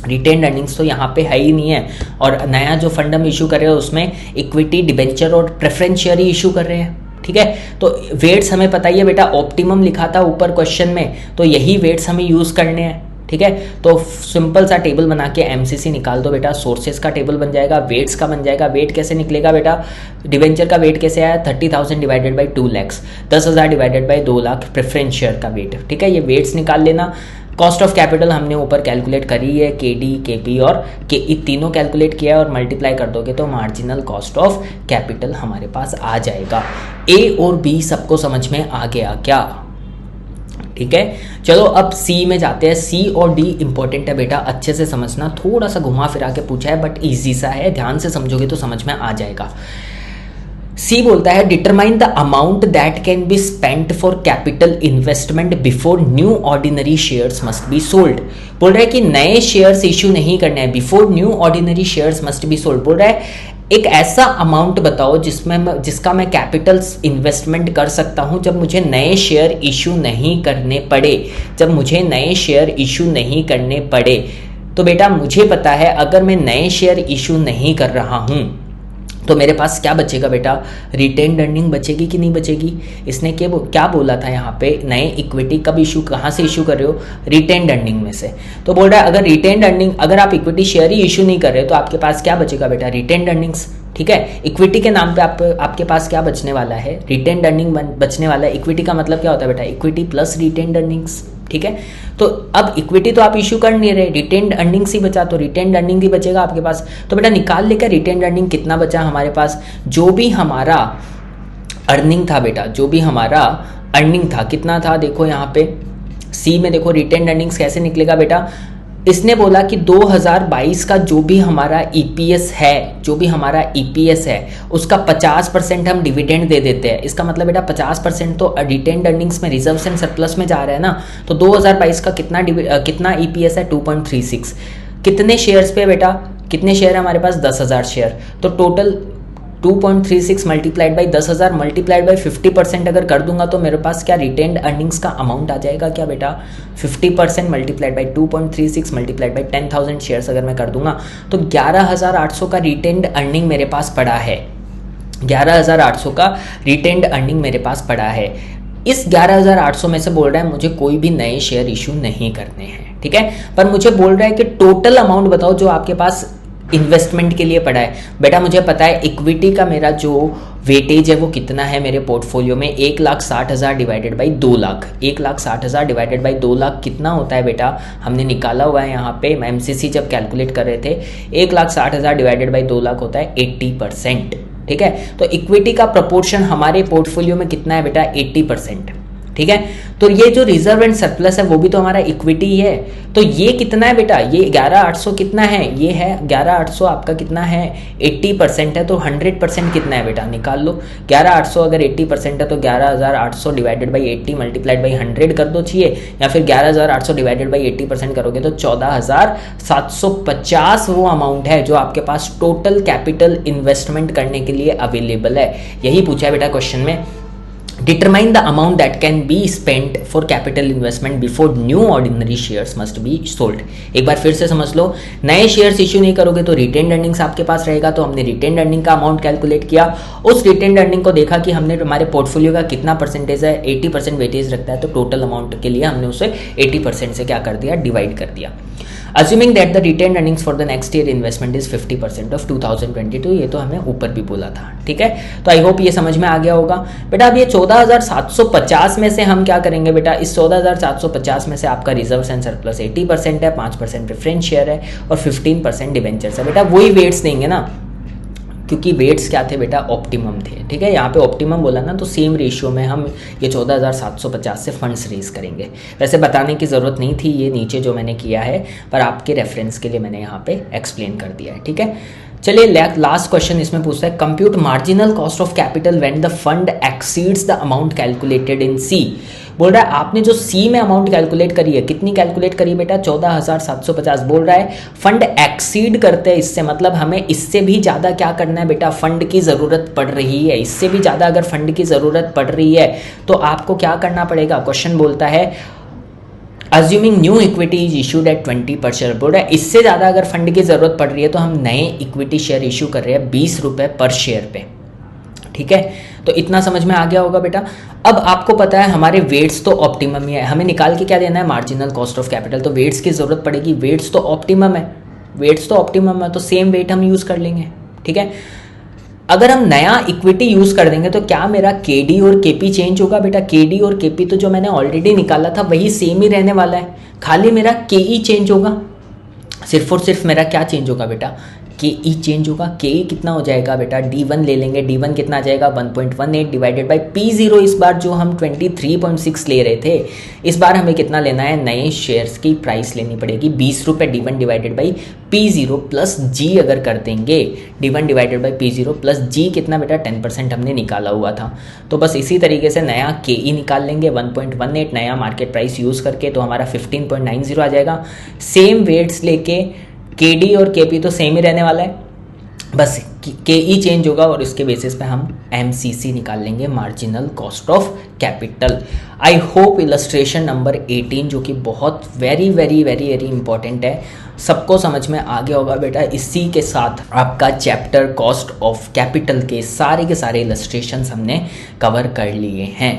रिटेन्ड अर्निंग्स तो यहाँ पे है ही नहीं है। और नया जो फंड हम इशू कर रहे हैं उसमें इक्विटी डिबेंचर और प्रेफरेंस शेयर ही इशू कर रहे हैं, ठीक है। तो वेट्स हमें पता ही है बेटा, ऑप्टिमम लिखा था ऊपर क्वेश्चन में, तो यही वेट्स हमें यूज करने हैं, ठीक है। तो सिंपल सा टेबल बना के MCC निकाल दो बेटा, सोर्सेज का टेबल बन जाएगा, वेट्स का बन जाएगा। वेट कैसे निकलेगा बेटा, डिबेंचर का वेट कैसे आया 30,000 divided by 2 lakh, 10,000 divided by 2 lakh preference share का वेट, ठीक है। ये वेट्स निकाल लेना। कॉस्ट ऑफ कैपिटल हमने ऊपर कैलकुलेट करी है, KD KP और KE तीनों कैलकुलेट किया है, और मल्टीप्लाई कर दोगे तो मार्जिनल कॉस्ट ऑफ कैपिटल हमारे पास आ जाएगा। A और B सबको समझ में आ गया क्या, ठीक है। चलो अब C में जाते हैं। C और D इंपॉर्टेंट है बेटा, अच्छे से समझना, थोड़ा सा घुमा फिरा के पूछा है बट इजी सा है, ध्यान से समझोगे तो समझ में आ जाएगा। C बोलता है determine the amount that can be spent for capital investment before new ordinary shares must be sold. बोल रहा है कि नए शेयर्स इश्यू नहीं करने हैं, before new ordinary shares must be sold. बोल रहा है एक ऐसा अमाउंट बताओ जिसका मैं कैपिटल इन्वेस्टमेंट कर सकता हूं जब मुझे नए शेयर इशू नहीं करने पड़े, जब मुझे नए शेयर इशू नहीं करने पड़े। तो बेटा मुझे पता है अगर मैं नए शेयर इशू नहीं कर रहा हूं तो मेरे पास क्या बचेगा बेटा, रिटेन्ड अर्निंग बचेगी कि नहीं बचेगी। इसने क्या बोला था यहाँ पे, नए इक्विटी कब इशू, कहाँ से इशू कर रहे हो, रिटेन्ड अर्निंग में से। तो बोल रहा है अगर रिटेन्ड अर्निंग, अगर आप इक्विटी शेयर ही इशू नहीं कर रहे हो तो आपके पास क्या बचेगा बेटा, रिटेन्ड अर्निंग्स। ठीक है, इक्विटी के नाम पे आपके पास क्या बचने वाला है, रिटेन्ड अर्निंग बचने वाला है। इक्विटी का मतलब क्या होता है बेटा, इक्विटी प्लस रिटेन्ड अर्निंग्स। ठीक है, तो अब इक्विटी तो आप इशू कर नहीं रहे, रिटेन्ड अर्निंग्स ही बचा, तो रिटेन्ड अर्निंग ही बचेगा आपके पास। तो बेटा निकाल लेकर रिटेन्ड अर्निंग कितना बचा हमारे पास, जो भी हमारा अर्निंग था बेटा, जो भी हमारा अर्निंग था कितना था, देखो यहाँ पे सी में देखो रिटेन्ड अर्निंग्स कैसे निकलेगा बेटा। इसने बोला कि 2022 का जो भी हमारा ईपीएस है, जो भी हमारा ईपीएस है उसका 50% हम डिविडेंड दे देते हैं। इसका मतलब बेटा 50% तो रिटेन्ड अर्निंग्स में, रिजर्व्स एंड सरप्लस में जा रहा है ना। तो 2022 का कितना ईपीएस है, 2.36। कितने शेयर्स पे बेटा, कितने शेयर है हमारे पास, 10,000 शेयर। तो total 2.36 multiplied by 10,000 multiplied by 50% अगर कर दूंगा तो मेरे पास क्या रिटेन्ड अर्निंग्स का अमाउंट आ जाएगा क्या बेटा, 50% multiplied by 2.36 multiplied by 10,000 shares अगर मैं कर दूंगा तो 11,800 का रिटेन्ड अर्निंग मेरे पास पड़ा है। 11,800 का रिटेन्ड अर्निंग मेरे पास पड़ा है। इस 11,800 में से बोल रहा है मुझे कोई भी नए शेयर इशू नहीं करने हैं। ठीक है, पर मुझे बोल रहा है कि टोटल अमाउंट बताओ जो आपके पास इन्वेस्टमेंट के लिए पड़ा है। बेटा मुझे पता है इक्विटी का मेरा जो वेटेज है वो कितना है मेरे पोर्टफोलियो में, 1,60,000 divided by 2 lakh. 1,60,000 divided by 2 lakh कितना होता है बेटा, हमने निकाला हुआ है यहाँ पे, एमसीसी जब कैलकुलेट कर रहे थे, 1,60,000 डिवाइडेड बाई 2 लाख होता है 80%। ठीक है, तो इक्विटी का प्रपोर्शन हमारे पोर्टफोलियो में कितना है बेटा, 80%। ठीक है, तो ये जो रिजर्व एंड सरप्लस है वो भी तो हमारा इक्विटी ही है। तो ये कितना है बेटा, ये 11,800 कितना है, ये है 11,800 आपका कितना है, 80% है। तो 100% कितना है बेटा, निकाल लो। 11,800 अगर 80% है तो 11,800 डिवाइडेड बाई 80 मल्टीप्लाइड बाई 100 कर दो चाहिए, या फिर 11,800 डिवाइडेड बाई 80% करोगे तो 14,750 वो अमाउंट है जो आपके पास टोटल कैपिटल इन्वेस्टमेंट करने के लिए अवेलेबल है। यही पूछा है बेटा क्वेश्चन में। Determine the amount that can be spent for capital investment before new ordinary shares must be sold। एक बार फिर से समझ लो, नए शेयर्स इश्यू नहीं करोगे तो रिटेन्ड अर्निंग्स आपके पास रहेगा। तो हमने रिटेन्ड अर्निंग का अमाउंट कैलकुलेट किया, उस रिटेन्ड अर्निंग को देखा कि हमने हमारे पोर्टफोलियो का कितना परसेंटेज है, 80% वेटेज रखता है, तो टोटल अमाउंट के लिए हमने उसे 80% से क्या कर दिया, डिवाइड कर दिया। Assuming that the retained earnings for the next year investment is 50% of 2022, ये तो हमें ऊपर भी बोला था। ठीक है, तो आई होप ये समझ में आ गया होगा बेटा। अब ये 14,750 में से हम क्या करेंगे बेटा, इस 14,750 में से आपका रिजर्व एंड सरप्लस 80% है, 5% प्रेफरेंस शेयर है और 15% डिवेंचर्स है। बेटा वही वेट्स देंगे ना, क्योंकि वेट्स क्या थे बेटा, ऑप्टिमम थे। ठीक है, यहाँ पे ऑप्टिमम बोला ना, तो सेम रेशियो में हम ये 14,750 से फंड्स रेज करेंगे। वैसे बताने की ज़रूरत नहीं थी ये नीचे जो मैंने किया है, पर आपके रेफरेंस के लिए मैंने यहाँ पे एक्सप्लेन कर दिया है। ठीक है, चलिए लास्ट क्वेश्चन इसमें पूछता है, compute marginal cost of capital when the fund exceeds the amount calculated in C. बोल रहा है आपने जो सी में अमाउंट कैलकुलेट करी है, कितनी कैलकुलेट करी है बेटा, 14,750। बोल रहा है फंड एक्सीड करते हैं, इससे मतलब हमें इससे भी ज़्यादा क्या करना है बेटा, फंड की ज़रूरत पड़ रही है। इससे भी ज़्यादा अगर फंड की ज़रूरत पड़ रही है तो आपको क्या करना पड़ेगा। क्वेश्चन बोलता है assuming new equity is issued at 20 पर शेयर। बोल रहा है इससे ज़्यादा अगर फंड की ज़रूरत पड़ रही है तो हम नए इक्विटी शेयर इशू कर रहे हैं 20 रुपये पर शेयर पे। ठीक है, तो इतना समझ में आ गया होगा बेटा। अब आपको पता है हमारे वेट्स तो ऑप्टिमम ही है, हमें निकाल के क्या देना है, मार्जिनल कॉस्ट ऑफ कैपिटल। तो वेट्स की ज़रूरत पड़ेगी, वेट्स तो ऑप्टिमम है, वेट्स तो ऑप्टिमम है, तो सेम वेट हम यूज़ कर लेंगे। ठीक है, अगर हम नया इक्विटी यूज़ कर देंगे तो क्या मेरा केडी और केपी चेंज होगा बेटा। केडी और केपी तो जो मैंने ऑलरेडी निकाला था वही सेम ही रहने वाला है, खाली मेरा केई चेंज होगा। सिर्फ और सिर्फ मेरा क्या चेंज होगा बेटा, के ई चेंज होगा। के ई कितना हो जाएगा बेटा, D1 ले लेंगे, D1 कितना आ जाएगा 1.18 डिवाइडेड बाई P0। इस बार जो हम 23.6 ले रहे थे, इस बार हमें कितना लेना है, नए शेयर्स की प्राइस लेनी पड़ेगी 20 रुपये। D1 divided by P0 plus G अगर कर देंगे, D1 divided by P0 plus G कितना बेटा, 10% हमने निकाला हुआ था। तो बस इसी तरीके से नया के ई निकाल लेंगे 1.18 नया मार्केट प्राइस यूज़ करके, तो हमारा 15.90 आ जाएगा। सेम वेट्स लेके केडी और केपी तो सेम ही रहने वाला है, बस के ई चेंज होगा और इसके बेसिस पे हम MCC निकाल लेंगे, marginal cost of capital. I hope illustration number 18 जो कि बहुत very very very very important है, सबको समझ में आ गया होगा बेटा। इसी के साथ आपका चैप्टर कॉस्ट ऑफ कैपिटल के सारे इलस्ट्रेशंस हमने कवर कर लिए हैं।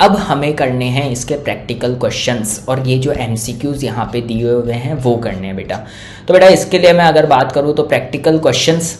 अब हमें करने हैं इसके प्रैक्टिकल क्वेश्चंस, और ये जो MCQs यहाँ पे दिए हुए हैं वो करने हैं बेटा। तो बेटा इसके लिए मैं अगर बात करूँ तो प्रैक्टिकल क्वेश्चंस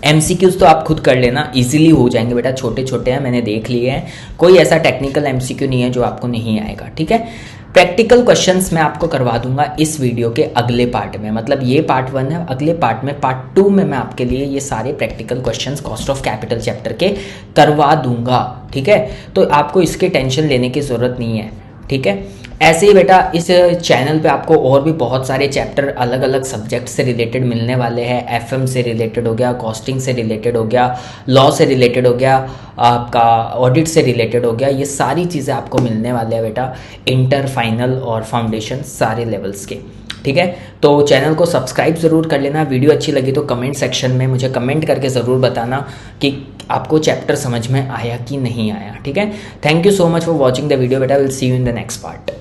MCQs तो आप खुद कर लेना, इजीली हो जाएंगे बेटा, छोटे छोटे हैं, मैंने देख लिए हैं, कोई ऐसा टेक्निकल MCQ नहीं है जो आपको नहीं आएगा, ठीक है। प्रैक्टिकल क्वेश्चंस मैं आपको करवा दूंगा इस वीडियो के अगले पार्ट में, मतलब ये पार्ट 1 है, अगले पार्ट में पार्ट 2 में मैं आपके लिए ये सारे practical questions cost of capital chapter के करवा दूंगा, ठीक है। तो आपको इसके टेंशन लेने की ज़रूरत नहीं है, ठीक है। ऐसे ही बेटा इस चैनल पे आपको और भी बहुत सारे चैप्टर अलग अलग सब्जेक्ट से रिलेटेड मिलने वाले हैं। FM से रिलेटेड हो गया, कॉस्टिंग से रिलेटेड हो गया, लॉ से रिलेटेड हो गया, आपका ऑडिट से रिलेटेड हो गया, ये सारी चीज़ें आपको मिलने वाले हैं बेटा, इंटर, फाइनल और फाउंडेशन सारे लेवल्स के, ठीक है। तो चैनल को सब्सक्राइब ज़रूर कर लेना। वीडियो अच्छी लगी तो कमेंट सेक्शन में मुझे कमेंट करके ज़रूर बताना कि आपको चैप्टर समझ में आया कि नहीं आया, ठीक है। Thank you so much for watching the video बेटा, will see you in the next part.